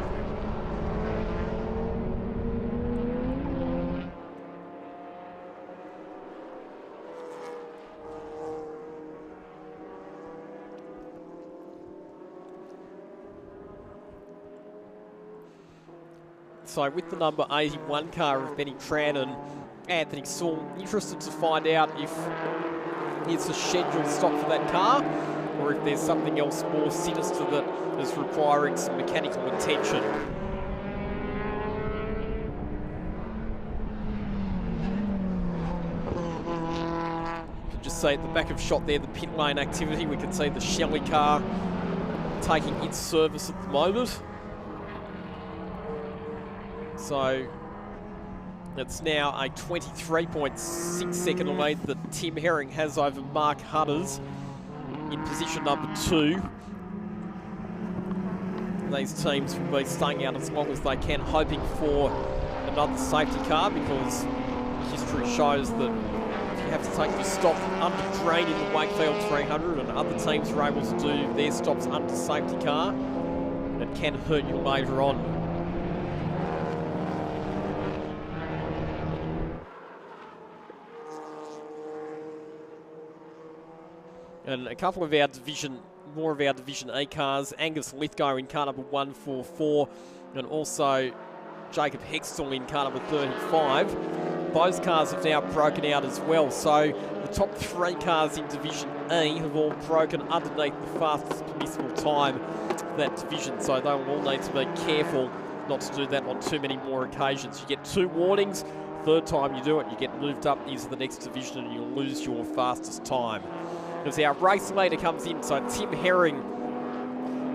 [SPEAKER 1] So with the number 81 car of Benny Tran and Anthony Saul, interested to find out if it's a scheduled stop for that car, or if there's something else more sinister that is requiring some mechanical attention. You can just see at the back of shot there, the pit lane activity. We can see the Shelley car taking its service at the moment. So it's now a 23.6 second lead that Tim Herring has over Mark Hutters in position number 2. These teams will be staying out as long as they can, hoping for another safety car, because history shows that if you have to take your stop under drain in the Wakefield 300 and other teams are able to do their stops under safety car, it can hurt you later on. And a couple of our more of our Division A cars, Angus Lithgow in car number 144, and also Jacob Hextall in car number 35. Those cars have now broken out as well. So the top 3 cars in Division E have all broken underneath the fastest permissible time for that division. So they will all need to be careful not to do that on too many more occasions. You get 2 warnings. Third time you do it, you get moved up into the next division and you'll lose your fastest time. As our race leader comes in, so Tim Herring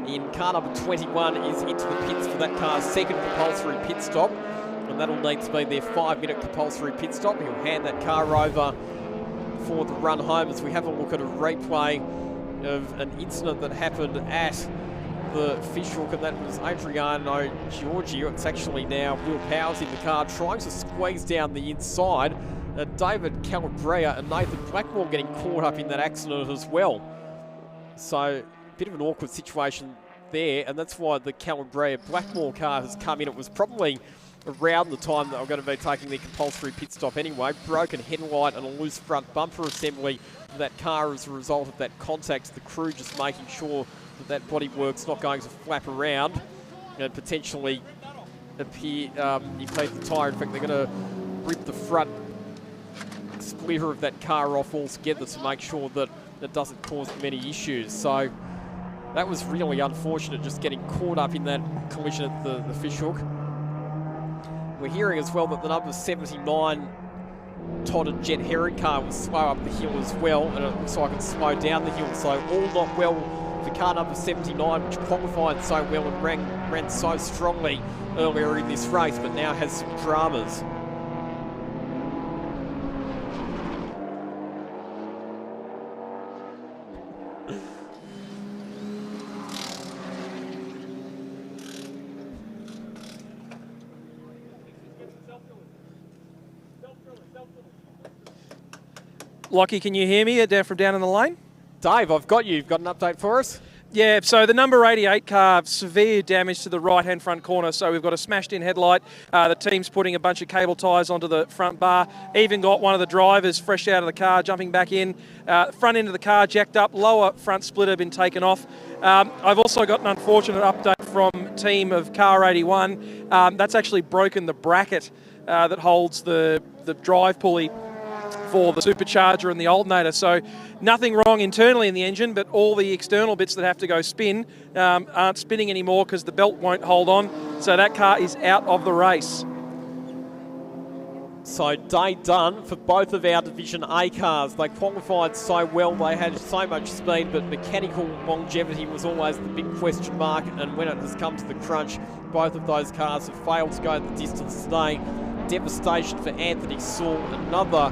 [SPEAKER 1] in car number 21 is into the pits for that car's second compulsory pit stop. And that'll need to be their 5-minute compulsory pit stop. He'll hand that car over for the run home as we have a look at a replay of an incident that happened at the fishhook, and that was Adriano Giorgio. It's actually now Will Powers in the car trying to squeeze down the inside. David Calabria and Nathan Blackmore getting caught up in that accident as well. So a bit of an awkward situation there, and that's why the Calabria-Blackmore car has come in. It was probably around the time that I'm going to be taking their compulsory pit stop anyway. Broken headlight and a loose front bumper assembly for that car as a result of that contact. The crew just making sure that that bodywork's not going to flap around and potentially appear, inflate the tyre. In fact, they're going to rip the front splitter of that car off altogether to make sure that it doesn't cause them any issues. So that was really unfortunate, just getting caught up in that collision at the fishhook. We're hearing as well that the number 79 Todd and Jet Herring car will slow up the hill as well, and it looks like it's slowed down the hill. So all not well for car number 79, which qualified so well and ran so strongly earlier in this race, but now has some dramas.
[SPEAKER 2] Lockie, can you hear me from down in the lane?
[SPEAKER 1] Dave, I've got you. You've got an update for us?
[SPEAKER 2] Yeah, so the number 88 car, severe damage to the right-hand front corner. So we've got a smashed-in headlight. The team's putting a bunch of cable ties onto the front bar. Even got one of the drivers fresh out of the car, jumping back in. Front end of the car jacked up. Lower front splitter been taken off. I've also got an unfortunate update from team of car 81. That's actually broken the bracket that holds the drive pulley for the supercharger and the alternator. So nothing wrong internally in the engine, but all the external bits that have to go spin aren't spinning anymore because the belt won't hold on. So that car is out of the race.
[SPEAKER 1] So day done for both of our Division A cars. They qualified so well, they had so much speed, but mechanical longevity was always the big question mark, and when it has come to the crunch, both of those cars have failed to go the distance today. Devastation for Anthony Saul, another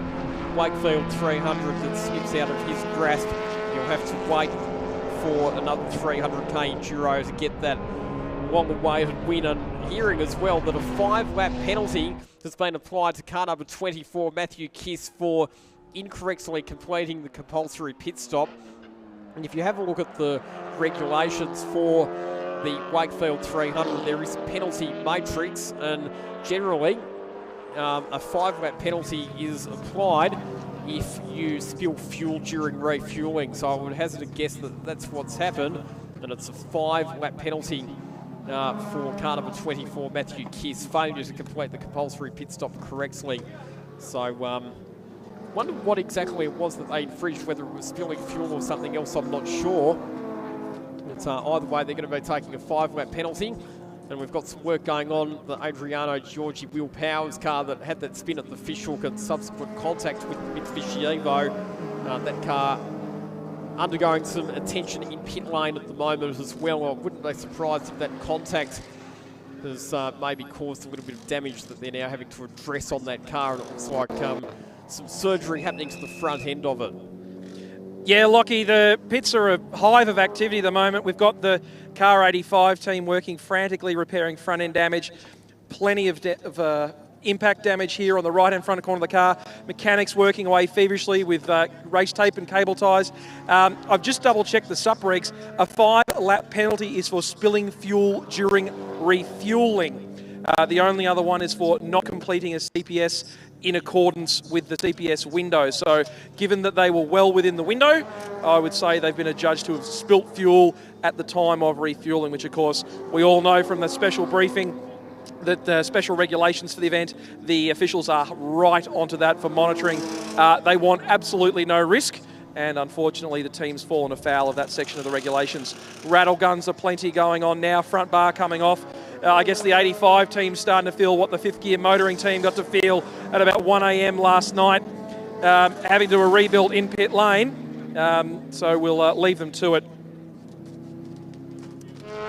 [SPEAKER 1] Wakefield 300 that slips out of his grasp. He'll have to wait for another 300k enduro to get that long-awaited win. And hearing as well that a 5-lap penalty has been applied to car number 24, Matthew Kiss, for incorrectly completing the compulsory pit stop. And if you have a look at the regulations for the Wakefield 300, there is a penalty matrix, and generally a 5-lap penalty is applied if you spill fuel during refueling. So I would hazard a guess that that's what's happened, and it's a 5-lap penalty for car number 24, Matthew Kiss, failure to complete the compulsory pit stop correctly. So wonder what exactly it was that they infringed, whether it was spilling fuel or something else, I'm not sure. But either way, they're going to be taking a 5-lap penalty. And we've got some work going on. The Adriano Giorgi Will Powers car that had that spin at the fishhook and subsequent contact with the Mitsubishi Evo. That car undergoing some attention in pit lane at the moment as well. I wouldn't be surprised if that contact has maybe caused a little bit of damage that they're now having to address on that car. And it looks like some surgery happening to the front end of it.
[SPEAKER 2] Yeah, Lockie, the pits are a hive of activity at the moment. We've got the Car 85 team working frantically, repairing front-end damage. Plenty of impact damage here on the right-hand front corner of the car. Mechanics working away feverishly with race tape and cable ties. I've just double-checked the sup-regs. A 5-lap penalty is for spilling fuel during refueling. The only other one is for not completing a CPS in accordance with the CPS window. So given that they were well within the window, I would say they've been adjudged to have spilt fuel at the time of refueling, which of course we all know from the special briefing that the special regulations for the event, the officials are right onto that for monitoring. They want absolutely no risk, and unfortunately the team's fallen afoul of that section of the regulations. Rattle guns are plenty going on now, front bar coming off. I guess the 85 team's starting to feel what the fifth gear motoring team got to feel at about 1 a.m. last night, having to do a rebuild in pit lane. So we'll leave them to it.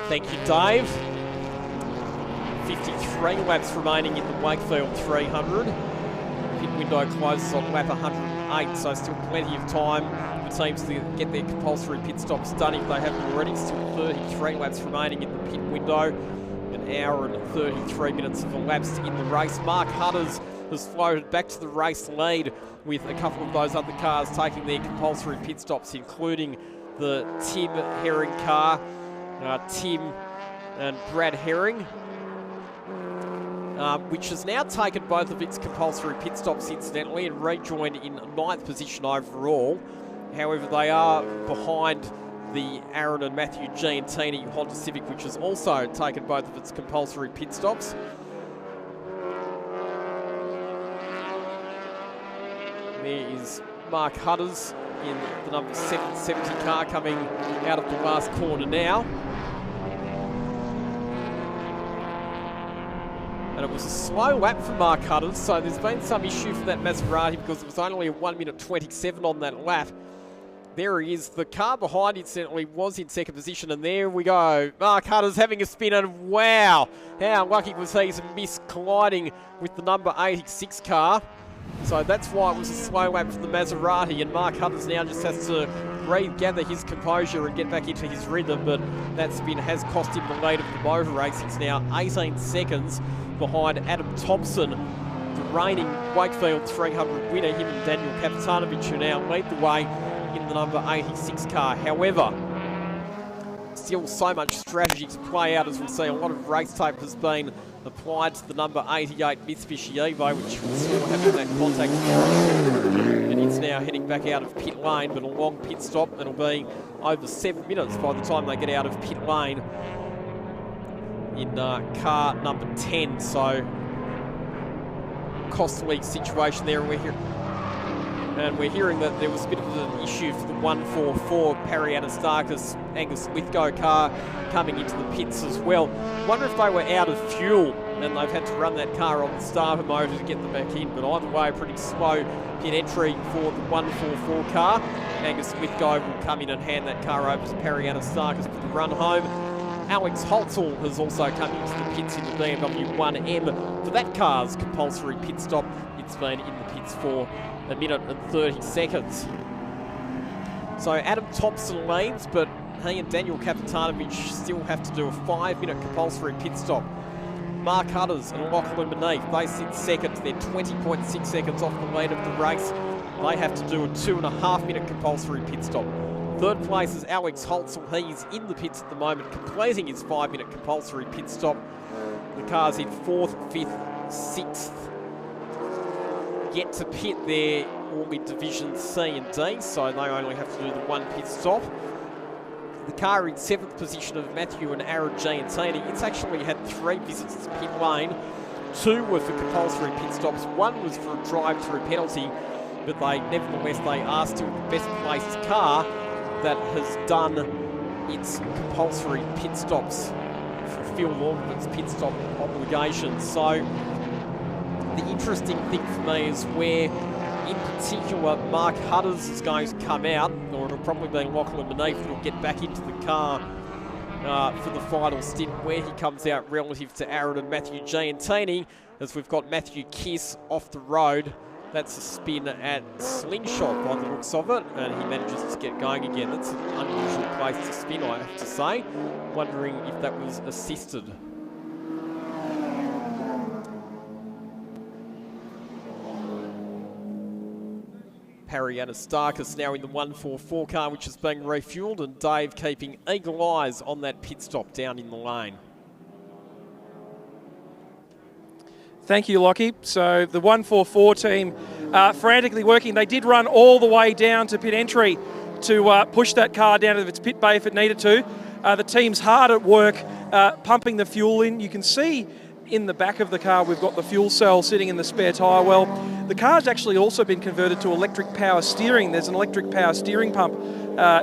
[SPEAKER 1] Thank you, Dave. 53 laps remaining in the Wakefield 300. Pit window closes on lap 108, so still plenty of time for teams to get their compulsory pit stops done if they haven't already. Still 33 laps remaining in the pit window. An hour and 33 minutes have elapsed in the race. Mark Hutters has floated back to the race lead with a couple of those other cars taking their compulsory pit stops, including the Tim Herring car, Tim and Brad Herring, which has now taken both of its compulsory pit stops incidentally and rejoined in 9th position overall. However, they are behind the Aaron and Matthew Giantini Honda Civic, which has also taken both of its compulsory pit stops. There is Mark Hutters in the number 770 car coming out of the last corner now. And it was a slow lap for Mark Hutters, so there's been some issue for that Maserati because it was only a 1 minute 27 on that lap. There he is. The car behind, incidentally, was in second position, and there we go. Mark Hutters having a spin, and wow, how lucky was he to miss colliding with the number 86 car. So that's why it was a slow lap for the Maserati, and Mark Hutters now just has to regather his composure and get back into his rhythm, but that spin has cost him the lead of the motor race. It's now 18 seconds behind Adam Thompson, the reigning Wakefield 300 winner. Him and Daniel Kapitanovic, who now lead the way in the number 86 car. However, still so much strategy to play out, as we see a lot of race tape has been applied to the number 88 Mitsubishi Evo, which was still having that contact. And it's now heading back out of pit lane, but a long pit stop. That'll be over 7 minutes by the time they get out of pit lane in car number 10. So, costly situation there. And we're hearing that there was a bit of an issue for the 144 Parry Anastakis Angus Lithgow car coming into the pits as well. Wonder if they were out of fuel and they've had to run that car on the starter motor to get them back in. But either way, a pretty slow pit entry for the 144 car. Angus Lithgow will come in and hand that car over to Parry Anastakis for the run home. Alex Holtzel has also come into the pits in the BMW 1M for that car's compulsory pit stop. It's been in the pits for 1 minute and 30 seconds. So Adam Thompson leads, but he and Daniel Kapitanovic still have to do a 5 minute compulsory pit stop. Mark Hutters and Lachlan Beneath, they sit second. They're 20.6 seconds off the lead of the race. They have to do a 2.5 minute compulsory pit stop. Third place is Alex Holtzel. He's in the pits at the moment, completing his 5 minute compulsory pit stop. The car's in 4th, 5th, 6th. Yet to pit there, all in Division C and D, so they only have to do the 1 pit stop. The car in 7th position of Matthew and Aaron Giantini. It's actually had 3 visits to pit lane. 2 were for compulsory pit stops. 1 was for a drive-through penalty, but nevertheless they are still the best placed car that has done its compulsory pit stops, fulfilled all of its pit stop obligations. So the interesting thing for me is where, in particular, Mark Hutters is going to come out, or it'll probably be Lachlan Beneath that'll get back into the car for the final stint, where he comes out relative to Aaron and Matthew Giantini, as we've got Matthew Kiss off the road. That's a spin at Slingshot by the looks of it, and he manages to get going again. That's an unusual place to spin, I have to say. Wondering if that was assisted. Parry Anastakis now in the 144 car, which is being refueled, and Dave keeping eagle eyes on that pit stop down in the lane.
[SPEAKER 2] Thank you, Lockie. So the 144 team frantically working. They did run all the way down to pit entry to push that car down to its pit bay if it needed to. The team's hard at work pumping the fuel in. You can see in the back of the car we've got the fuel cell sitting in the spare tyre well. The car's actually also been converted to electric power steering. There's an electric power steering pump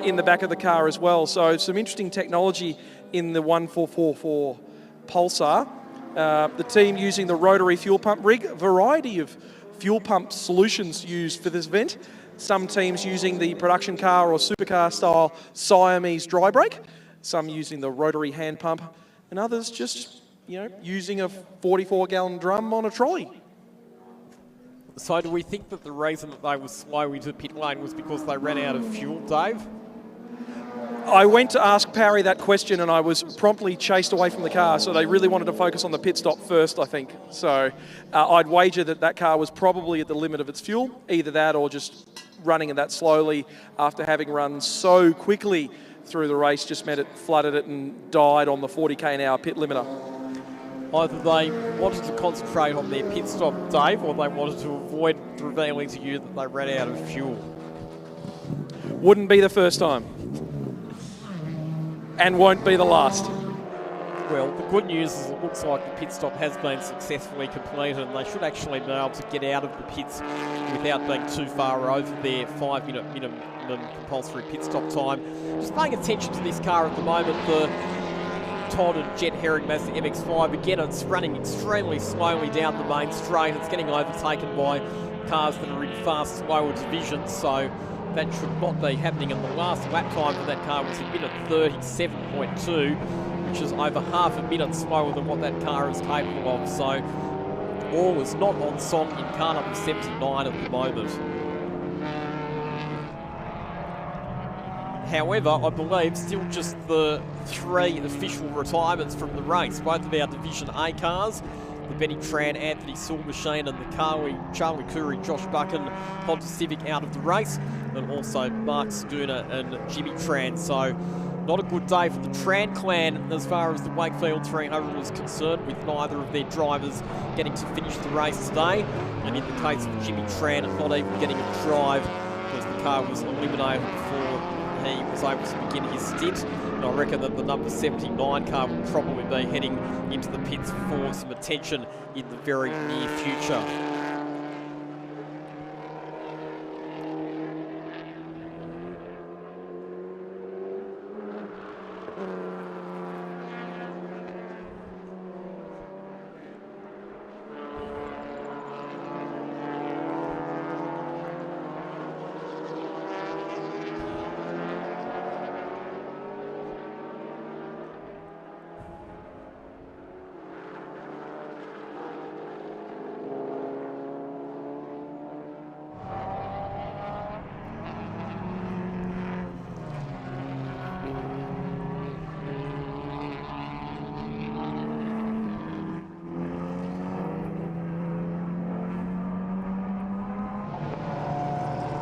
[SPEAKER 2] in the back of the car as well. So some interesting technology in the 1444 Pulsar. The team using the rotary fuel pump rig, a variety of fuel pump solutions used for this event. Some teams using the production car or supercar style Siamese dry brake, some using the rotary hand pump, and others just, using a 44-gallon drum on a trolley.
[SPEAKER 1] So do we think that the reason that they were slow into the pit lane was because they ran out of fuel, Dave?
[SPEAKER 2] I went to ask Parry that question and I was promptly chased away from the car, so they really wanted to focus on the pit stop first, I think. So I'd wager that car was probably at the limit of its fuel, either that or just running it that slowly after having run so quickly through the race just meant it flooded it and died on the 40k an hour pit limiter.
[SPEAKER 1] Either they wanted to concentrate on their pit stop, Dave, or they wanted to avoid revealing to you that they ran out of fuel.
[SPEAKER 2] Wouldn't be the first time. And won't be the last.
[SPEAKER 1] Well, the good news is it looks like the pit stop has been successfully completed and they should actually be able to get out of the pits without being too far over their 5-minute minimum compulsory pit stop time. Just paying attention to this car at the moment, the Todd and Jet Herring Mazda MX-5. Again, it's running extremely slowly down the main straight. It's getting overtaken by cars that are in far slower divisions, so that should not be happening. And the last lap time for that car was a minute 37.2, which is over half a minute slower than what that car is capable of. So all is not on song in car number 79 at the moment. However, I believe still just the 3 official retirements from the race, both of our Division A cars, the Benny Tran, Anthony Saul Machine and the Charlie Curry, Josh Buchan, Honda Civic out of the race, and also Mark Stuna and Jimmy Tran. So not a good day for the Tran clan as far as the Wakefield 300 is concerned, with neither of their drivers getting to finish the race today. And in the case of Jimmy Tran, not even getting a drive because the car was eliminated before he was able to begin his stint. And I reckon that the number 79 car will probably be heading into the pits for some attention in the very near future.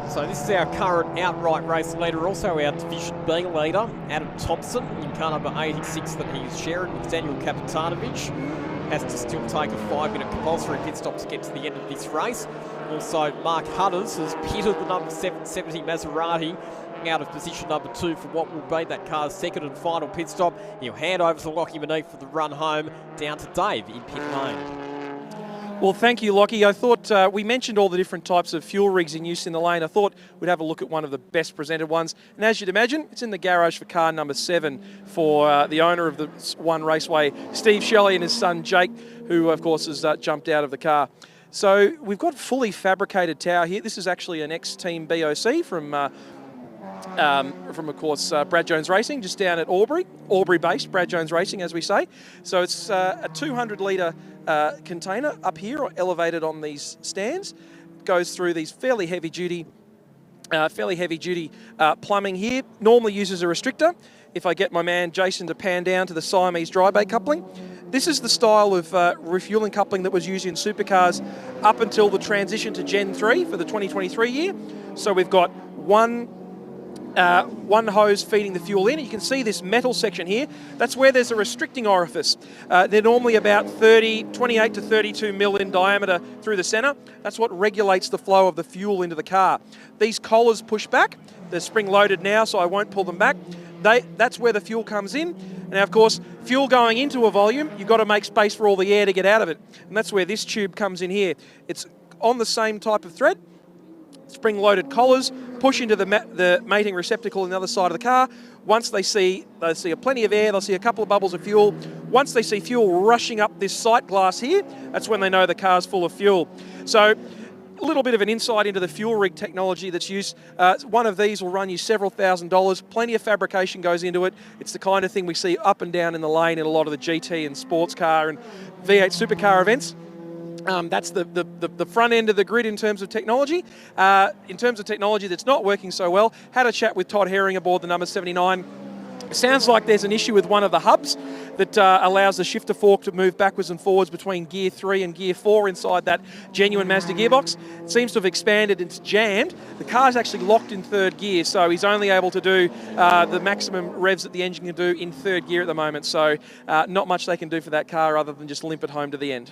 [SPEAKER 1] So this is our current outright race leader, also our Division B leader, Adam Thompson, in car number 86 that he's sharing with Daniel Kapitanovich. Has to still take a 5-minute compulsory pit stop to get to the end of this race. Also, Mark Hudders has pitted the number 770 Maserati out of position number 2 for what will be that car's second and final pit stop. He'll hand over to Lockie Monique for the run home, down to Dave in pit lane.
[SPEAKER 2] Well, thank you, Lockie. I thought we mentioned all the different types of fuel rigs in use in the lane. I thought we'd have a look at one of the best presented ones. And as you'd imagine, it's in the garage for car number 7 for the owner of the One Raceway, Steve Shelley, and his son Jake, who, of course, has jumped out of the car. So we've got fully fabricated tower here. This is actually an ex-team BOC from of course, Brad Jones Racing, just down at Albury-based Brad Jones Racing, as we say. So it's a 200-litre container up here, or elevated on these stands. Goes through these fairly heavy-duty plumbing here. Normally uses a restrictor. If I get my man Jason to pan down to the Siamese dry brake coupling, this is the style of refueling coupling that was used in supercars up until the transition to Gen 3 for the 2023 year. So we've got one one hose feeding the fuel in. You can see this metal section here. That's where there's a restricting orifice. They're normally about 28 to 32 mil in diameter through the centre. That's what regulates the flow of the fuel into the car. These collars push back. They're spring loaded now, so I won't pull them back. That's where the fuel comes in. Now, of course, fuel going into a volume, you've got to make space for all the air to get out of it. And that's where this tube comes in here. It's on the same type of thread. Spring-loaded collars push into the mating receptacle on the other side of the car. Once they see plenty of air, they'll see a couple of bubbles of fuel. Once they see fuel rushing up this sight glass here, that's when they know the car's full of fuel. So a little bit of an insight into the fuel rig technology that's used. One of these will run you several $1,000s. Plenty of fabrication goes into it. It's the kind of thing we see up and down in the lane in a lot of the GT and sports car and V8 supercar events. That's the front end of the grid in terms of technology. In terms of technology that's not working so well, had a chat with Todd Herring aboard the number 79. Sounds like there's an issue with one of the hubs that allows the shifter fork to move backwards and forwards between gear 3 and gear 4 inside that genuine Mazda gearbox. It seems to have expanded and it's jammed. The car's actually locked in third gear, so he's only able to do the maximum revs that the engine can do in third gear at the moment. So not much they can do for that car other than just limp it home to the end.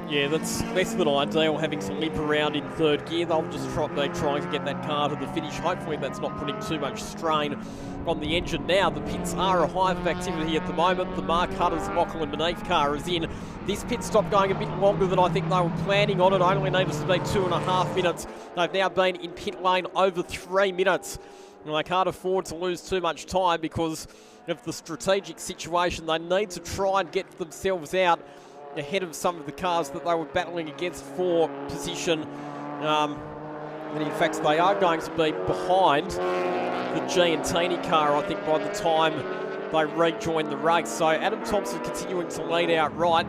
[SPEAKER 1] Yeah, that's less than ideal, having to limp around in third gear. They'll just trying to get that car to the finish. Hopefully that's not putting too much strain on the engine. Now the pits are a hive of activity at the moment. The Mark Hutter's Lachlan Beneath car is in. This pit stop going a bit longer than I think they were planning on. It only needed to be 2.5 minutes. They've now been in pit lane over 3 minutes. And they can't afford to lose too much time because of the strategic situation. They need to try and get themselves out ahead of some of the cars that they were battling against for position. And in fact, they are going to be behind the Giantini car, I think, by the time they rejoin the race. So Adam Thompson continuing to lead out right.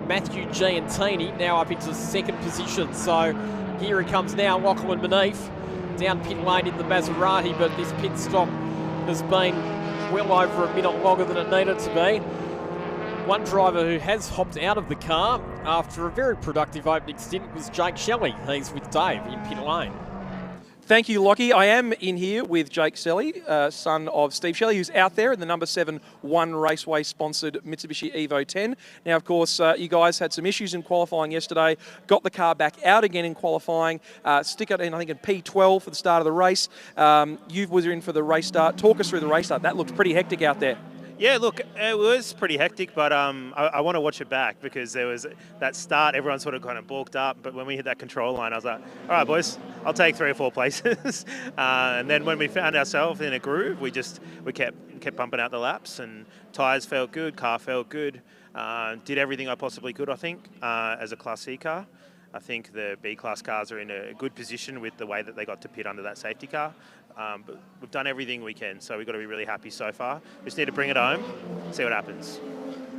[SPEAKER 1] Matthew Giantini now up into second position. So here he comes now, Lachlan Beneath, down pit lane in the Maserati, but this pit stop has been well over a minute longer than it needed to be. One driver who has hopped out of the car after a very productive opening stint was Jake Shelley. He's with Dave in pit lane.
[SPEAKER 2] Thank you, Lockie. I am in here with Jake Shelley, son of Steve Shelley, who's out there in the number 7 One Raceway sponsored Mitsubishi Evo 10. Now, of course, you guys had some issues in qualifying yesterday, got the car back out again in qualifying, stick it in, I think, in P12 for the start of the race. You was in for the race start. Talk us through the race start. That looked pretty hectic out there.
[SPEAKER 3] Yeah, look, it was pretty hectic, but I want to watch it back because there was that start, everyone sort of kind of balked up, but when we hit that control line, I was like, all right, boys, I'll take 3 or 4 places. And then when we found ourselves in a groove, we kept pumping out the laps, and tyres felt good, car felt good, did everything I possibly could, I think, as a Class C car. I think the B-Class cars are in a good position with the way that they got to pit under that safety car. But we've done everything we can, so we've got to be really happy so far. Just need to bring it home, see what happens.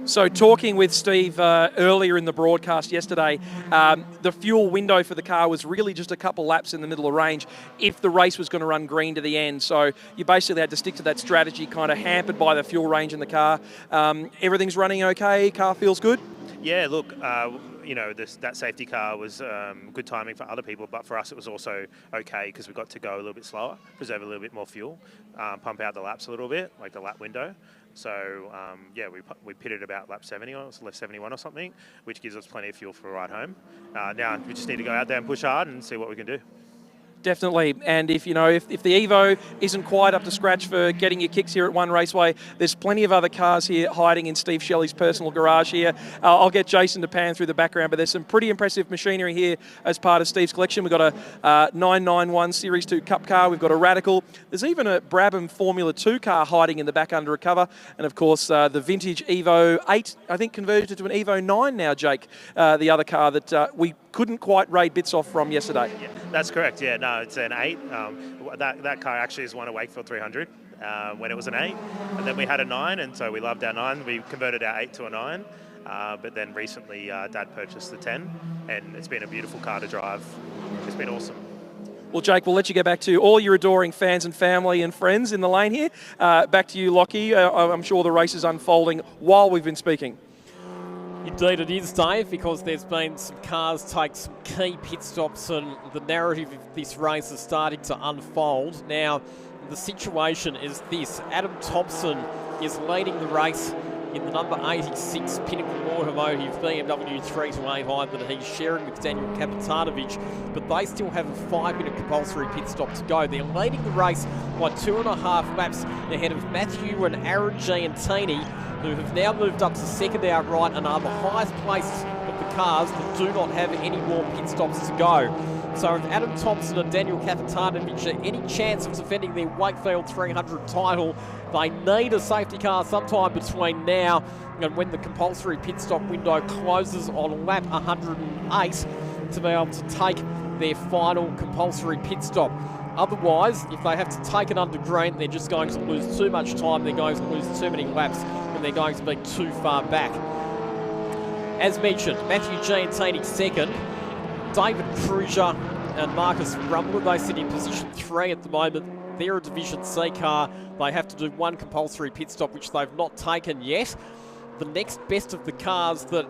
[SPEAKER 2] So talking with Steve earlier in the broadcast yesterday, the fuel window for the car was really just a couple laps in the middle of range if the race was going to run green to the end. So you basically had to stick to that strategy, kind of hampered by the fuel range in the car. Everything's running okay, car feels good?
[SPEAKER 3] Yeah, look, you know, that safety car was good timing for other people, but for us it was also okay because we got to go a little bit slower, preserve a little bit more fuel, pump out the laps a little bit, like the lap window. So, yeah, we pitted about lap 70 or left 71 or something, which gives us plenty of fuel for a ride home. Now we just need to go out there and push hard and see what we can do.
[SPEAKER 2] Definitely, and if the Evo isn't quite up to scratch for getting your kicks here at One Raceway, there's plenty of other cars here hiding in Steve Shelley's personal garage here. I'll get Jason to pan through the background, but there's some pretty impressive machinery here as part of Steve's collection. We've got a 991 Series 2 Cup car, we've got a Radical, there's even a Brabham Formula 2 car hiding in the back under a cover, and of course the vintage Evo 8, I think converted to an Evo 9 now, Jake, the other car that we couldn't quite raid bits off from yesterday.
[SPEAKER 3] Yeah, that's correct, yeah. No, it's an 8. That car actually has won a Wakefield 300 when it was an 8. And then we had a 9, and so we loved our 9. We converted our 8 to a 9. But then recently, Dad purchased the 10, and it's been a beautiful car to drive. It's been awesome.
[SPEAKER 2] Well, Jake, we'll let you get back to all your adoring fans and family and friends in the lane here. Back to you, Lockie. I'm sure the race is unfolding while we've been speaking.
[SPEAKER 1] Indeed it is, Dave, because there's been some cars take some key pit stops and the narrative of this race is starting to unfold. Now, the situation is this. Adam Thompson is leading the race in the number 86 Pinnacle Automotive BMW 328i that he's sharing with Daniel Kapitanovic, but they still have a 5-minute compulsory pit stop to go. They're leading the race by 2.5 laps ahead of Matthew and Aaron Giantini, who have now moved up to second outright and are the highest placed of the cars that do not have any more pit stops to go. So if Adam Thompson and Daniel Kapitanovic are any chance of defending their Wakefield 300 title, they need a safety car sometime between now and when the compulsory pit stop window closes on lap 108 to be able to take their final compulsory pit stop. Otherwise, if they have to take it under green, they're just going to lose too much time, they're going to lose too many laps, and they're going to be too far back. As mentioned, Matthew Giantini second, David Kruger and Marcus Rumbler, they sit in position 3 at the moment. They're a Division C car. They have to do one compulsory pit stop, which they've not taken yet. The next best of the cars that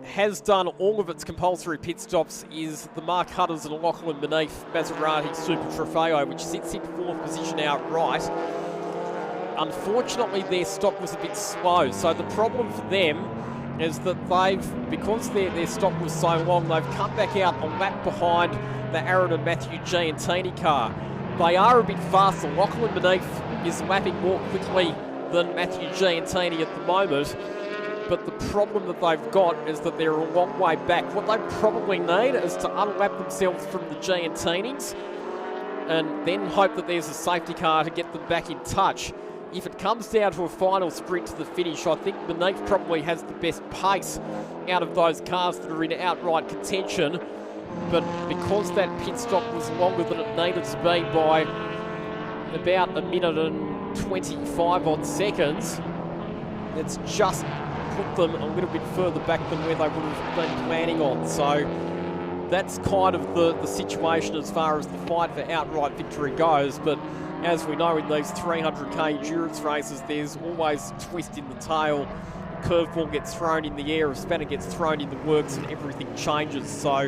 [SPEAKER 1] has done all of its compulsory pit stops is the Mark Hutters and Lachlan Beneath Maserati Super Trofeo, which sits in 4th position outright. Unfortunately, their stop was a bit slow, so the problem for them is that because their stop was so long, they've come back out a lap behind the Aaron and Matthew Giantini car. They are a bit faster. Lachlan Beneath is lapping more quickly than Matthew Giantini at the moment, but the problem that they've got is that they're a long way back. What they probably need is to unlap themselves from the Giantinis and then hope that there's a safety car to get them back in touch. If it comes down to a final sprint to the finish, I think Beneath probably has the best pace out of those cars that are in outright contention. But because that pit stop was longer than it needed to be by about 1 minute and 25 odd seconds, it's just put them a little bit further back than where they would have been planning on. So that's kind of the situation as far as the fight for outright victory goes. But as we know, in these 300k endurance races, there's always a twist in the tail. A curveball gets thrown in the air, a spanner gets thrown in the works, and everything changes. So,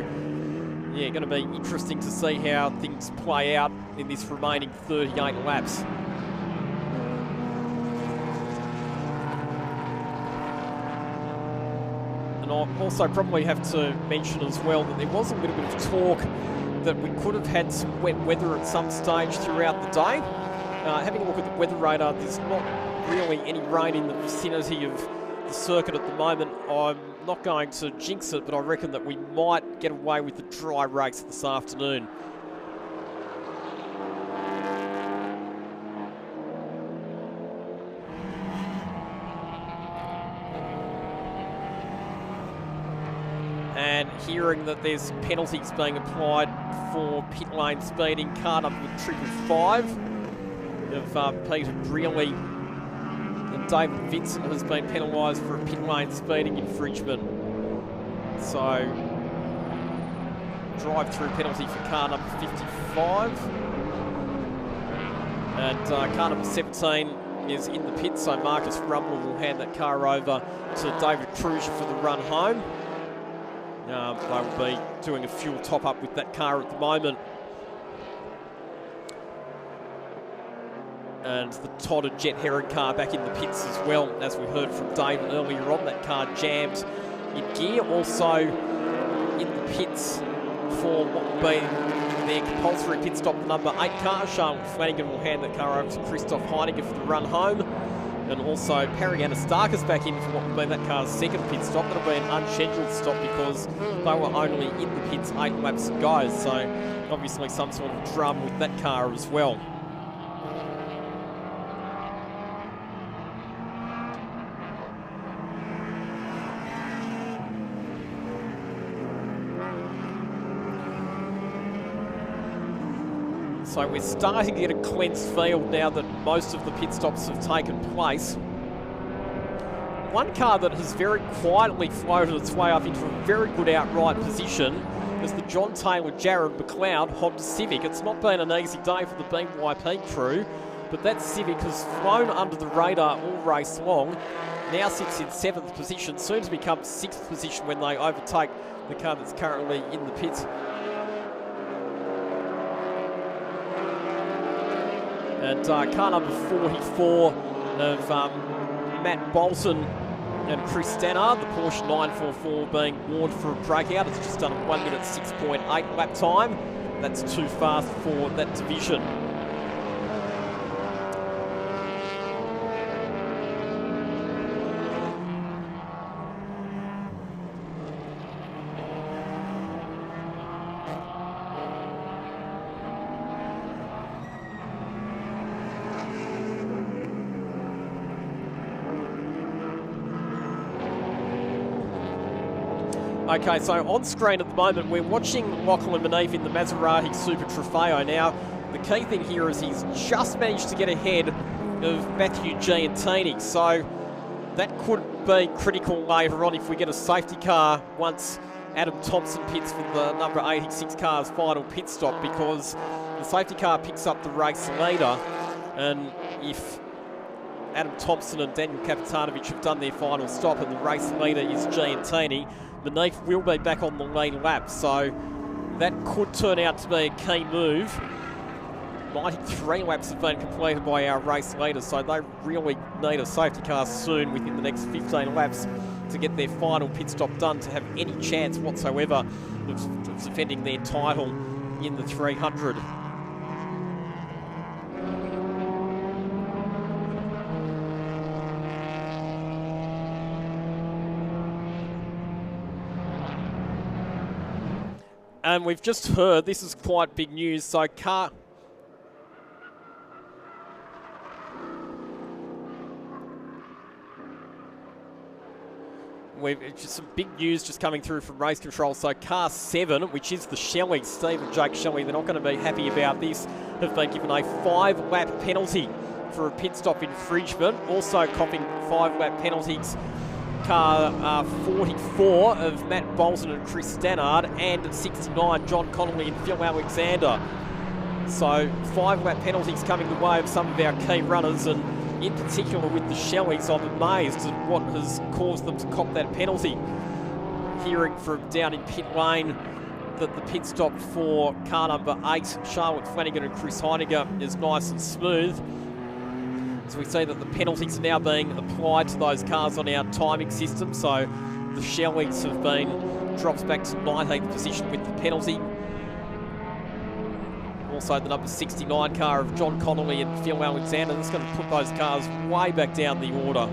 [SPEAKER 1] yeah, going to be interesting to see how things play out in this remaining 38 laps. And I also probably have to mention as well that there was a little bit of talk that we could have had some wet weather at some stage throughout the day. Having a look at the weather radar, there's not really any rain in the vicinity of the circuit at the moment. I'm not going to jinx it, but I reckon that we might get away with a dry race this afternoon. And hearing that there's penalties being applied for pit lane speeding, car number 555 of Peter Brearley and David Vincent has been penalised for a pit lane speeding infringement. So, drive-through penalty for car number 55. And car number 17 is in the pit, so Marcus Rumbler will hand that car over to David Kruger for the run home. They will be doing a fuel top-up with that car at the moment. And the Todd and Jet Herring car back in the pits as well. As we heard from Dave earlier on, that car jammed in gear. Also in the pits for what will be their compulsory pit stop, the number 8 car. Charlotte Flanagan will hand that car over to Christoph Heininger for the run home. And also Perry Anastakis back in for what will be that car's second pit stop. That'll be an unscheduled stop because they were only in the pits 8 laps ago. So obviously some sort of drum with that car as well. So we're starting to get a cleansed field now that most of the pit stops have taken place. One car that has very quietly floated its way up into a very good outright position is the John Taylor Jared McLeod Honda Civic. It's not been an easy day for the BYP crew, but that Civic has flown under the radar all race long. now sits in 7th position, soon to become 6th position when they overtake the car that's currently in the pits. And car number 44 of Matt Bolton and Chris Stannard, the Porsche 944 being warned for a breakout. It's just done a 1 minute 6.8 lap time. That's too fast for that division. Okay, so on screen at the moment, we're watching Lachlan Maneve in the Maserati Super Trofeo. Now, the key thing here is he's just managed to get ahead of Matthew Giantini, so that could be critical later on if we get a safety car once Adam Thompson pits for the number 86 car's final pit stop, because the safety car picks up the race leader, and if Adam Thompson and Daniel Kapitanovic have done their final stop and the race leader is Giantini, Maneve will be back on the lead lap, so that could turn out to be a key move. 93 laps have been completed by our race leaders, so they really need a safety car soon within the next 15 laps to get their final pit stop done to have any chance whatsoever of defending their title in the 300. And we've just heard, this is quite big news, so it's just some big news just coming through from race control. So car 7, which is the Shelley, Steve and Jake Shelley, they're not going to be happy about this, have been given a 5-lap penalty for a pit stop infringement. Also copping 5-lap penalties, car 44 of Matt Bolton and Chris Stannard, and 69 John Connolly and Phil Alexander. So 5-lap penalties coming the way of some of our key runners, and in particular with the Shelleys, I'm amazed at what has caused them to cop that penalty. Hearing from down in pit lane that the pit stop for car number 8, Charlotte Flanagan and Chris Heiniger, is nice and smooth. So we see that the penalties are now being applied to those cars on our timing system. So the Shelleys have been dropped back to 19th position with the penalty. Also the number 69 car of John Connolly and Phil Alexander. That's going to put those cars way back down the order.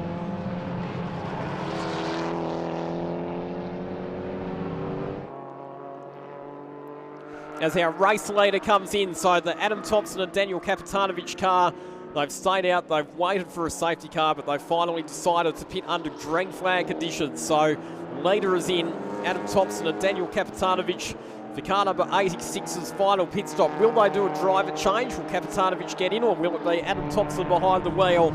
[SPEAKER 1] As our race leader comes in, so the Adam Thompson and Daniel Kapitanovic car, they've stayed out, they've waited for a safety car, but they finally decided to pit under green flag conditions. So leader is in, Adam Thompson and Daniel Kapitanovic for car number 86's final pit stop. Will they do a driver change? Will Kapitanovic get in, or will it be Adam Thompson behind the wheel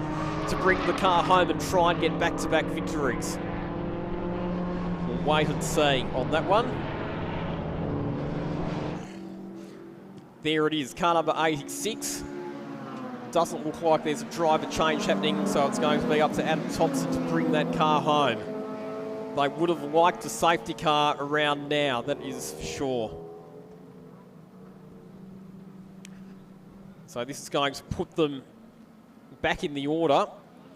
[SPEAKER 1] to bring the car home and try and get back-to-back victories? We'll wait and see on that one. There it is, car number 86. Doesn't look like there's a driver change happening, so it's going to be up to Adam Thompson to bring that car home. They would have liked a safety car around now, that is for sure. So this is going to put them back in the order,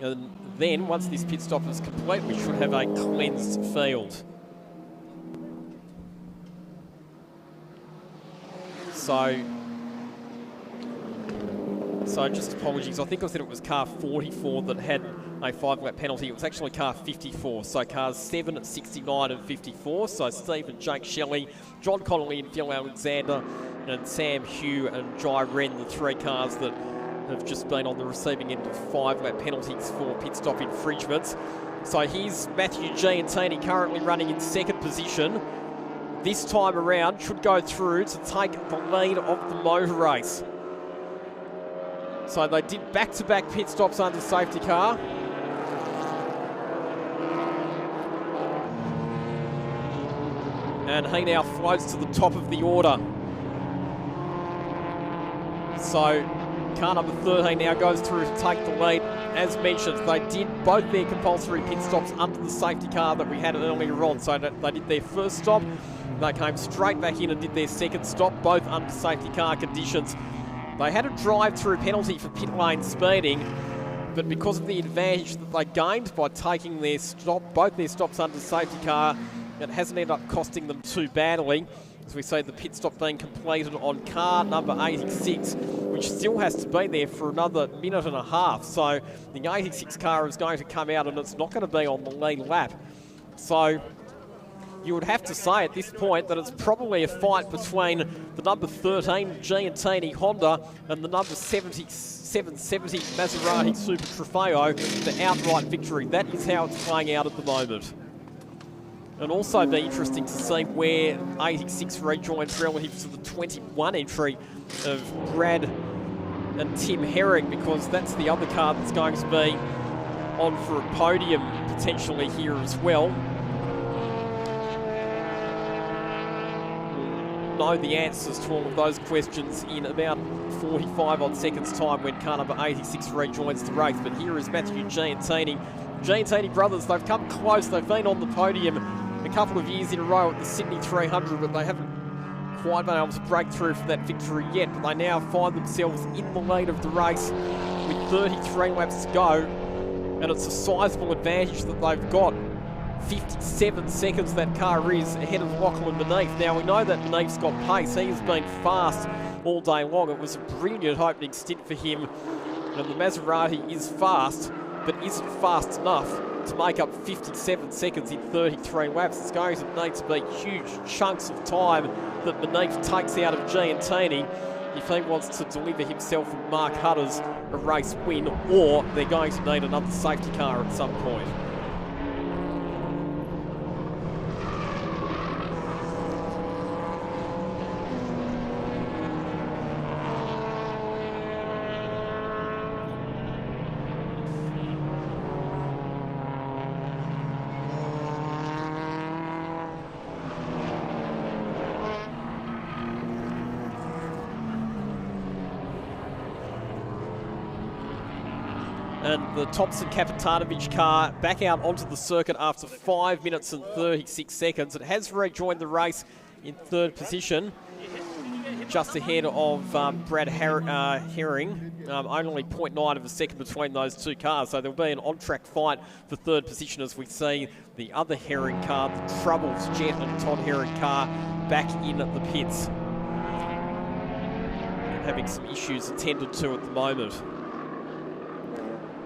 [SPEAKER 1] and then once this pit stop is complete, we should have a cleansed field. So just apologies, I think I said it was car 44 that had a 5-lap penalty. It was actually car 54, so cars 7, 69 and 54. So Steve and Jake Shelley, John Connolly and Phil Alexander, and Sam Hugh and Jai Wren, the 3 cars that have just been on the receiving end of 5-lap penalties for pit stop infringements. So here's Matthew Giantini currently running in 2nd position. This time around should go through to take the lead of the motor race. So they did back-to-back pit stops under safety car. And he now floats to the top of the order. So car number 13 now goes through to take the lead. As mentioned, they did both their compulsory pit stops under the safety car that we had earlier on. So they did their first stop, they came straight back in and did their second stop, both under safety car conditions. They had a drive-through penalty for pit lane speeding, but because of the advantage that they gained by taking their both their stops under safety car, it hasn't ended up costing them too badly. As we say, the pit stop being completed on car number 86, which still has to be there for another minute and a half. So the 86 car is going to come out and it's not going to be on the lead lap. So you would have to say at this point that it's probably a fight between the number 13 Giantini Honda and the number 770 Maserati Super Trofeo for outright victory. That is how it's playing out at the moment. And also be interesting to see where 86 rejoins relative to the 21 entry of Brad and Tim Herring, because that's the other car that's going to be on for a podium potentially here as well. We'll know the answers to all of those questions in about 45 odd seconds time when car number 86 rejoins the race. But here is Matthew Giantini. Giantini brothers, they've come close, they've been on the podium a couple of years in a row at the Sydney 300, but they haven't quite been able to break through for that victory yet. But they now find themselves in the lead of the race with 33 laps to go, and it's a sizable advantage that they've got. 57 seconds that car is ahead of Lachlan Beneath. Now we know that Beneath's got pace, he has been fast all day long. It was a brilliant opening stint for him, and the Maserati is fast, but isn't fast enough to make up 57 seconds in 33 laps. It's going to need to be huge chunks of time that Beneath takes out of Giantini if he wants to deliver himself and Mark Hutters a race win, or they're going to need another safety car at some point. And the Thompson Kapitanovic car back out onto the circuit after 5 minutes and 36 seconds. It has rejoined the race in third position, just ahead of Brad Herring. Only 0.9 of a second between those two cars, so there'll be an on-track fight for third position as we see the other Herring car, the Troubles Jet and Todd Herring car, back in at the pits, and having some issues attended to at the moment.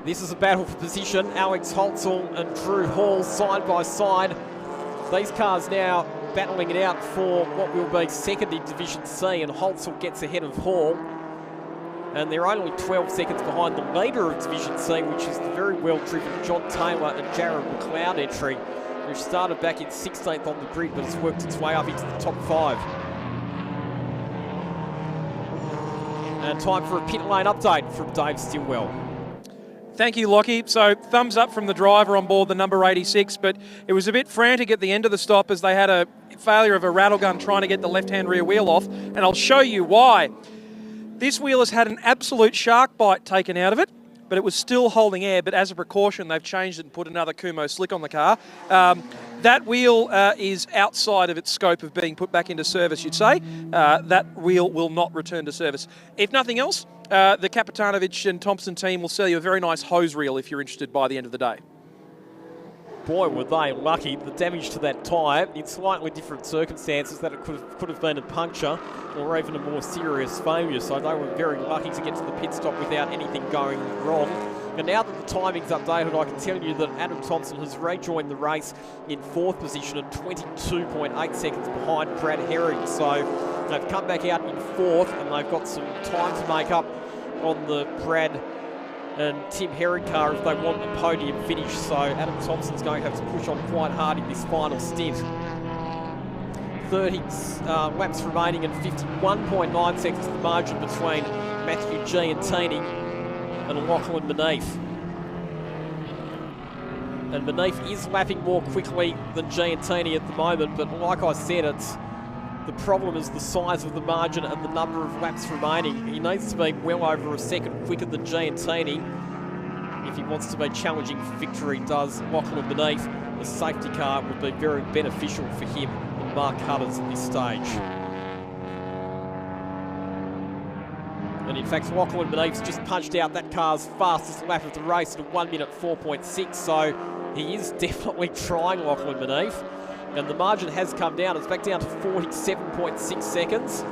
[SPEAKER 1] This is a battle for position. Alex Holtzel and Drew Hall side by side. These cars now battling it out for what will be second in Division C, and Holtzel gets ahead of Hall. And they're only 12 seconds behind the leader of Division C, which is the very well-driven John Taylor and Jared McLeod entry, which started back in 16th on the grid, but has worked its way up into the top 5. And time for a pit lane update from Dave Stilwell.
[SPEAKER 2] Thank you, Lockie. So thumbs up from the driver on board the number 86, but it was a bit frantic at the end of the stop as they had a failure of a rattle gun trying to get the left-hand rear wheel off, and I'll show you why. This wheel has had an absolute shark bite taken out of it, but it was still holding air, but as a precaution, they've changed it and put another Kumo slick on the car. That wheel is outside of its scope of being put back into service, you'd say. That wheel will not return to service. If nothing else, the Kapitanovic and Thompson team will sell you a very nice hose reel if you're interested by the end of the day.
[SPEAKER 1] Boy, were they lucky. The damage to that tyre, in slightly different circumstances, that it could have been a puncture or even a more serious failure. So they were very lucky to get to the pit stop without anything going wrong. And now that the timing's updated, I can tell you that Adam Thompson has rejoined the race in fourth position and 22.8 seconds behind Brad Herring. So they've come back out in fourth, and they've got some time to make up on the Brad and Tim Herring car if they want a podium finish. So Adam Thompson's going to have to push on quite hard in this final stint. 30 laps remaining and 51.9 seconds the margin between Matthew Giantini and Lachlan Beneath. And Beneath is lapping more quickly than Giantini at the moment, but like I said, the problem is the size of the margin and the number of laps remaining. He needs to be well over a second quicker than Giantini. if he wants to be challenging for victory, does Lachlan beneath, the safety car would be very beneficial for him and Mark Hutters at this stage. And in fact, Lachlan Beneath's just punched out that car's fastest lap of the race at 1 minute 4.6, so he is definitely trying Lachlan Beneath. And the margin has come down. It's back down to 47.6 seconds.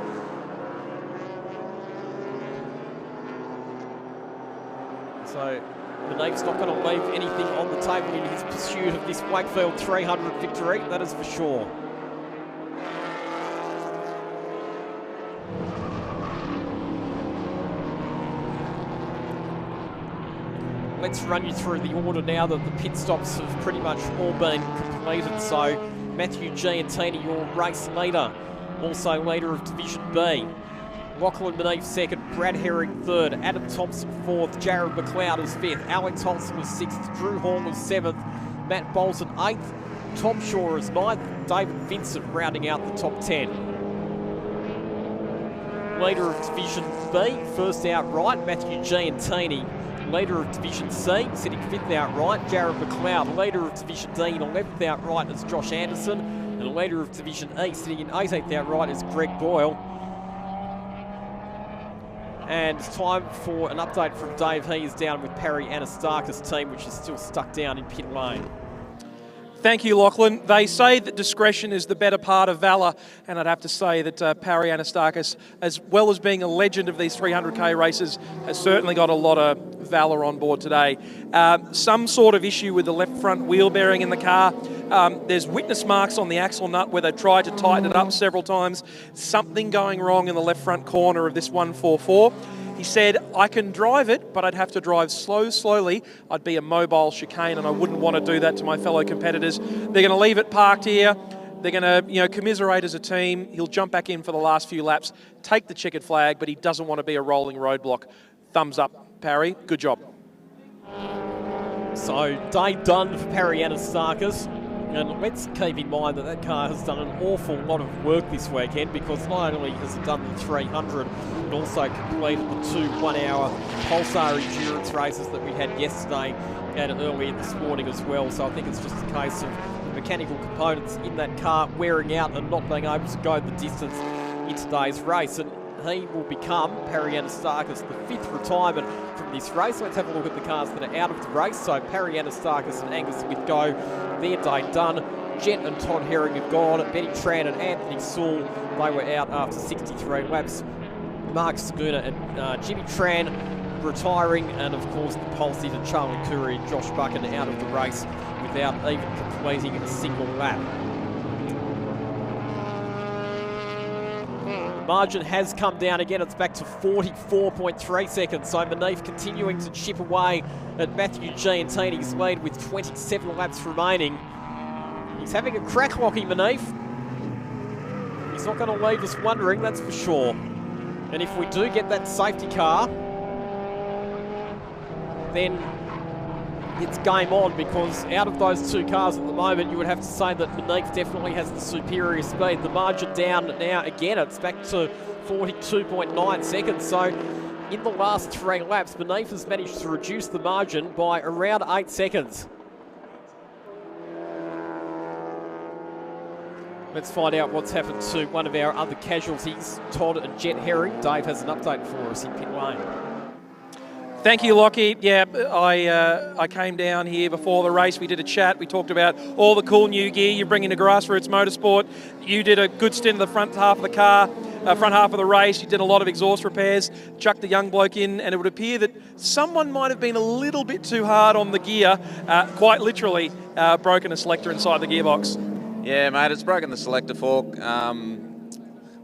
[SPEAKER 1] So Beneath's not going to leave anything on the table in his pursuit of this Wakefield 300 victory, that is for sure. Let's run you through the order now that the pit stops have pretty much all been completed. So Matthew Giantini, your race leader, also leader of Division B. Lachlan Beneath second, Brad Herring third, Adam Thompson fourth, Jared McLeod was fifth, Alex Holson was sixth, Drew Hall was seventh, Matt Bolton eighth, Tom Shaw is ninth, David Vincent rounding out the top 10. Leader of Division B, first outright, Matthew Giantini. Leader of Division C, sitting fifth outright, Jared McLeod. Leader of Division D, 11th outright is Josh Anderson. And leader of Division E, sitting in 18th outright, is Greg Boyle. And it's time for an update from Dave. He is down with Parry Anastakis' team, which is still stuck down in pit lane.
[SPEAKER 2] Thank you, Lachlan. They say that discretion is the better part of valour, and I'd have to say that Parry Anastakis, as well as being a legend of these 300k races, has certainly got a lot of valour on board today. Some sort of issue with the left front wheel bearing in the car. There's witness marks on the axle nut where they've tried to tighten it up several times. Something going wrong in the left front corner of this 144. He said, I can drive it, but I'd have to drive slowly. I'd be a mobile chicane, and I wouldn't want to do that to my fellow competitors. They're going to leave it parked here. They're going to, commiserate as a team. He'll jump back in for the last few laps, take the checkered flag, but he doesn't want to be a rolling roadblock. Thumbs up, Parry. Good job.
[SPEAKER 1] So, day done for Parry Anastakis. And let's keep in mind that that car has done an awful lot of work this weekend, because not only has it done the 300, it also completed the 2 1-hour Pulsar endurance races that we had yesterday and earlier this morning as well. So I think it's just a case of the mechanical components in that car wearing out and not being able to go the distance in today's race. And he will become, Parry Anastakis, the 5th retirement from this race. Let's have a look at the cars that are out of the race. So Parry Anastakis and Angus Smith go. Their day done. Jet and Todd Herring have gone. Benny Tran and Anthony Sewell, they were out after 63 laps. Mark Saguna and Jimmy Tran retiring. And of course the pole sitter Charlie Curry and Josh Buchan out of the race without even completing a single lap. Margin has come down again. It's back to 44.3 seconds. So Beneath continuing to chip away at Matthew Giantini's lead with 27 laps remaining. He's having a crack, Lockie Beneath. He's not going to leave us wondering, that's for sure. And if we do get that safety car, then it's game on, because out of those two cars at the moment, you would have to say that Beneath definitely has the superior speed. The margin down now again, it's back to 42.9 seconds. So in the last 3 laps, Beneath has managed to reduce the margin by around 8 seconds. Let's find out what's happened to one of our other casualties, Todd and Jet Herring. Dave has an update for us in pit lane.
[SPEAKER 2] Thank you, Lockie. Yeah, I came down here before the race. We did a chat. We talked about all the cool new gear you bring into grassroots motorsport. You did a good stint in the front half of the car, front half of the race. You did a lot of exhaust repairs, chucked the young bloke in, and it would appear that someone might have been a little bit too hard on the gear, quite literally broken a selector inside the gearbox.
[SPEAKER 6] Yeah, mate, it's broken the selector fork.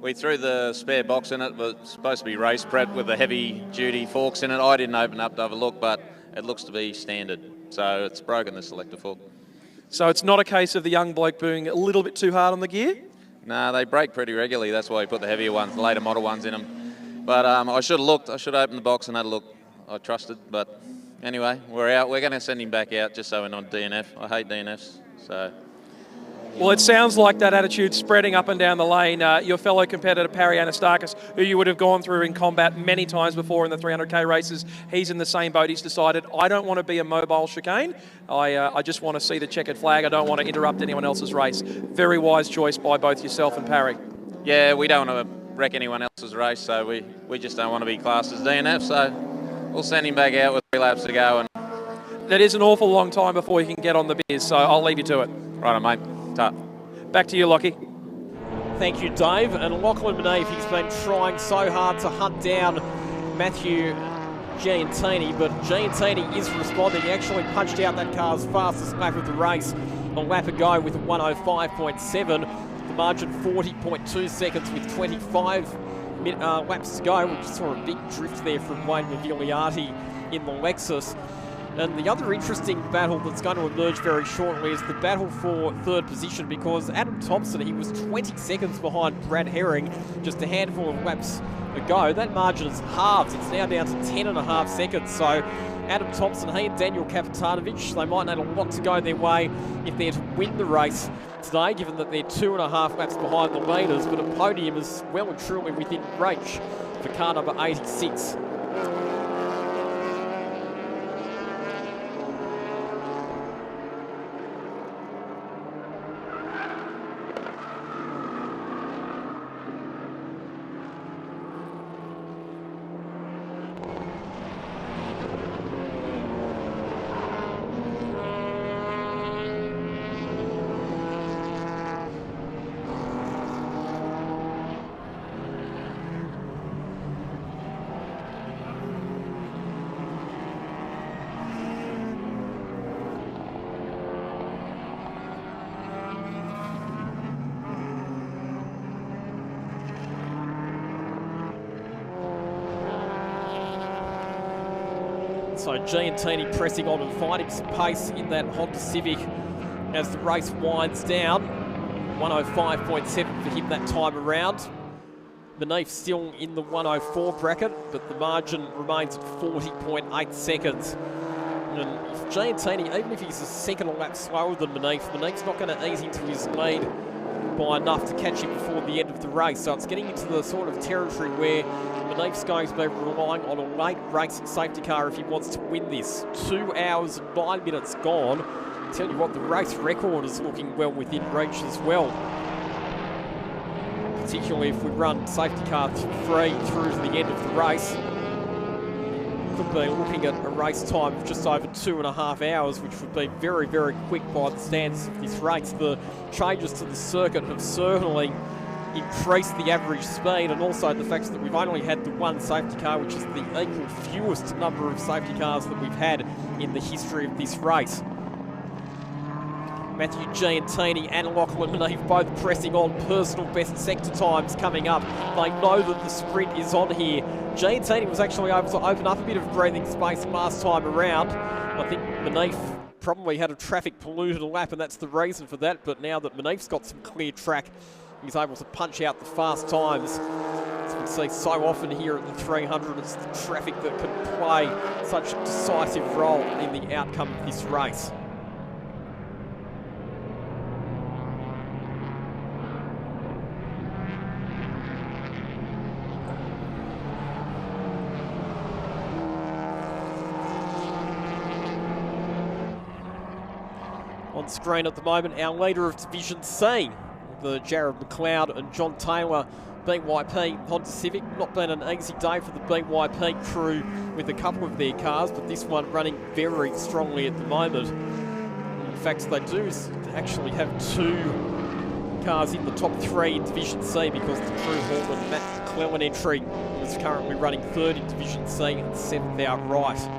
[SPEAKER 6] We threw the spare box in it. It was supposed to be race prep with the heavy-duty forks in it. I didn't open up to have a look, but it looks to be standard. So it's broken the selector fork.
[SPEAKER 2] So it's not a case of the young bloke being a little bit too hard on the gear?
[SPEAKER 6] No, they break pretty regularly. That's why we put the heavier ones, the later model ones in them. But I should have looked. I should have opened the box and had a look. I trusted. But anyway, we're out. We're going to send him back out just so we're not DNF. I hate DNFs. So
[SPEAKER 2] Well, it sounds like that attitude spreading up and down the lane. Your fellow competitor, Parry Anastakis, who you would have gone through in combat many times before in the 300k races, he's in the same boat. He's decided, I don't want to be a mobile chicane. I just want to see the checkered flag. I don't want to interrupt anyone else's race. Very wise choice by both yourself and Parry.
[SPEAKER 6] Yeah, we don't want to wreck anyone else's race, so we just don't want to be classed as DNF, so we'll send him back out with 3 laps to go. And
[SPEAKER 2] that is an awful long time before you can get on the beers, so I'll leave you to it.
[SPEAKER 6] Right on, mate. Ta.
[SPEAKER 2] Back to you, Lockie.
[SPEAKER 1] Thank you, Dave. And Lachlan Maneve, he's been trying so hard to hunt down Matthew Giantini, but Giantini is responding. He actually punched out that car's fastest lap of the race a lap ago with a 105.7. The margin 40.2 seconds with 25 laps to go. We just saw a big drift there from Wayne Mavigliati in the Lexus. And the other interesting battle that's going to emerge very shortly is the battle for third position, because Adam Thompson, he was 20 seconds behind Brad Herring just a handful of laps ago. That margin is halved. It's now down to 10.5 seconds. So Adam Thompson, he and Daniel Kapitanovic, they might need a lot to go their way if they're to win the race today, given that they're 2.5 laps behind the leaders, but a Podium is well and truly within reach for car number 86. So Giantini pressing on and finding some pace in that Honda Civic as the race winds down. 105.7 for him that time around. Maneve still in the 104 bracket, but the margin remains at 40.8 seconds. And if Giantini, even if he's a second a lap slower than Maneve's not going to ease into his lead by enough to catch him before the end of the race. So it's getting into the sort of territory where Maneve's going to be relying on a late race safety car if he wants to win this. 2 hours and 9 minutes gone. I tell you what, the race record is looking well within reach as well. Particularly if we run safety car 3 through to the end of the race. Could be looking at a race time of just over 2.5 hours, which would be very, very quick by the standards of this race. The changes to the circuit have certainly increased the average speed, and also the fact that we've only had the one safety car, which is the equal fewest number of safety cars that we've had in the history of this race. Matthew Giantini and Lachlan Maneve both pressing on. Personal best sector times coming up. They know that the sprint is on here. Giantini was actually able to open up a bit of breathing space last time around. I think Maneve probably had a traffic polluted lap, and that's the reason for that. But now that Maneve's got some clear track, he's able to punch out the fast times. As we see so often here at the 300, it's the traffic that can play such a decisive role in the outcome of this race. On screen at the moment, our leader of Division C, the Jared McLeod and John Taylor BYP Honda Civic. Not been an easy day for the BYP crew with a couple of their cars, but this one running very strongly at the moment. In fact, they do actually have 2 cars in the top 3 in Division C, because the Drew Hall and Matt McClellan entry is currently running 3rd in Division C and 7th outright.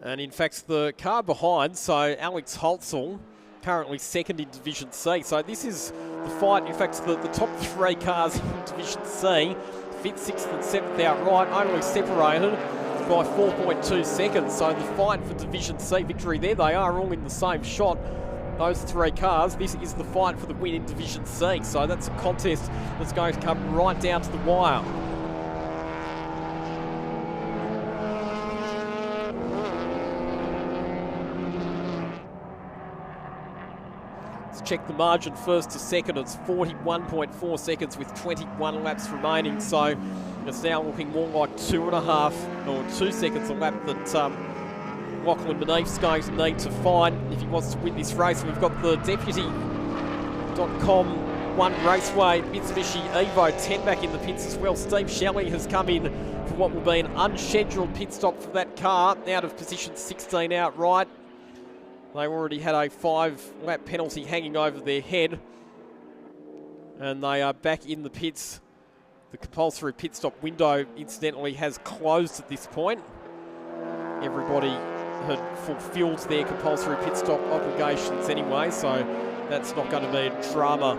[SPEAKER 1] And in fact, the car behind, so Alex Holtzel, currently 2nd in Division C. So this is the fight. In fact, the top 3 cars in Division C, 5th, 6th and 7th outright, only separated by 4.2 seconds. So the fight for Division C victory there, they are all in the same shot. those three cars, this is the fight for the win in Division C. So that's a contest that's going to come right down to the wire. Let's check the margin first to second. It's 41.4 seconds with 21 laps remaining. So it's now looking more like 2.5 or 2 seconds a lap that Lachlan Maneef's going to need to find if he wants to win this race. We've got the Deputy.com One Raceway Mitsubishi Evo 10 back in the pits as well. Steve Shelley has come in for what will be an unscheduled pit stop for that car, out of position 16 outright. They already had a 5-lap penalty hanging over their head, and they are back in the pits. The compulsory pit stop window, incidentally, has closed at this point. Everybody had fulfilled their compulsory pit stop obligations anyway, so that's not going to be a drama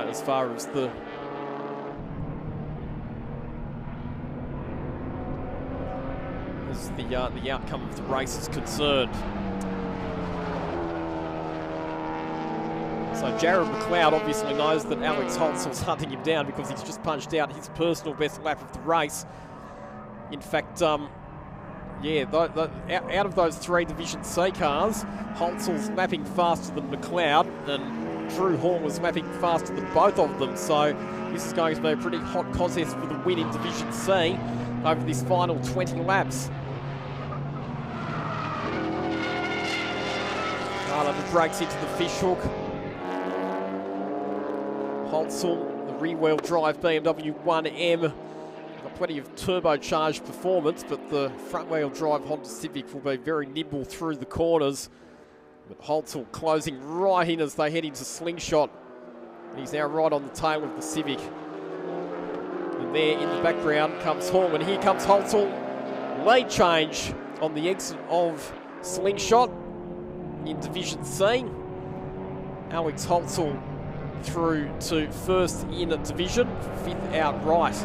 [SPEAKER 1] as far as the outcome of the race is concerned. So Jared McLeod obviously knows that Alex Holtzell's hunting him down because he's just punched out his personal best lap of the race. In fact, out of those 3 Division C cars, Holtzell's lapping faster than McLeod, and Drew Hall was lapping faster than both of them. So this is going to be a pretty hot contest for the win in Division C over this final 20 laps. Carter breaks into the fishhook. Holtzell, the rear-wheel drive BMW 1M, got plenty of turbocharged performance, but the front-wheel drive Honda Civic will be very nimble through the corners. But Holtzell closing right in as they head into Slingshot. And he's now right on the tail of the Civic. And there in the background comes Hall, and here comes Holtzell. Lead change on the exit of Slingshot in Division C. Alex Holtzell through to first in a division, 5th outright.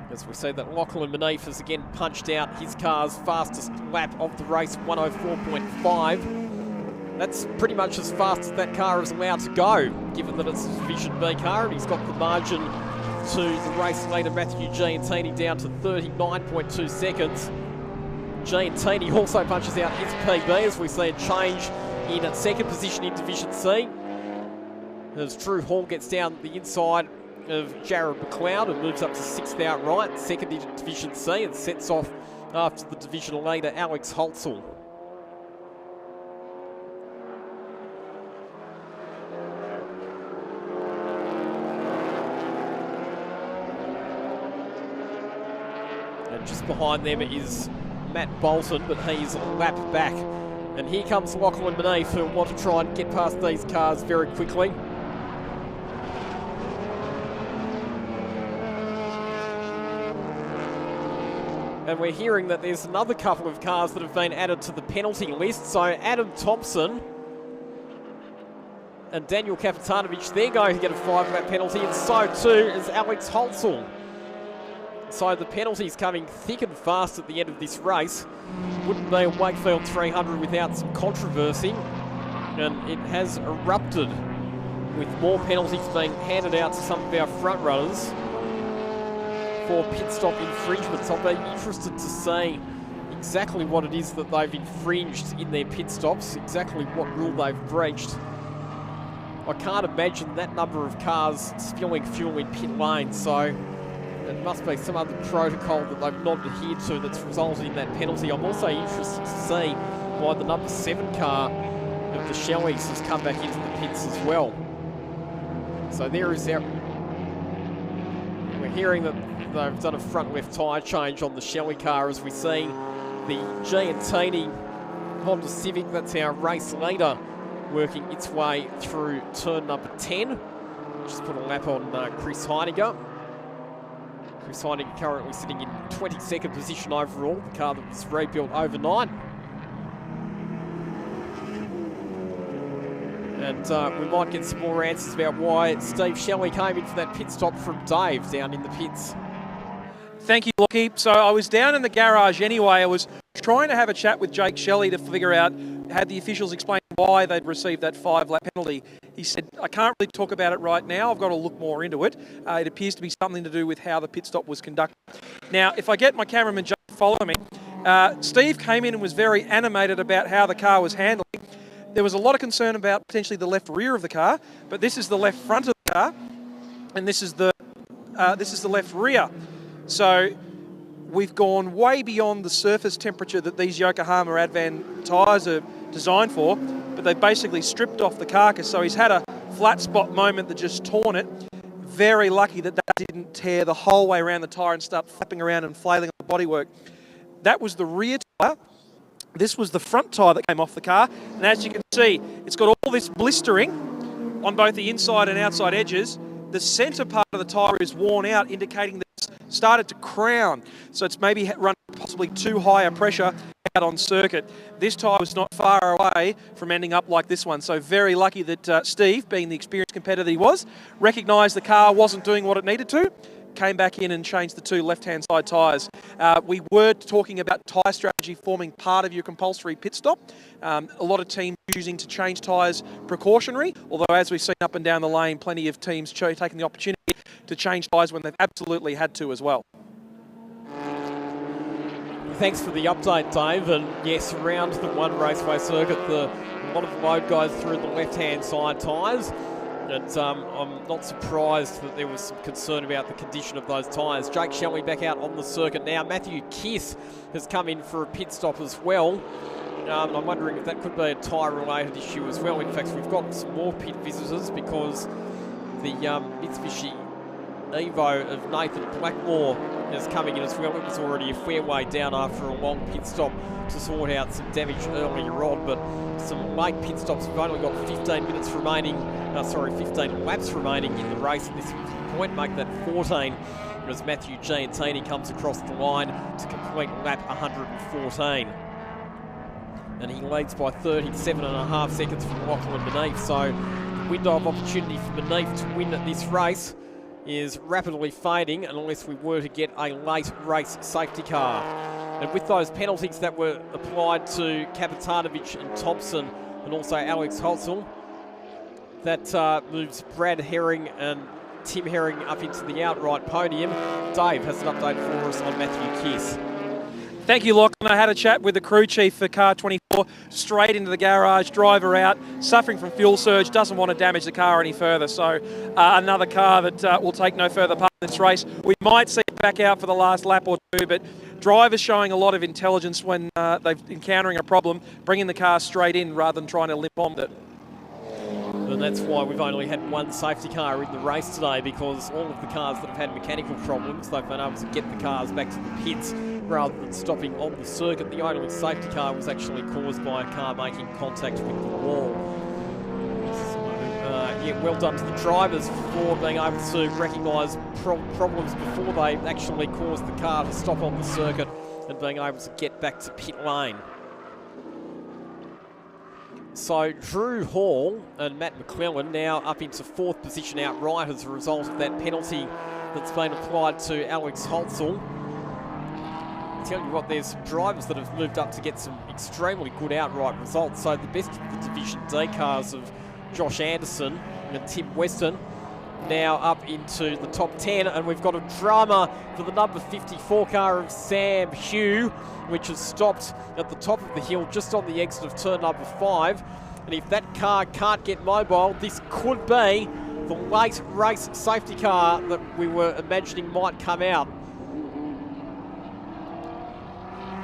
[SPEAKER 1] As we see that Lachlan Maneef has again punched out his car's fastest lap of the race, 104.5. That's pretty much as fast as that car is allowed to go, given that it's a Division B car, and he's got the margin to the race leader Matthew Giantini down to 39.2 seconds. Giantini also punches out his PB as we see a change in at second position in Division C, as Drew Hall gets down the inside of Jared McLeod and moves up to 6th outright, second in Division C, and sets off after the divisional leader Alex Holtzell. And just behind them is Matt Bolton, but he's a lap back. And here comes Lachlan Maneef, who want to try and get past these cars very quickly. And we're hearing that there's another couple of cars that have been added to the penalty list. So Adam Thompson and Daniel Kapitanovich, they're going to get a 5-lap penalty, and so too is Alex Holtzell. So the penalties coming thick and fast at the end of this race. Wouldn't be a Wakefield 300 without some controversy. And it has erupted with more penalties being handed out to some of our front runners for pit stop infringements. I'll be interested to see exactly what it is that they've infringed in their pit stops, exactly what rule they've breached. I can't imagine that number of cars spilling fuel in pit lane, so it must be some other protocol that they've not adhered to that's resulted in that penalty. I'm also interested to see why the number 7 car of the Shelleys has come back into the pits as well. So there is our... We're hearing that they've done a front left tyre change on the Shelley car as we see the Giantini Honda Civic, that's our race leader, working its way through turn number 10. Just put a lap on Chris Heiniger. Chris Heiniger currently sitting in 22nd position overall, the car that was rebuilt overnight. And we might get some more answers about why Steve Shelley came in for that pit stop from Dave down in the pits.
[SPEAKER 2] Thank you, Lockie. So I was down in the garage anyway. I was trying to have a chat with Jake Shelley to figure out, had the officials explain why they'd received that 5-lap penalty. He said, I can't really talk about it right now. I've got to look more into it. It appears to be something to do with how the pit stop was conducted. Now, if I get my cameraman Jake to follow me, Steve came in and was very animated about how the car was handling. There was a lot of concern about potentially the left rear of the car, but this is the left front of the car, and this is the left rear. So we've gone way beyond the surface temperature that these Yokohama Advan tyres are designed for, but they've basically stripped off the carcass. So he's had a flat spot moment that just torn it. Very lucky that that didn't tear the whole way around the tyre and start flapping around and flailing on the bodywork. That was the rear tyre. This was the front tyre that came off the car. And as you can see, it's got all this blistering on both the inside and outside edges. The centre part of the tyre is worn out, indicating that it's started to crown. So it's maybe run possibly too high a pressure out on circuit. This tyre was not far away from ending up like this one. So very lucky that Steve, being the experienced competitor he was, recognised the car wasn't doing what it needed to, came back in and changed the two left-hand side tyres. We were talking about tyre strategy forming part of your compulsory pit stop. A lot of teams choosing to change tyres precautionary, although as we've seen up and down the lane, plenty of teams taking the opportunity to change tyres when they've absolutely had to as well.
[SPEAKER 1] Thanks for the update, Dave. And yes, around the One Raceway circuit, a lot of the load goes through the left-hand side tyres. And I'm not surprised that there was some concern about the condition of those tyres. Jake Shelley back out on the circuit now. Matthew Kiss has come in for a pit stop as well. I'm wondering if that could be a tyre-related issue as well. In fact, we've got some more pit visitors because the Mitsubishi Evo of Nathan Blackmore is coming in as well. It was already a fair way down after a long pit stop to sort out some damage earlier on, but some late pit stops. We've only got 15 minutes remaining, 15 laps remaining in the race at this point, make that 14 as Matthew Giantini comes across the line to complete lap 114. And he leads by 37.5 seconds from Lachlan Beneath, so the window of opportunity for Beneath to win at this race is rapidly fading unless we were to get a late race safety car. And with those penalties that were applied to Kapitanovic and Thompson and also Alex Holzel, that moves Brad Herring and Tim Herring up into the outright podium. Dave has an update for us on Matthew Kiss.
[SPEAKER 2] Thank you, Lachlan. I had a chat with the crew chief for car 24, straight into the garage, driver out, suffering from fuel surge, doesn't want to damage the car any further. So another car that will take no further part in this race. We might see it back out for the last lap or two, but drivers showing a lot of intelligence when they're encountering a problem, bringing the car straight in rather than trying to limp on it.
[SPEAKER 1] And that's why we've only had one safety car in the race today, because all of the cars that have had mechanical problems, they've been able to get the cars back to the pits rather than stopping on the circuit. The only safety car was actually caused by a car making contact with the wall. Yeah, well done to the drivers for being able to recognise problems before they actually caused the car to stop on the circuit and being able to get back to pit lane. So Drew Hall and Matt McClellan now up into 4th position outright as a result of that penalty that's been applied to Alex Holzel. I tell you what, there's some drivers that have moved up to get some extremely good outright results. So the best of the Division D cars of Josh Anderson and Tim Weston now up into the top 10, and we've got a drama for the number 54 car of Sam Hugh, which has stopped at the top of the hill just on the exit of turn number 5. And if that car can't get mobile, this could be the late race safety car that we were imagining might come out.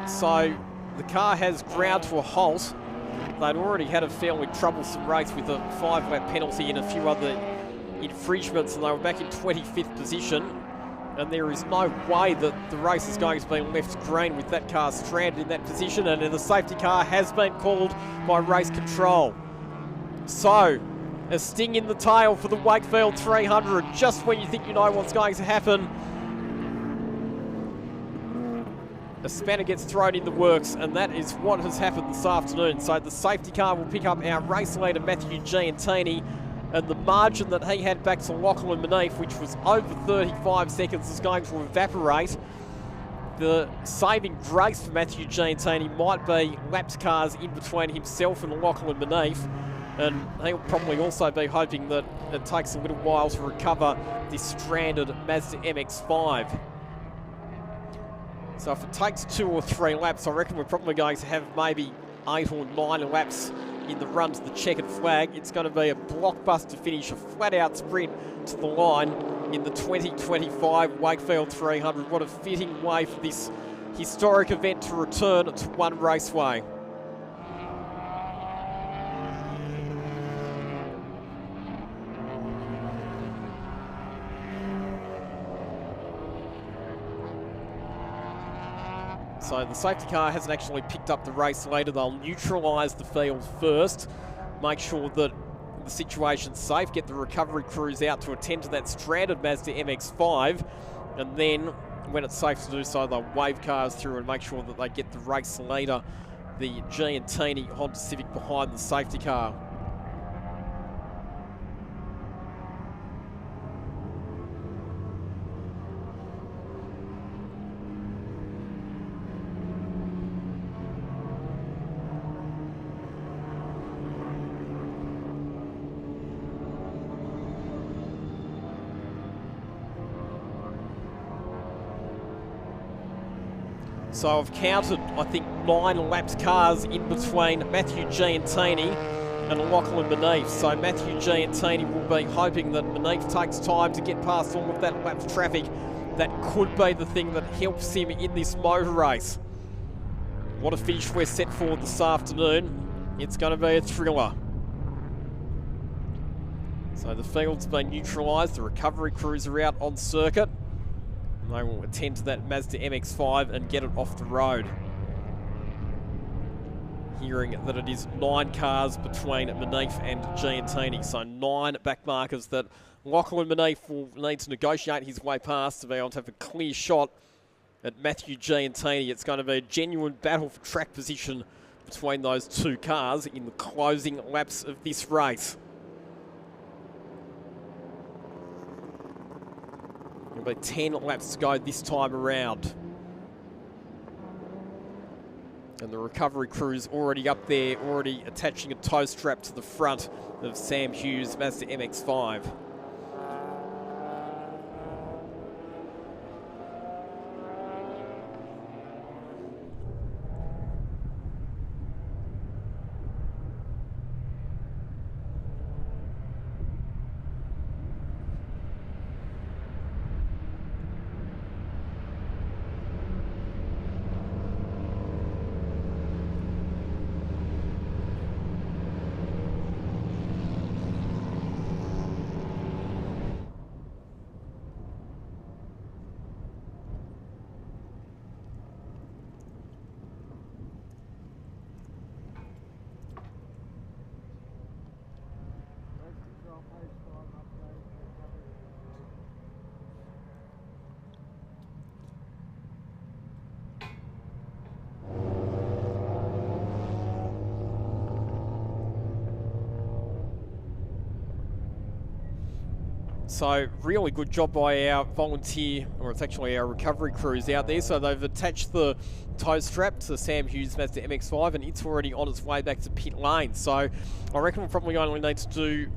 [SPEAKER 1] So the car has ground to a halt. They'd already had a fairly troublesome race with a 5-lap penalty and a few other infringements, and they were back in 25th position. And there is no way that the race is going to be left green with that car stranded in that position, and the safety car has been called by race control. So, a sting in the tail for the Wakefield 300, just when you think you know what's going to happen. a spanner gets thrown in the works, and that is what has happened this afternoon. So the safety car will pick up our race leader, Matthew Giantini, and the margin that he had back to Lachlan Beneath, which was over 35 seconds, is going to evaporate. The saving grace for Matthew Giantini might be lapped cars in between himself and Lachlan Beneath, and he'll probably also be hoping that it takes a little while to recover this stranded Mazda MX-5. So if it takes 2 or 3 laps, I reckon we're probably going to have maybe 8 or 9 laps in the run to the checkered flag. It's going to be a blockbuster finish, a flat-out sprint to the line in the 2025 Wakefield 300. What a fitting way for this historic event to return to One Raceway. So the safety car hasn't actually picked up the race leader. They'll neutralise the field first, make sure that the situation's safe, get the recovery crews out to attend to that stranded Mazda MX-5, and then when it's safe to do so, they'll wave cars through and make sure that they get the race leader, the Giantini Honda Civic, behind the safety car. So I've counted, I think, 9 lapped cars in between Matthew Giantini and Lachlan Beneath. So Matthew Giantini will be hoping that Beneath takes time to get past all of that lapped traffic. That could be the thing that helps him in this motor race. What a finish we're set for this afternoon. It's going to be a thriller. So the field's been neutralised, the recovery crews are out on circuit. And they will attend to that Mazda MX-5 and get it off the road. Hearing that it is 9 cars between Beneath and Giantini. So 9 back markers that Lachlan Beneath will need to negotiate his way past to be able to have a clear shot at Matthew Giantini. It's going to be a genuine battle for track position between those 2 cars in the closing laps of this race. There'll be 10 laps to go this time around. And the recovery crew's already up there, already attaching a tow strap to the front of Sam Hughes' Mazda MX-5. So really good job by our volunteer, or it's actually our recovery crews out there. So they've attached the tow strap to Sam Hughes' Mazda MX-5 and it's already on its way back to pit lane. So I reckon we'll probably only need to do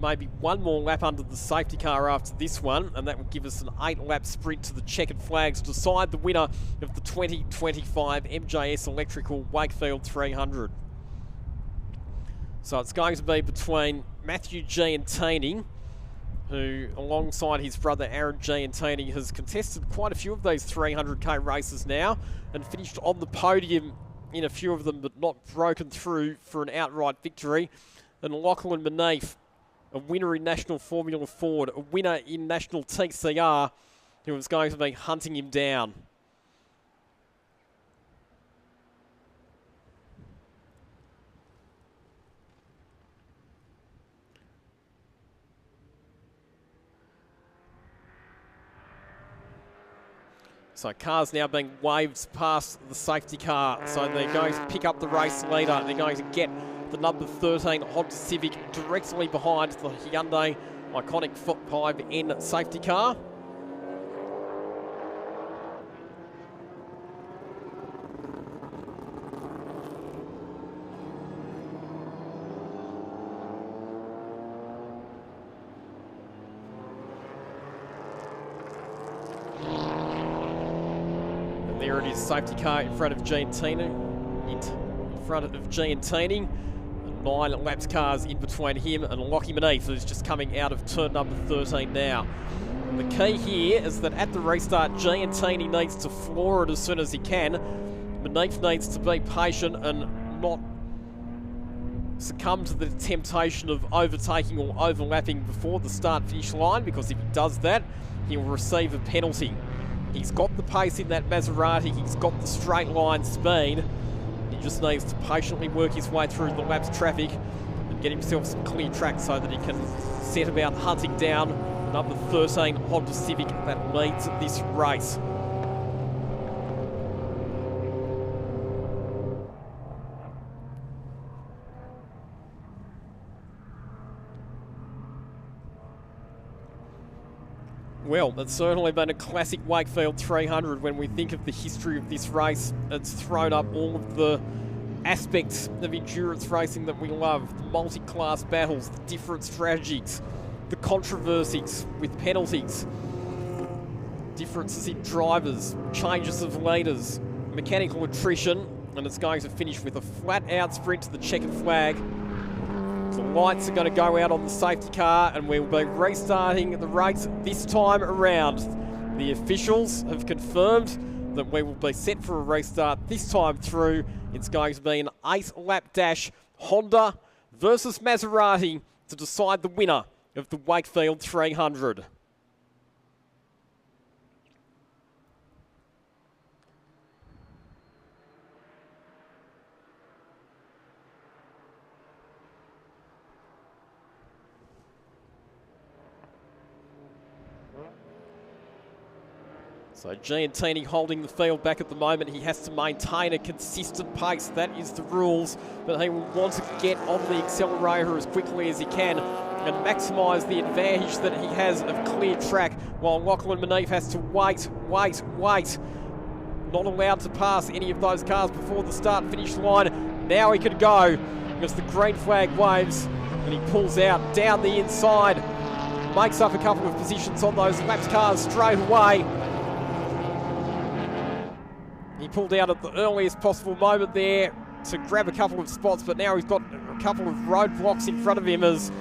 [SPEAKER 1] maybe 1 more lap under the safety car after this one, and that will give us an 8-lap sprint to the checkered flags to decide the winner of the 2025 MJS Electrical Wakefield 300. So it's going to be between Matthew Giantini, who alongside his brother Aaron Giantini has contested quite a few of these 300k races now and finished on the podium in a few of them, but not broken through for an outright victory. And Lachlan Beneath, a winner in National Formula Ford, a winner in National TCR, who was going to be hunting him down. So cars now being waved past the safety car. So they're going to pick up the race leader. They're going to get the number 13 Honda Civic directly behind the Hyundai Iconic 5N safety car. There it is, safety car in front of Giantini. In front of Giantini. 9 laps cars in between him and Lockie Manif, who's just coming out of turn number 13 now. And the key here is that at the restart, Giantini needs to floor it as soon as he can. Manif needs to be patient and not succumb to the temptation of overtaking or overlapping before the start-finish line, because if he does that, he'll receive a penalty. He's got the pace in that Maserati, he's got the straight line speed. He just needs to patiently work his way through the lap's traffic and get himself some clear track so that he can set about hunting down number 13 Honda Civic that leads this race. Well, it's certainly been a classic Wakefield 300. When we think of the history of this race, it's thrown up all of the aspects of endurance racing that we love. The multi-class battles, the different strategies, the controversies with penalties, differences in drivers, changes of leaders, mechanical attrition, and it's going to finish with a flat-out sprint to the checkered flag. The lights are going to go out on the safety car and we'll be restarting the race this time around. The officials have confirmed that we will be set for a restart this time through. It's going to be an 8-lap dash, Honda versus Maserati, to decide the winner of the Wakefield 300. So Giantini holding the field back at the moment. He has to maintain a consistent pace. That is the rules. But he will want to get on the accelerator as quickly as he can and maximise the advantage that he has of clear track, while Lachlan Manif has to wait. Not allowed to pass any of those cars before the start-finish line. Now he could go as the green flag waves and he pulls out down the inside. Makes up a couple of positions on those laps cars straight away. He pulled out at the earliest possible moment there to grab a couple of spots, but now he's got a couple of roadblocks in front of him as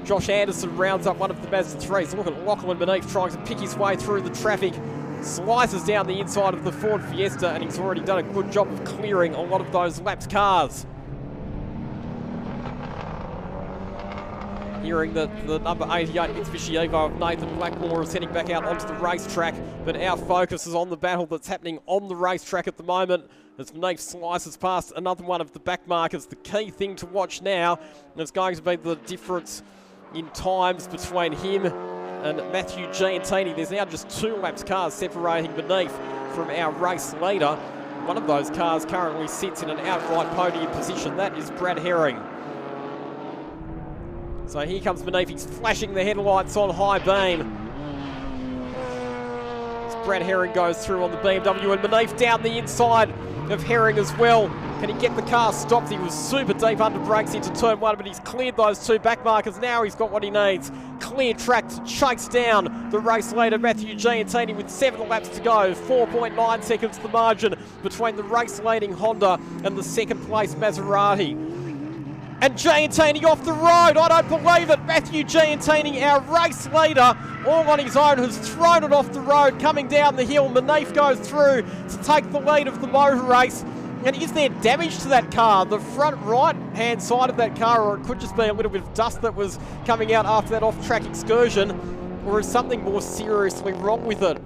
[SPEAKER 1] Josh Anderson rounds up one of the Mazda 3s. Look at Lachlan Manif trying to pick his way through the traffic. Slices down the inside of the Ford Fiesta, and he's already done a good job of clearing a lot of those laps cars. Hearing that the number 88 Mitsubishi Evo of Nathan Blackmore is heading back out onto the racetrack, but our focus is on the battle that's happening on the racetrack at the moment as Manif slices past another one of the back markers. The key thing to watch now is going to be the difference in times between him and Matthew Giantini. There's now just 2 laps cars separating Manif from our race leader. One of those cars currently sits in an outright podium position. That is Brad Herring. So here comes Manif, he's flashing the headlights on high beam. As Brad Herring goes through on the BMW, and Manif down the inside of Herring as well. Can he get the car stopped? He was super deep under brakes into turn 1, but he's cleared those 2 back markers. Now he's got what he needs. Clear track to chase down the race leader, Matthew Giantini, with 7 laps to go. 4.9 seconds the margin between the race-leading Honda and the second place Maserati. And Giantini off the road, I don't believe it. Matthew Giantini, our race leader, all on his own, has thrown it off the road, coming down the hill. Manif goes through to take the lead of the motor race. And is there damage to that car? The front right-hand side of that car, or it could just be a little bit of dust that was coming out after that off-track excursion, or is something more seriously wrong with it?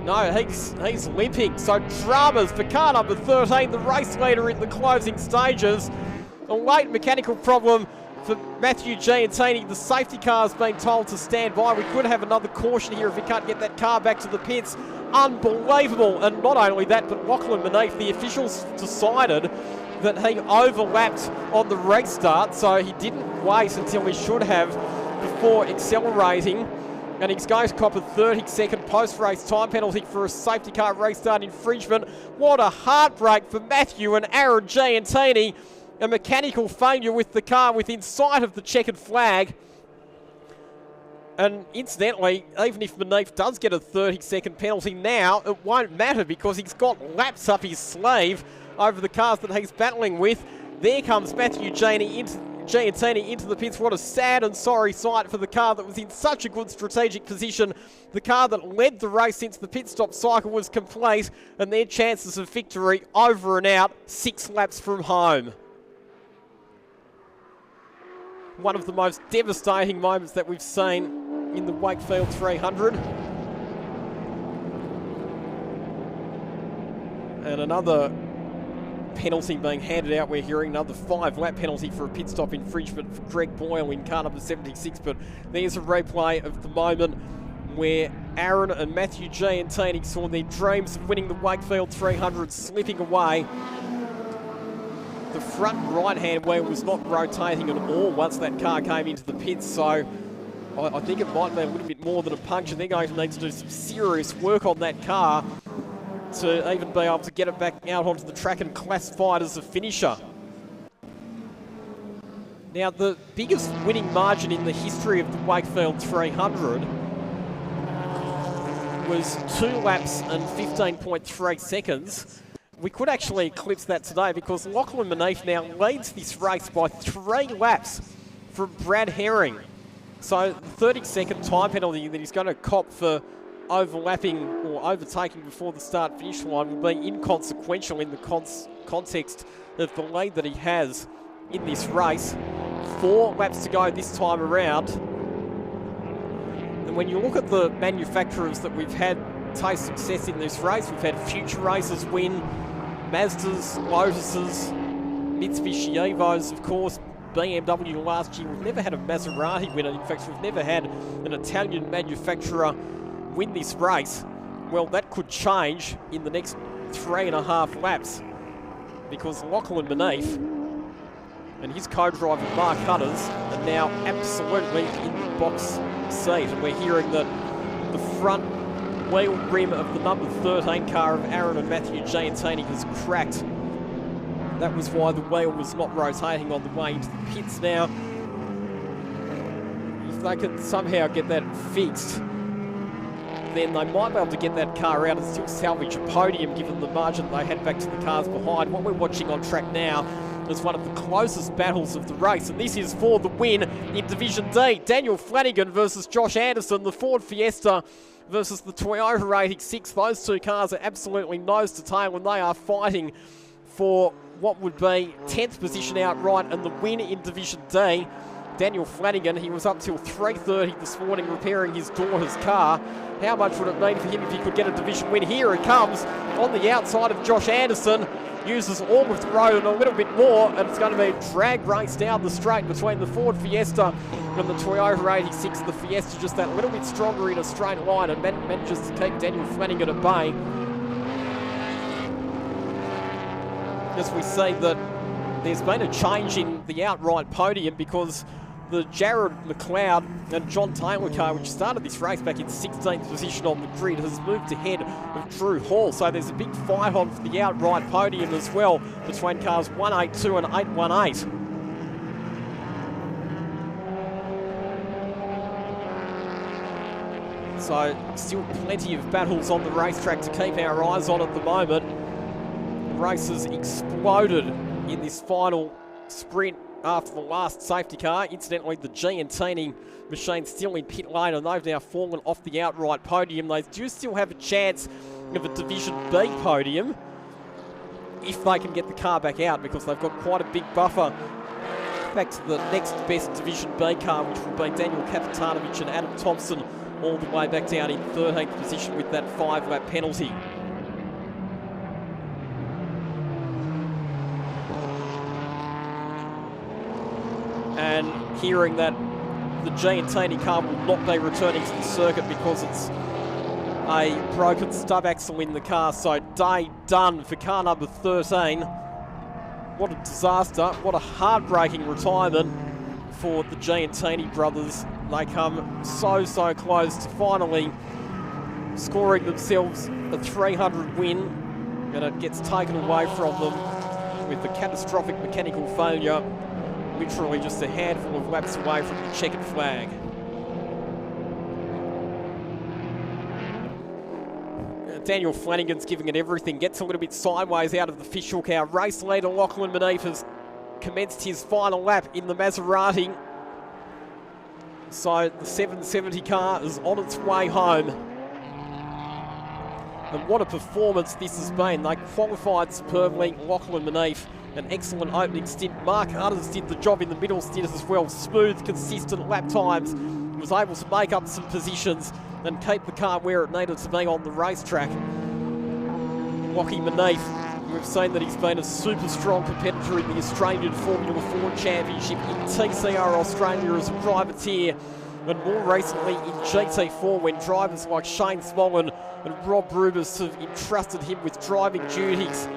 [SPEAKER 1] No, he's limping. So dramas for car number 13, the race leader in the closing stages. A late mechanical problem for Matthew Giantini. The safety car's been told to stand by. We could have another caution here if we can't get that car back to the pits. Unbelievable. And not only that, but Lachlan Beneath, the officials decided that he overlapped on the restart, so he didn't wait until he should have before accelerating. And he's going to cop a 30-second post-race time penalty for a safety car restart infringement. What a heartbreak for Matthew and Aaron Giantini. A mechanical failure with the car within sight of the checkered flag. And incidentally, even if Beneath does get a 30-second penalty now, it won't matter because he's got laps up his sleeve over the cars that he's battling with. There comes Matthew Giantini into the pits. What a sad and sorry sight for the car that was in such a good strategic position. The car that led the race since the pit stop cycle was complete, and their chances of victory over and out 6 laps from home. One of the most devastating moments that we've seen in the Wakefield 300. And another penalty being handed out. We're hearing another 5-lap penalty for a pit stop infringement for Greg Boyle in car number 76. But there's a replay of the moment where Aaron and Matthew Giantini saw their dreams of winning the Wakefield 300 slipping away. The front right-hand wheel was not rotating at all once that car came into the pits, so I think it might be a little bit more than a puncture. They're going to need to do some serious work on that car to even be able to get it back out onto the track and classify it as a finisher. Now, the biggest winning margin in the history of the Wakefield 300 was 2 laps and 15.3 seconds. We could actually eclipse that today because Lachlan Beneath now leads this race by 3 laps from Brad Herring. So the 30-second time penalty that he's going to cop for overlapping or overtaking before the start-finish line will be inconsequential in the context of the lead that he has in this race. 4 laps to go this time around. And when you look at the manufacturers that we've had taste success in this race, we've had Future Racers win, Mazdas, Lotuses, Mitsubishi Evos, of course, BMW last year. We've never had a Maserati winner. In fact, we've never had an Italian manufacturer win this race. Well, that could change in the next 3.5 laps because Lachlan Beneath and his co-driver Mark Hutters are now absolutely in the box seat. And we're hearing that the front wheel rim of the number 13 car of Aaron and Matthew Giantini has cracked. That was why the wheel was not rotating on the way into the pits. Now, if they can somehow get that fixed, then they might be able to get that car out and still salvage a podium given the margin they had back to the cars behind. What we're watching on track now is one of the closest battles of the race, and this is for the win in Division D. Daniel Flanagan versus Josh Anderson, the Ford Fiesta versus the Toyota 86. Those 2 cars are absolutely nose to tail, and they are fighting for what would be 10th position outright and the win in Division D. Daniel Flanagan, he was up till 3:30 this morning repairing his daughter's car. How much would it mean for him if he could get a division win? Here it comes on the outside of Josh Anderson. Uses all of the road and a little bit more, and it's going to be a drag race down the straight between the Ford Fiesta and the Toyota 86. The Fiesta just that little bit stronger in a straight line and manages to keep Daniel Flanagan at bay. As we see that there's been a change in the outright podium because the Jared McLeod and John Taylor car, which started this race back in 16th position on the grid, has moved ahead of Drew Hall. So there's a big fight on for the outright podium as well between cars 182 and 818. So still plenty of battles on the racetrack to keep our eyes on at the moment. The race has exploded in this final sprint after the last safety car. Incidentally, the Giantini machine still in pit lane, and they've now fallen off the outright podium. They do still have a chance of a Division B podium if they can get the car back out, because they've got quite a big buffer back to the next best Division B car, which will be Daniel Kapitanovich and Adam Thompson, all the way back down in 13th position with that 5-lap penalty. and hearing that the G&T car will not be returning to the circuit because it's a broken stub axle in the car. So day done for car number 13. What a disaster. What a heartbreaking retirement for the G&T brothers. They come so close to finally scoring themselves a 300 win, and it gets taken away from them with the catastrophic mechanical failure, literally just a handful of laps away from the checkered flag. Daniel Flanagan's giving it everything, gets a little bit sideways out of the fishhook. Our race leader Lachlan Manif has commenced his final lap in the Maserati. So the 770 car is on its way home. And what a performance this has been. They qualified superbly. Lachlan Manif, an excellent opening stint. Mark Hutters did the job in the middle stint as well. Smooth, consistent lap times. Was able to make up some positions and keep the car where it needed to be on the racetrack. Lachie Manif, we've seen that he's been a super strong competitor in the Australian Formula 4 Championship, in TCR Australia as a privateer, and more recently in GT4 when drivers like Shane Smollen and Rob Rubis have entrusted him with driving duties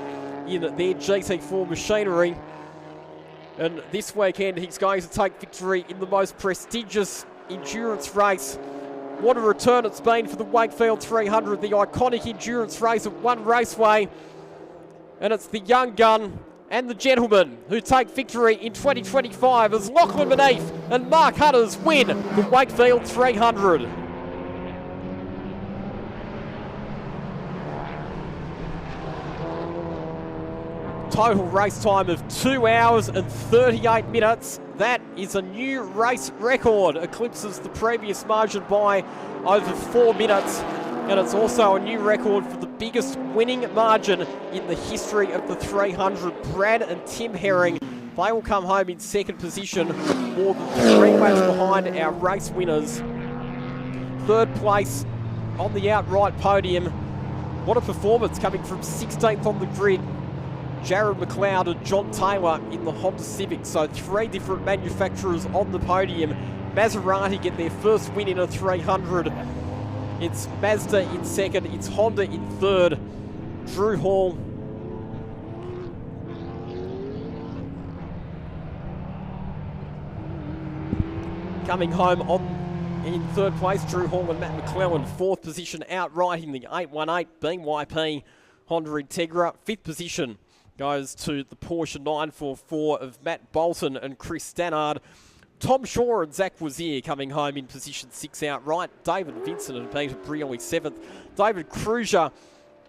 [SPEAKER 1] in their GT4 machinery. And this weekend he's going to take victory in the most prestigious endurance race. What a return it's been for the Wakefield 300, the iconic endurance race at One Raceway. And it's the young gun and the gentleman who take victory in 2025 as Lachlan Manif and Mark Hutters win the Wakefield 300. Total race time of 2 hours and 38 minutes. That is a new race record, eclipses the previous margin by over 4 minutes. And it's also a new record for the biggest winning margin in the history of the 300. Brad and Tim Herring, they will come home in second position, more than 3 laps behind our race winners. Third place on the outright podium. What a performance, coming from 16th on the grid. Jared McLeod and John Taylor in the Honda Civic. So 3 different manufacturers on the podium. Maserati get their first win in a 300. It's Mazda in second, it's Honda in third. Drew Hall coming home in third place. Drew Hall and Matt McClellan, fourth position outright in the 818 BYP Honda Integra. Fifth position goes to the Porsche 944 of Matt Bolton and Chris Stannard. Tom Shaw and Zach Wazier coming home in position 6 outright. David Vincent and Peter Brioli 7th. David Cruiser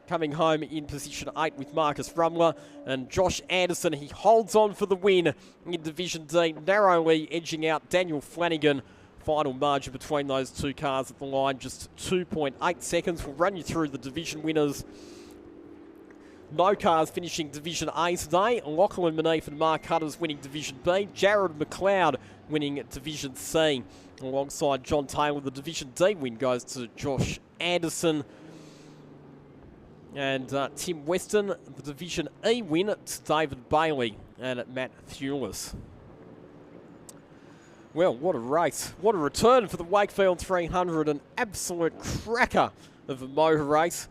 [SPEAKER 1] coming home in position 8 with Marcus Rumler. And Josh Anderson, he holds on for the win in Division D, narrowly edging out Daniel Flanagan. Final margin between those two cars at the line, just 2.8 seconds. We'll run you through the division winners. No cars finishing Division A today. Lachlan Manif and Mark Hutters winning Division B. Jared McLeod winning Division C. Alongside John Taylor, the Division D win goes to Josh Anderson. And Tim Weston, the Division E win to David Bailey and Matt Thewlis. Well, what a race. What a return for the Wakefield 300. An absolute cracker of a motor race.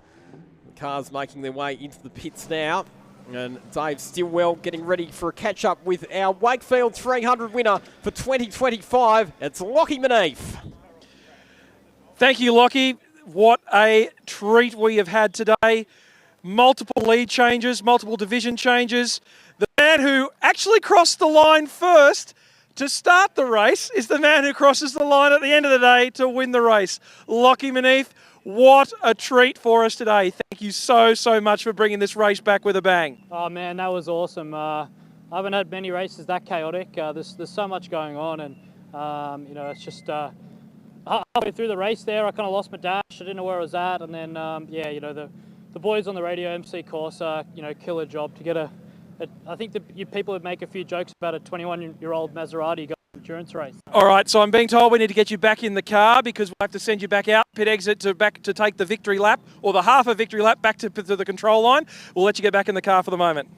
[SPEAKER 1] Cars making their way into the pits now. And Dave Stilwell getting ready for a catch-up with our Wakefield 300 winner for 2025. It's Lachie Manif.
[SPEAKER 2] Thank you, Lachie. What a treat we have had today. Multiple lead changes, multiple division changes. The man who actually crossed the line first to start the race is the man who crosses the line at the end of the day to win the race. Lachie Manif. What a treat for us today. Thank you so much for bringing this race back with a bang.
[SPEAKER 4] Oh man, that was awesome. I haven't had many races that chaotic. There's so much going on, and you know, it's just halfway through the race there, I kind of lost my dash. I didn't know where I was at, and then yeah, you know, the boys on the radio, MC Corsa, you know, killer job to get I think you people would make a few jokes about a 21-year-old Maserati going endurance race.
[SPEAKER 2] All right, so I'm being told we need to get you back in the car because we'll have to send you back out, pit exit to take the victory lap, or the half a victory lap back to the control line. We'll let you get back in the car for the moment.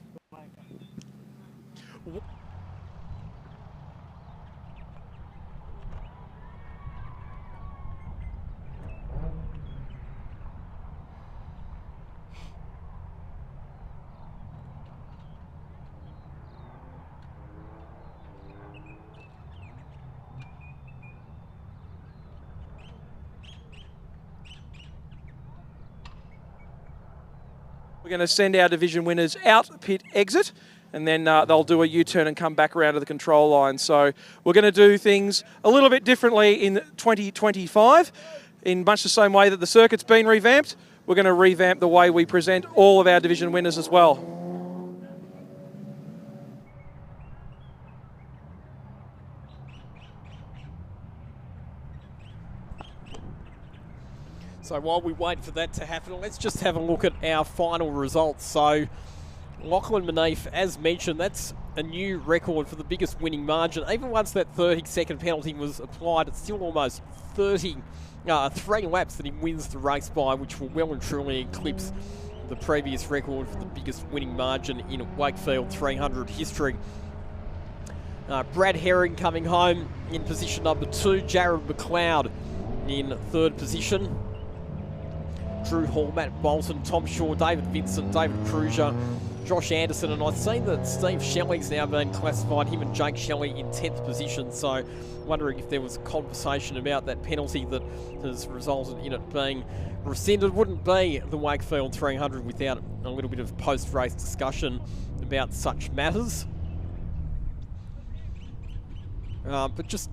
[SPEAKER 2] We're going to send our division winners out pit exit, and then they'll do a U-turn and come back around to the control line. So we're going to do things a little bit differently in 2025, in much the same way that the circuit's been revamped. We're going to revamp the way we present all of our division winners as well.
[SPEAKER 1] So while we wait for that to happen, let's just have a look at our final results. So Lachlan Maneef, as mentioned, that's a new record for the biggest winning margin. Even once that 30-second penalty was applied, it's still almost 3 laps that he wins the race by, which will well and truly eclipse the previous record for the biggest winning margin in Wakefield 300 history. Brad Herring coming home in position number 2, Jared McLeod in 3rd position. Drew Hall, Matt Bolton, Tom Shaw, David Vincent, David Cruiser, Josh Anderson, and I've seen that Steve Shelley's now been classified, him and Jake Shelley, in 10th position, so wondering if there was a conversation about that penalty that has resulted in it being rescinded. Wouldn't be the Wakefield 300 without a little bit of post-race discussion about such matters. But just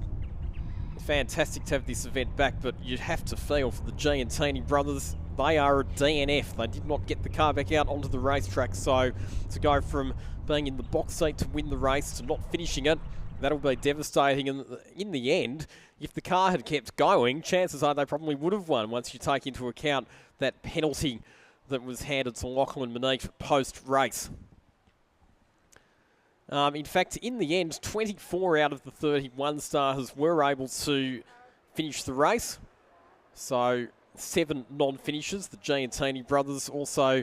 [SPEAKER 1] fantastic to have this event back, but you'd have to feel for the Giantini brothers. They are a DNF. They did not get the car back out onto the racetrack, so to go from being in the box seat to win the race to not finishing it, that'll be devastating. And in the end, if the car had kept going, chances are they probably would have won once you take into account that penalty that was handed to Lachlan Maneef post-race. In fact, in the end, 24 out of the 31 stars were able to finish the race. So 7 non-finishers, the Giantini brothers, also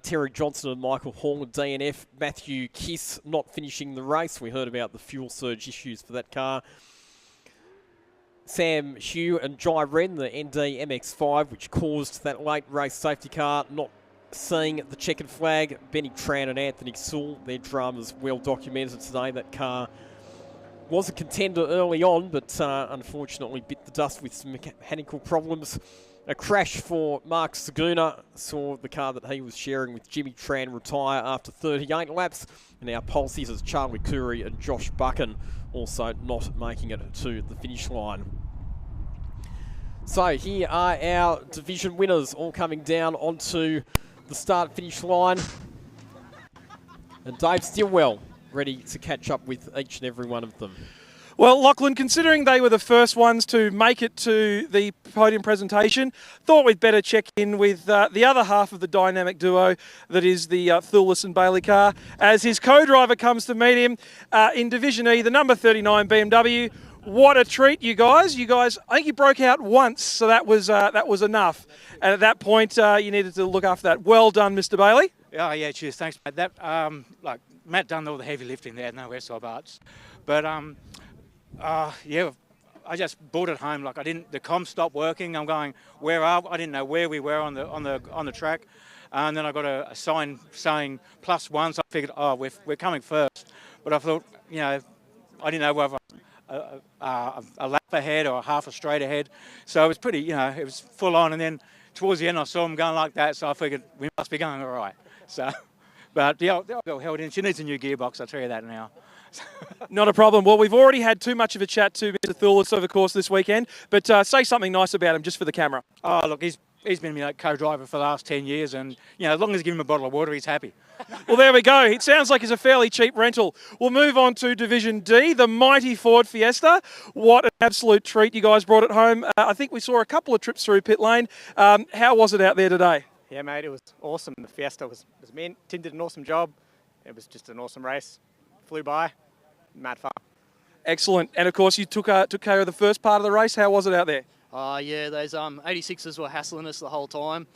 [SPEAKER 1] Terry Johnson and Michael Hall, a DNF. Matthew Kiss not finishing the race. We heard about the fuel surge issues for that car. Sam Hugh and Jai Wren, the ND MX-5, which caused that late race safety car not seeing the checkered flag. Benny Tran and Anthony Sewell, their dramas well documented today. That car was a contender early on, but unfortunately bit the dust with some mechanical problems. A crash for Mark Saguna saw the car that he was sharing with Jimmy Tran retire after 38 laps. And our pole sitters Charlie Curry and Josh Buchan also not making it to the finish line. So here are our division winners all coming down onto the start-finish line. And Dave Stilwell ready to catch up with each and every one of them.
[SPEAKER 2] Well, Lachlan, considering they were the first ones to make it to the podium presentation, thought we'd better check in with the other half of the dynamic duo that is the Thulis and Bailey car, as his co-driver comes to meet him in Division E, the number 39 BMW. What a treat, you guys. I think you broke out once, so that was enough. And at that point, you needed to look after that. Well done, Mr. Bailey.
[SPEAKER 7] Oh, yeah, cheers. Thanks, mate. That, like, Matt done all the heavy lifting there, no Westside Arts. But, yeah, I just brought it home. Like, the comms stopped working. I'm going, I didn't know where we were on the track. And then I got a sign saying +1, so I figured, we're coming first. But I thought, I didn't know whether a lap ahead or half a straight ahead. So it was pretty, it was full on. And then towards the end, I saw him going like that, so I figured we must be going all right. So, but the old girl held in. She needs a new gearbox, I'll tell you that now.
[SPEAKER 2] Not a problem. Well, we've already had too much of a chat to Mr. Thulis over the course this weekend, but say something nice about him just for the camera.
[SPEAKER 7] Oh, look, he's been my co-driver for the last 10 years, and as long as I give him a bottle of water, he's happy.
[SPEAKER 2] Well, there we go. It sounds like it's a fairly cheap rental. We'll move on to Division D, the mighty Ford Fiesta. What an absolute treat. You guys brought it home. I think we saw a couple of trips through pit lane. How was it out there today?
[SPEAKER 8] Yeah, mate, it was awesome. The Fiesta was mint. Tim did an awesome job. It was just an awesome race. Flew by. Mad fun.
[SPEAKER 2] Excellent. And, of course, you took care of the first part of the race. How was it out there?
[SPEAKER 9] Yeah, those 86s were hassling us the whole time.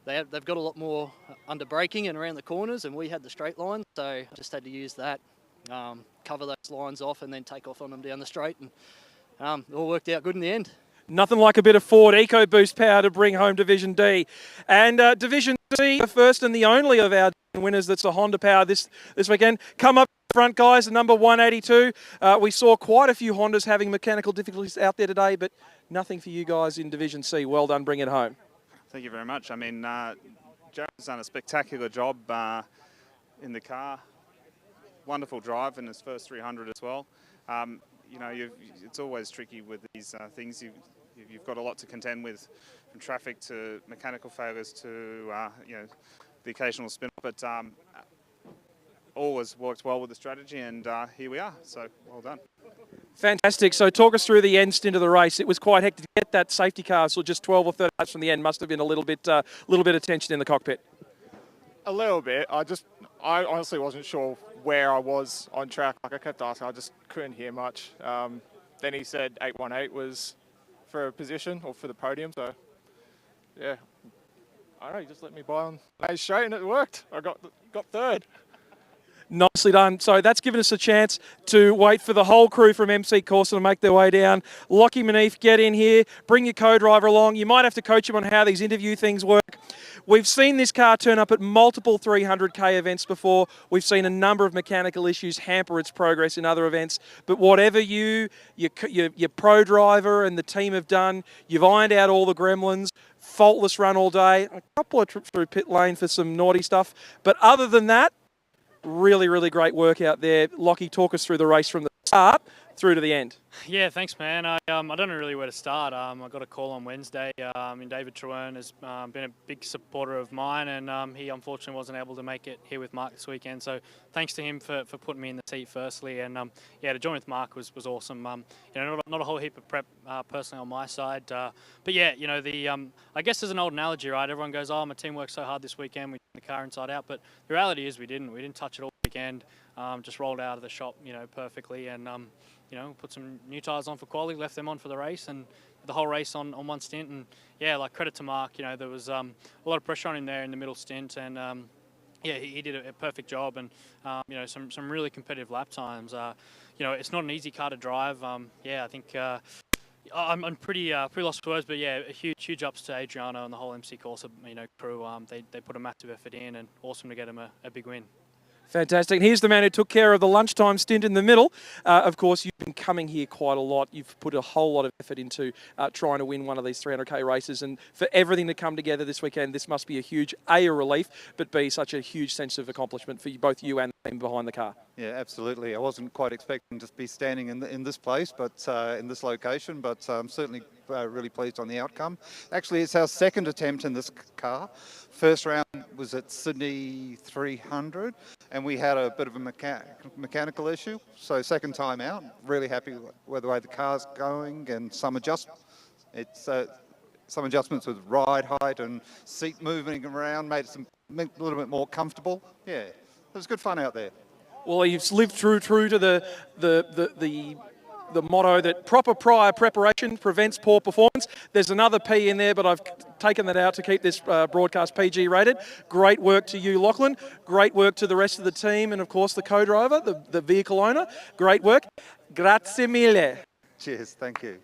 [SPEAKER 9] They've got a lot more under braking and around the corners, and we had the straight line, so I just had to use that, cover those lines off and then take off on them down the straight, and it all worked out good in the end.
[SPEAKER 2] Nothing like a bit of Ford EcoBoost power to bring home Division D. And Division C, the first and the only of our winners that's a Honda power this weekend. Come up front, guys, the number 182. We saw quite a few Hondas having mechanical difficulties out there today, but nothing for you guys in Division C. Well done, bring it home.
[SPEAKER 10] Thank you very much. I mean, Jared's done a spectacular job in the car. Wonderful drive in his first 300 as well. You know, it's always tricky with these things. You've got a lot to contend with, from traffic to mechanical failures to you know, the occasional spin. But always worked well with the strategy, and here we are. So well done.
[SPEAKER 2] Fantastic. So talk us through the end stint of the race. It was quite hectic to get that safety car. So just 12 or 13 laps from the end must have been a little bit of tension in the cockpit.
[SPEAKER 11] A little bit. I honestly wasn't sure where I was on track. Like I kept asking, I just couldn't hear much. Then he said 818 was for a position or for the podium. So yeah, I don't know. He just let me buy on straight, and it worked. I got third.
[SPEAKER 2] Nicely done. So that's given us a chance to wait for the whole crew from MC Corsa to make their way down. Lockie Manif, get in here. Bring your co-driver along. You might have to coach him on how these interview things work. We've seen this car turn up at multiple 300k events before. We've seen a number of mechanical issues hamper its progress in other events. But whatever your pro driver and the team have done, you've ironed out all the gremlins. Faultless run all day. A couple of trips through pit lane for some naughty stuff. But other than that, really, really great work out there. Lockie, talk us through the race from the start through to the end.
[SPEAKER 4] Yeah, thanks, man. I don't know really where to start. I got a call on Wednesday. And David Trewern has been a big supporter of mine, and he unfortunately wasn't able to make it here with Mark this weekend. So thanks to him for putting me in the seat firstly. And yeah, to join with Mark was awesome. You know, not a whole heap of prep personally on my side, but yeah, you know, I guess there's an old analogy, right? Everyone goes, "Oh, my team worked so hard this weekend. We turned the car inside out," but the reality is we didn't. We didn't touch it all weekend. Just rolled out of the shop, you know, perfectly, and you know, put some new tyres on for quality, left them on for the race, and the whole race on one stint. And yeah, like, credit to Mark, you know, there was a lot of pressure on him there in the middle stint, and yeah, he did a perfect job, and you know, some really competitive lap times. You know, it's not an easy car to drive. Yeah, I think I'm pretty lost for words, but yeah, a huge ups to Adriano and the whole MC Corsa, you know, crew. They put a massive effort in, and awesome to get him a big win.
[SPEAKER 2] Fantastic. And here's the man who took care of the lunchtime stint in the middle. Of course, you've been coming here quite a lot. You've put a whole lot of effort into trying to win one of these 300k races. And for everything to come together this weekend, this must be a huge, A, a relief, but B, such a huge sense of accomplishment for both you and the team behind the car.
[SPEAKER 12] Yeah, absolutely. I wasn't quite expecting to be standing in this place, but in this location, but I'm certainly really pleased on the outcome. Actually, it's our second attempt in this car. First round was at Sydney 300, and we had a bit of a mechanical issue. So second time out, really happy with the way the car's going, and some adjustments. Some adjustments with ride height and seat moving around made it a little bit more comfortable. Yeah, it was good fun out there.
[SPEAKER 2] Well, you've lived true to the motto that proper prior preparation prevents poor performance. There's another P in there, but I've taken that out to keep this broadcast PG rated. Great work to you, Lachlan. Great work to the rest of the team, and of course the co-driver, the vehicle owner. Great work. Grazie mille.
[SPEAKER 12] Cheers, thank you.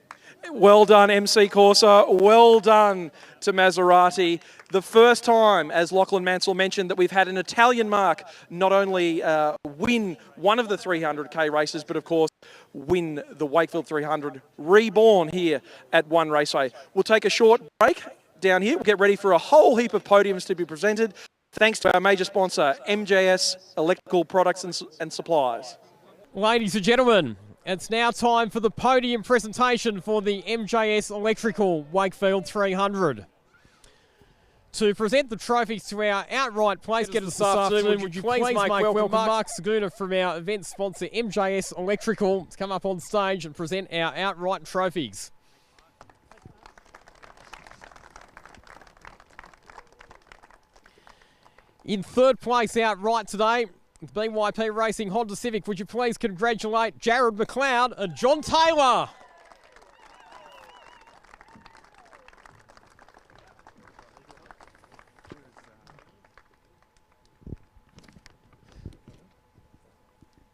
[SPEAKER 2] Well done, MC Corsa. Well done to Maserati. The first time, as Lachlan Mansell mentioned, that we've had an Italian mark not only win one of the 300k races, but of course win the Wakefield 300 reborn here at One Raceway. We'll take a short break down here. We'll get ready for a whole heap of podiums to be presented. Thanks to our major sponsor, MJS Electrical Products and Supplies.
[SPEAKER 1] Ladies and gentlemen, it's now time for the podium presentation for the MJS Electrical Wakefield 300. To present the trophies to our outright place getters this afternoon, would you please make welcome Mark Saguna from our event sponsor MJS Electrical to come up on stage and present our outright trophies. In third place outright today, BYP Racing Honda Civic, would you please congratulate Jared McLeod and John Taylor.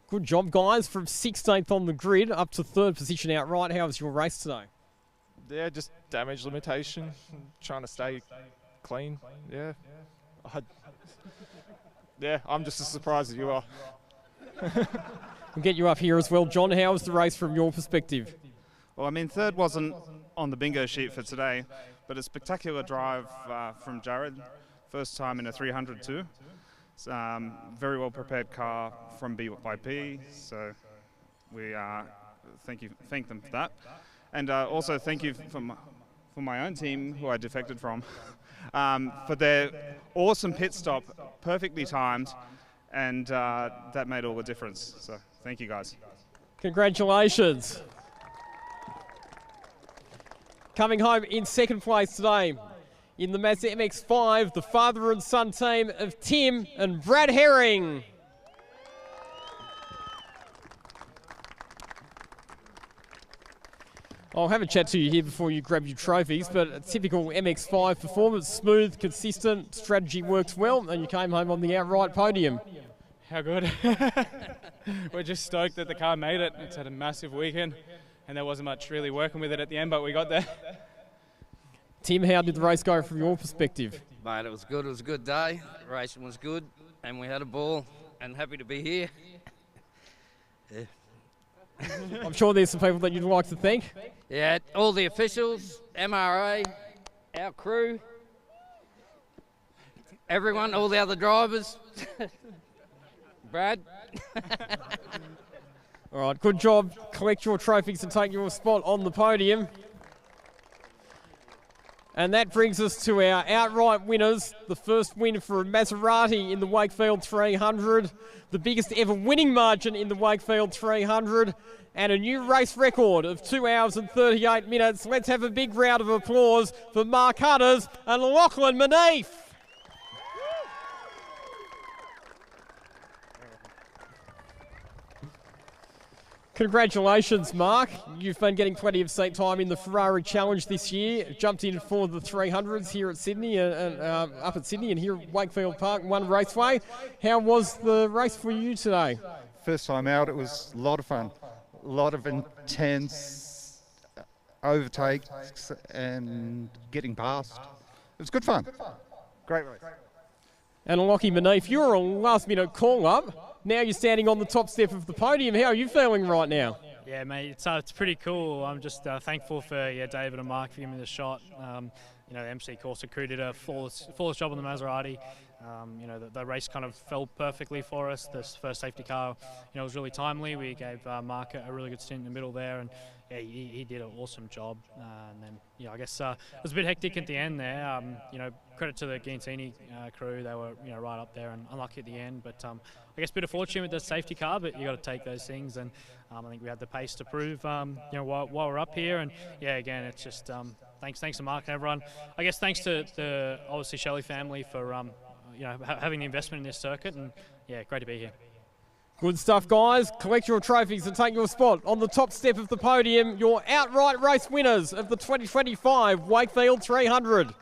[SPEAKER 1] Good job, guys, from 16th on the grid up to third position outright. How was your race today?
[SPEAKER 13] Yeah, just damage limitation, trying to stay clean. Yeah. Yeah, I'm just as surprised as you are.
[SPEAKER 1] We'll get you up here as well. John, how was the race from your perspective?
[SPEAKER 14] Well, I mean, third wasn't on the bingo sheet for today, but a spectacular drive from Jared.
[SPEAKER 10] First time in a 300 too. Very well prepared car from BYP, so we thank them for that. And also thank you for my own team, who I defected from, for their awesome pit stop, perfectly timed, and that made all the difference. So thank you guys.
[SPEAKER 1] Congratulations. Coming home in second place today in the Mazda MX-5, the father and son team of Tim and Brad Herring. I'll have a chat to you here before you grab your trophies, but a typical MX-5 performance, smooth, consistent, strategy works well, and you came home on the outright podium.
[SPEAKER 14] How good. We're just stoked that the car made it. It's had a massive weekend, and there wasn't much really working with it at the end, but we got there.
[SPEAKER 1] Tim, how did the race go from your perspective?
[SPEAKER 15] Mate, it was good. It was a good day. Racing was good, and we had a ball, and happy to be here. Yeah.
[SPEAKER 1] I'm sure there's some people that you'd like to thank.
[SPEAKER 15] Yeah, all the officials, MRA, our crew, everyone, all the other drivers. Brad.
[SPEAKER 1] All right, good job. Collect your trophies and take your spot on the podium. And that brings us to our outright winners. The first win for a Maserati in the Wakefield 300, the biggest ever winning margin in the Wakefield 300, and a new race record of 2 hours and 38 minutes. Let's have a big round of applause for Mark Hutters and Lachlan Maneef. Congratulations, Mark. You've been getting plenty of seat time in the Ferrari Challenge this year. Jumped in for the 300s here at Sydney and up at Sydney and here at Wakefield Park, One Raceway. How was the race for you today?
[SPEAKER 12] First time out, it was a lot of fun. A lot of intense overtakes and getting past. It was good fun. Great race.
[SPEAKER 1] And Lachie Maneef, you're a last-minute call-up. Now you're standing on the top step of the podium. How are you feeling right now?
[SPEAKER 4] Yeah, mate, it's pretty cool. I'm just thankful for David and Mark for giving me the shot. The MC Corsa crew did a flawless job on the Maserati. The race kind of fell perfectly for us. This first safety car, was really timely. We gave Mark a really good stint in the middle there, and yeah, he did an awesome job. And then, I guess it was a bit hectic at the end there. Credit to the Gantini crew. They were, right up there and unlucky at the end. But I guess a bit of fortune with the safety car, but you got to take those things. And I think we had the pace to prove, while we're up here. And yeah, again, it's just thanks to Mark and everyone. I guess thanks to the obviously Shelley family for having the investment in this circuit. And yeah, great to be here.
[SPEAKER 1] Good stuff, guys. Collect your trophies and take your spot on the top step of the podium. Your outright race winners of the 2025 Wakefield 300.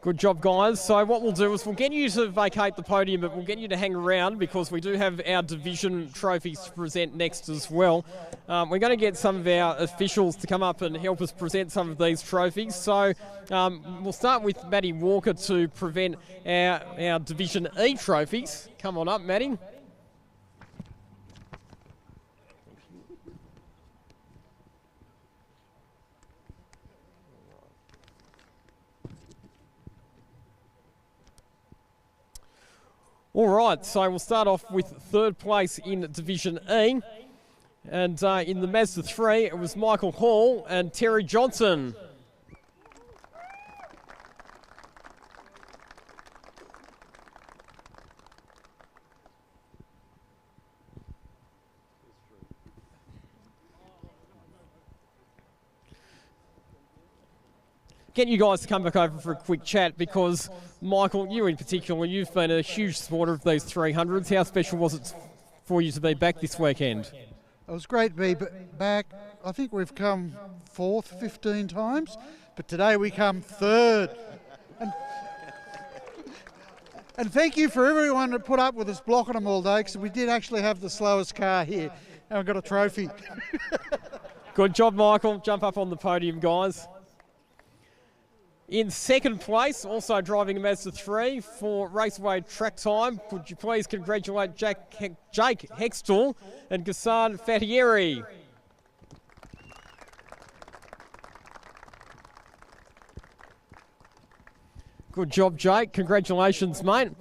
[SPEAKER 1] Good job, guys. So what we'll do is we'll get you to vacate the podium, but we'll get you to hang around because we do have our division trophies to present next as well. We're going to get some of our officials to come up and help us present some of these trophies. So we'll start with Maddie Walker to present our Division E trophies. Come on up, Maddie. All right, so we'll start off with third place in Division E. And in the Mazda 3, it was Michael Hall and Terry Johnson. Get you guys to come back over for a quick chat because, Michael, you in particular, you've been a huge supporter of these 300s. How special was it for you to be back this weekend?
[SPEAKER 16] It was great to be back. I think we've come fourth 15 times, but today we come third. And thank you for everyone that put up with us blocking them all day because we did actually have the slowest car here and we got a trophy.
[SPEAKER 1] Good job, Michael. Jump up on the podium, guys. In second place, also driving a Mazda 3 for Raceway track time, would you please congratulate Jake Hextall and Ghassan Fattieri. Good job, Jake. Congratulations, mate.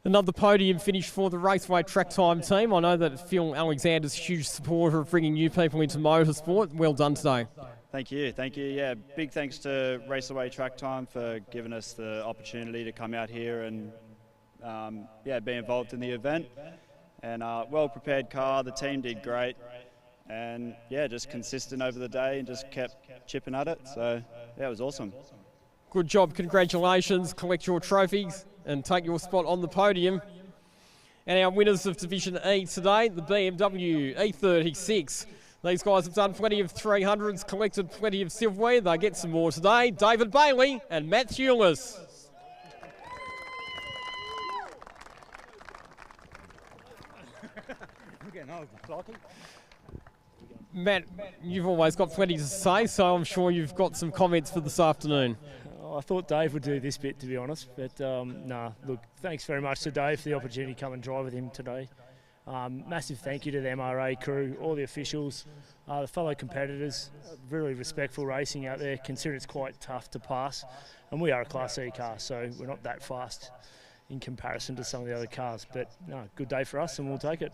[SPEAKER 1] Another podium finish for the Raceway track time team. I know that Phil Alexander's a huge supporter of bringing new people into motorsport. Well done today.
[SPEAKER 17] Thank you. Yeah, big thanks to Raceway Track Time for giving us the opportunity to come out here and be involved in the event. And well-prepared car, the team did great. And yeah, just consistent over the day and just kept chipping at it. So yeah, it was awesome.
[SPEAKER 1] Good job, congratulations. Collect your trophies and take your spot on the podium. And our winners of Division E today, the BMW E36. These guys have done plenty of 300s, collected plenty of silverware. They get some more today. David Bailey and Matt Hewless. Matt, you've always got plenty to say, so I'm sure you've got some comments for this afternoon.
[SPEAKER 18] I thought Dave would do this bit, to be honest, but look, thanks very much to Dave for the opportunity to come and drive with him today. Massive thank you to the MRA crew, all the officials, the fellow competitors. Really respectful racing out there, considering it's quite tough to pass. And we are a Class C car, so we're not that fast in comparison to some of the other cars. But no, good day for us, and we'll take it.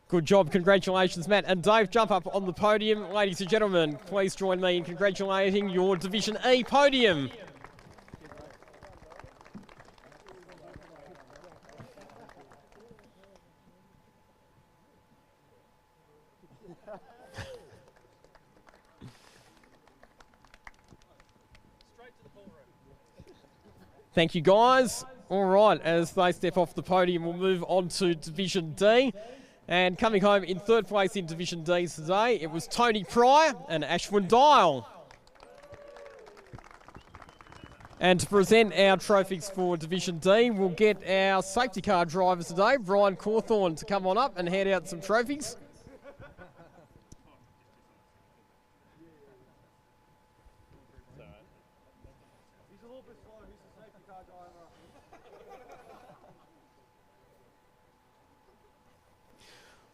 [SPEAKER 1] Good job, congratulations, Matt. And Dave, jump up on the podium. Ladies and gentlemen, please join me in congratulating your Division E podium. Thank you, guys. All right, as they step off the podium, we'll move on to Division D. And coming home in third place in Division D today, it was Tony Pryor and Ashwin Dial. And to present our trophies for Division D, we'll get our safety car drivers today, Brian Cawthorne, to come on up and hand out some trophies.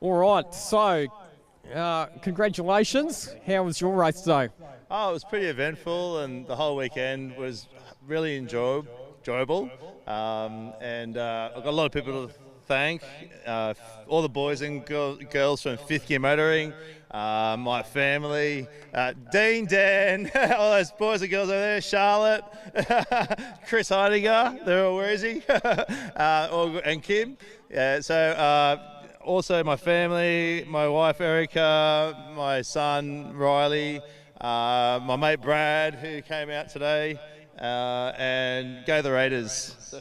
[SPEAKER 1] All right, so congratulations. How was your race today?
[SPEAKER 19] Oh, it was pretty eventful, and the whole weekend was really enjoyable. And I've got a lot of people to thank. All the boys and girls from Fifth Gear Motoring, my family, Dean, Dan, all those boys and girls over there, Charlotte, Chris Heidegger, where is he? And Kim. Yeah, also my family, my wife Erica, my son Riley, my mate Brad, who came out today, and go the Raiders.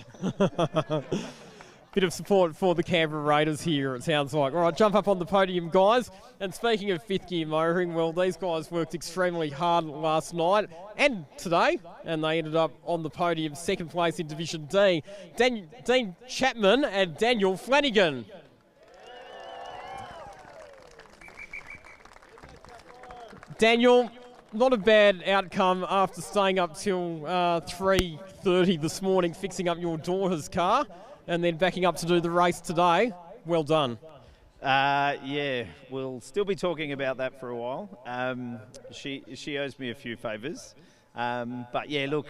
[SPEAKER 1] Bit of support for the Canberra Raiders here, it sounds like. All right, jump up on the podium, guys. And speaking of Fifth Gear Motoring, well, these guys worked extremely hard last night and today, and they ended up on the podium, second place in Division D. Dean Chapman and Daniel Flanagan. Daniel, not a bad outcome after staying up till 3:30 this morning fixing up your daughter's car and then backing up to do the race today. Well done.
[SPEAKER 20] Yeah, we'll still be talking about that for a while. She owes me a few favours. But yeah, look,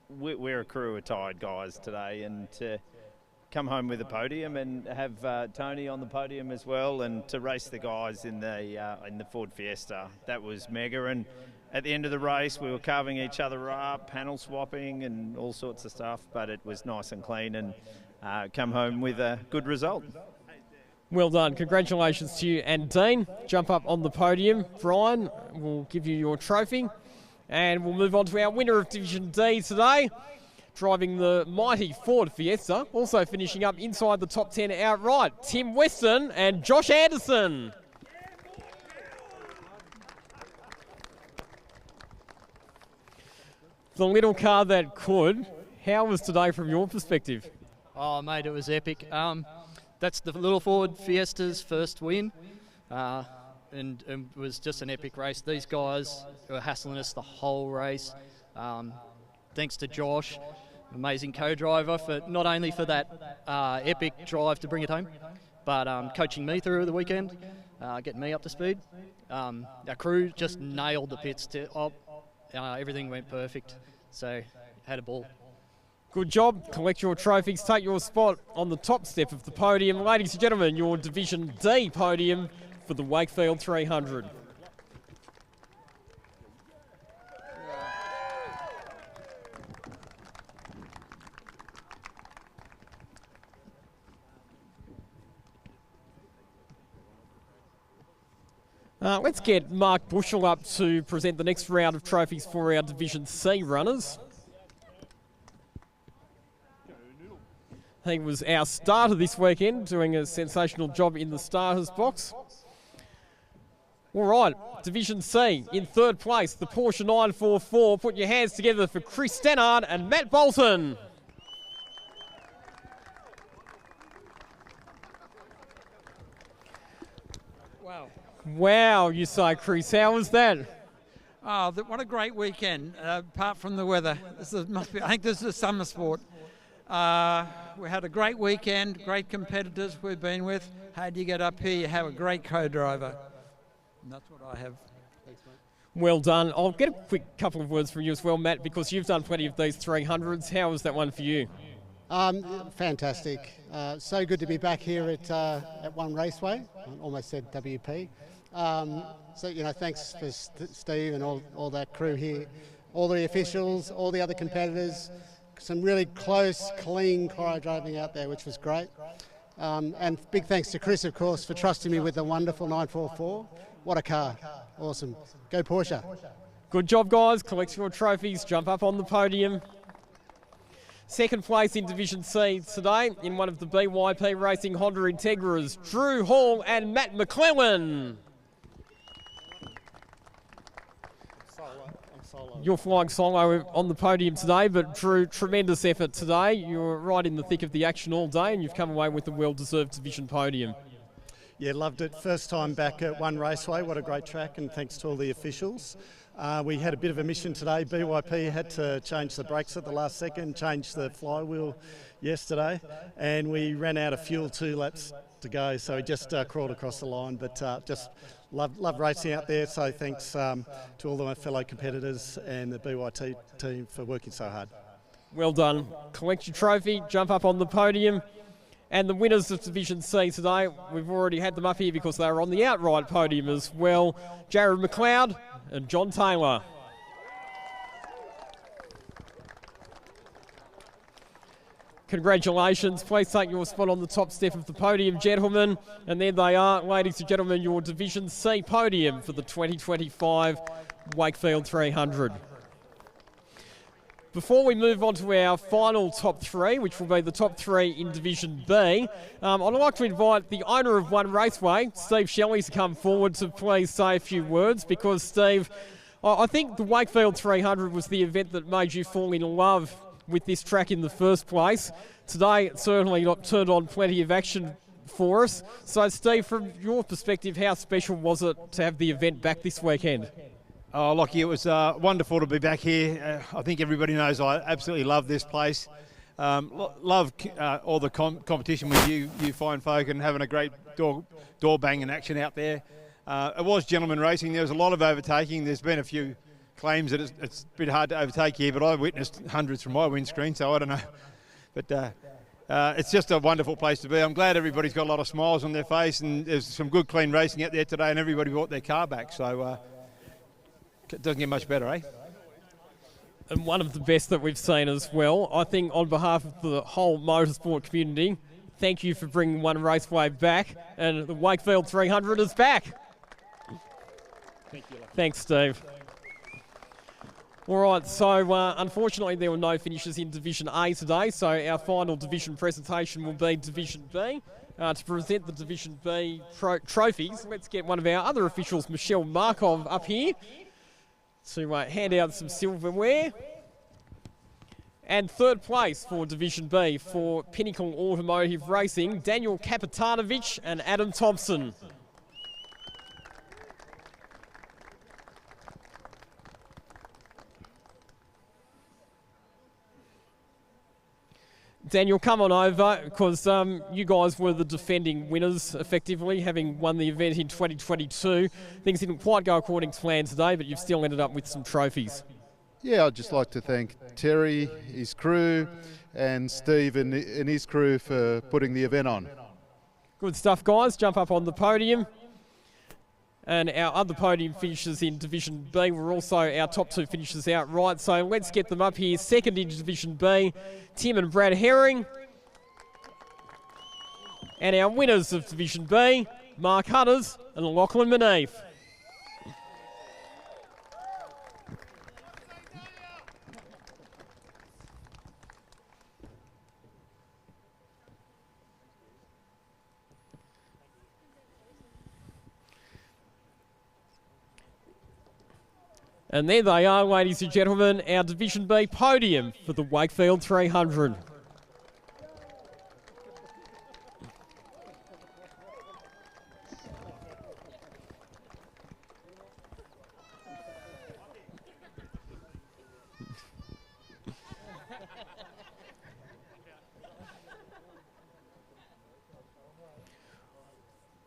[SPEAKER 20] we're a crew of tired guys today, and to come home with a podium and have Tony on the podium as well, and to race the guys in the Ford Fiesta, that was mega. And at the end of the race, we were carving each other up, panel swapping and all sorts of stuff, but it was nice and clean, and come home with a good result.
[SPEAKER 1] Well done. Congratulations to you and Dean. Jump up on the podium. Brian, we'll give you your trophy. And we'll move on to our winner of Division D today, driving the mighty Ford Fiesta, also finishing up inside the top 10 outright, Tim Weston and Josh Anderson. The little car that could. How was today from your perspective?
[SPEAKER 9] Oh, mate, it was epic. That's the little Ford Fiesta's first win, and it was just an epic race. These guys were hassling us the whole race. thanks to Josh, amazing co-driver, for not only for that epic drive to bring it home, but coaching me through the weekend, getting me up to speed. Our crew just nailed the pits. Everything went perfect, so had a ball.
[SPEAKER 1] Good job. Collect your trophies. Take your spot on the top step of the podium. Ladies and gentlemen, your Division D podium for the Wakefield 300. Let's get Mark Bushell up to present the next round of trophies for our Division C runners. He was our starter this weekend, doing a sensational job in the starters box. All right, Division C, in third place, the Porsche 944. Put your hands together for Chris Stannard and Matt Bolton. Wow, you say, Chris. How was that?
[SPEAKER 21] Oh, what a great weekend, apart from the weather. I think this is a summer sport. We had a great weekend, great competitors we've been with. How do you get up here? You have a great co-driver. And that's what I have. Thanks, mate.
[SPEAKER 1] Well done. I'll get a quick couple of words from you as well, Matt, because you've done plenty of these 300s. How was that one for you?
[SPEAKER 22] Fantastic. So good to be back here at One Raceway. I almost said WP. Thanks for Steve and all that crew here, all the officials, all the other competitors. Some really close, clean choreo driving out there, which was great. And big thanks to Chris, of course, for trusting me with the wonderful 944. What a car. Awesome. Go Porsche.
[SPEAKER 1] Good job, guys. Collect your trophies. Jump up on the podium. Second place in Division C today in one of the BYP Racing Honda Integras, Drew Hall and Matt McClellan. You're flying solo on the podium today, but Drew, tremendous effort today. You're right in the thick of the action all day, and you've come away with a well-deserved division podium.
[SPEAKER 23] Yeah, loved it. First time back at One Raceway. What a great track, and thanks to all the officials. We had a bit of a mission today. BYP had to change the brakes at the last second, change the flywheel yesterday, and we ran out of fuel 2 laps to go, so we just crawled across the line. But just love racing out there, so thanks to all my fellow competitors and the BYT team for working so hard.
[SPEAKER 1] Well done. Collect your trophy, jump up on the podium. And the winners of Division C today, we've already had them up here because they were on the outright podium as well. Jared McLeod and John Taylor. Congratulations. Please take your spot on the top step of the podium, gentlemen. And there they are, ladies and gentlemen, your Division C podium for the 2025 Wakefield 300. Before we move on to our final top 3, which will be the top 3 in Division B, I'd like to invite the owner of One Raceway, Steve Shelley, to come forward to please say a few words, because, Steve, I think the Wakefield 300 was the event that made you fall in love with this track in the first place. Today, it certainly turned on plenty of action for us. So, Steve, from your perspective, how special was it to have the event back this weekend?
[SPEAKER 24] Oh, Lockie, it was wonderful to be back here. I think everybody knows I absolutely love this place. Love all the competition with you fine folk, and having a great door banging action out there. It was gentleman racing. There was a lot of overtaking. There's been a few claims that it's a bit hard to overtake here, but I witnessed hundreds from my windscreen, so I don't know. But it's just a wonderful place to be. I'm glad everybody's got a lot of smiles on their face, and there's some good clean racing out there today, and everybody brought their car back. So it doesn't get much better, eh?
[SPEAKER 1] And one of the best that we've seen as well. I think on behalf of the whole motorsport community, thank you for bringing One Raceway back, and the Wakefield 300 is back.
[SPEAKER 24] Thank you.
[SPEAKER 1] Thanks, Steve. All right, so unfortunately there were no finishes in Division A today, so our final division presentation will be Division B. To present the Division B trophies, let's get one of our other officials, Michelle Markov, up here to hand out some silverware. And third place for Division B for Pinnacle Automotive Racing, Daniel Kapitanovich and Adam Thompson. Daniel, come on over, because you guys were the defending winners, effectively, having won the event in 2022. Things didn't quite go according to plan today, but you've still ended up with some trophies.
[SPEAKER 3] Yeah, I'd just like to thank Terry, his crew, and Steve and his crew for putting the event on.
[SPEAKER 1] Good stuff, guys. Jump up on the podium. And our other podium finishers in Division B were also our top two finishers outright. So let's get them up here. Second in Division B, Tim and Brad Herring. And our winners of Division B, Mark Hutters and Lachlan Maneef. And there they are, ladies and gentlemen, our Division B podium for the Wakefield 300.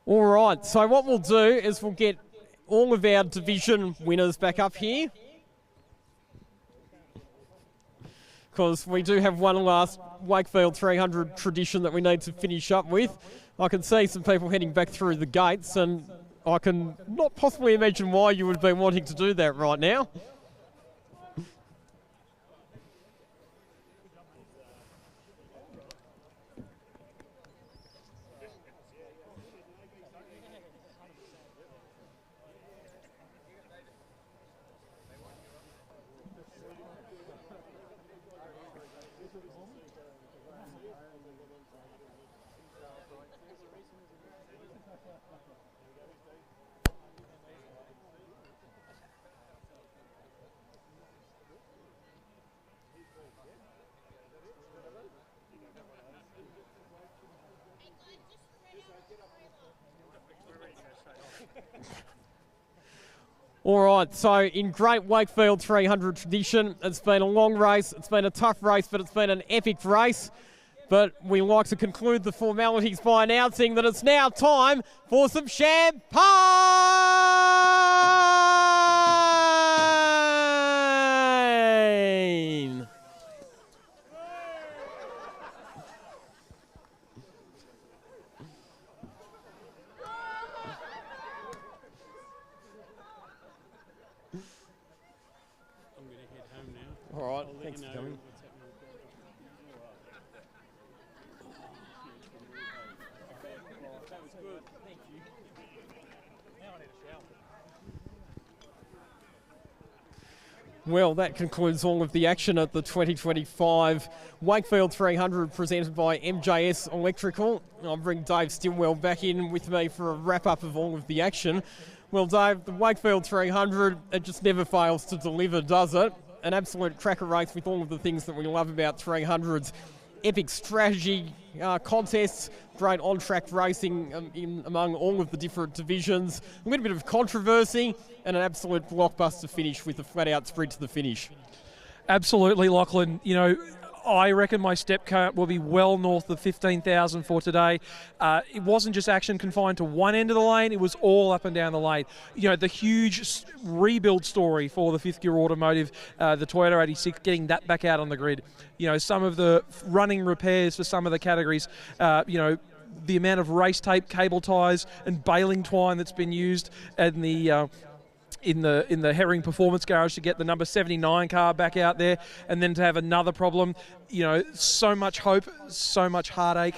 [SPEAKER 1] All right, so what we'll do is we'll get all of our division winners back up here, because we do have one last Wakefield 300 tradition that we need to finish up with. I can see some people heading back through the gates, and I can not possibly imagine why you would be wanting to do that right now. All right, so in great Wakefield 300 tradition, it's been a long race, it's been a tough race, but it's been an epic race. But we like to conclude the formalities by announcing that it's now time for some champagne! All right, thanks for coming. Well, that concludes all of the action at the 2025 Wakefield 300 presented by MJS Electrical. I'll bring Dave Stilwell back in with me for a wrap-up of all of the action. Well, Dave, the Wakefield 300, it just never fails to deliver, does it? An absolute cracker race with all of the things that we love about 300s. Epic strategy contests, great on-track racing among all of the different divisions, a little bit of controversy, and an absolute blockbuster finish with a flat-out sprint to the finish.
[SPEAKER 2] Absolutely, Lachlan. You know, I reckon my step count will be well north of 15,000 for today. It wasn't just action confined to one end of the lane, it was all up and down the lane. You know, the huge rebuild story for the Fifth Gear Automotive, the Toyota 86, getting that back out on the grid. You know, some of the running repairs for some of the categories, you know, the amount of race tape, cable ties and baling twine that's been used and the in the Herring Performance Garage to get the number 79 car back out there, and then to have another problem. You know, so much hope, so much heartache.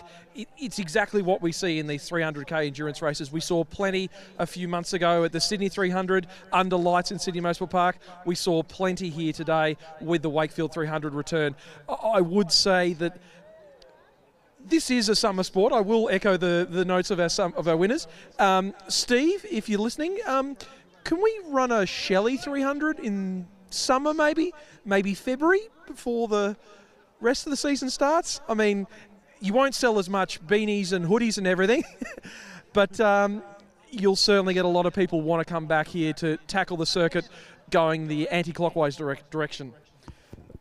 [SPEAKER 2] It's exactly what we see in these 300k endurance races. We saw plenty a few months ago at the Sydney 300 under lights in Sydney Motorsport Park. We saw plenty here today with the Wakefield 300 return. I would say that this is a summer sport. I will echo the notes of our winners. Steve, if you're listening, can we run a Shelley 300 in summer maybe? Maybe February before the rest of the season starts? I mean, you won't sell as much beanies and hoodies and everything, but you'll certainly get a lot of people want to come back here to tackle the circuit going the anti-clockwise direction.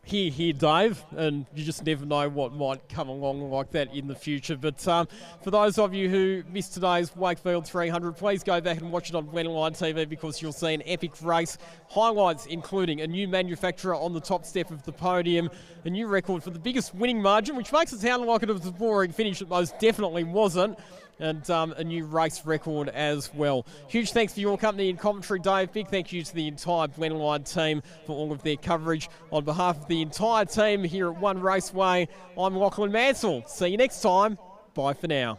[SPEAKER 1] Here, Dave, and you just never know what might come along like that in the future. But for those of you who missed today's Wakefield 300, please go back and watch it on Wetline TV, because you'll see an epic race. Highlights including a new manufacturer on the top step of the podium, a new record for the biggest winning margin, which makes it sound like it was a boring finish. It most definitely wasn't. And a new race record as well. Huge thanks for your company and commentary, Dave. Big thank you to the entire Glenline team for all of their coverage. On behalf of the entire team here at One Raceway, I'm Lachlan Mansell. See you next time. Bye for now.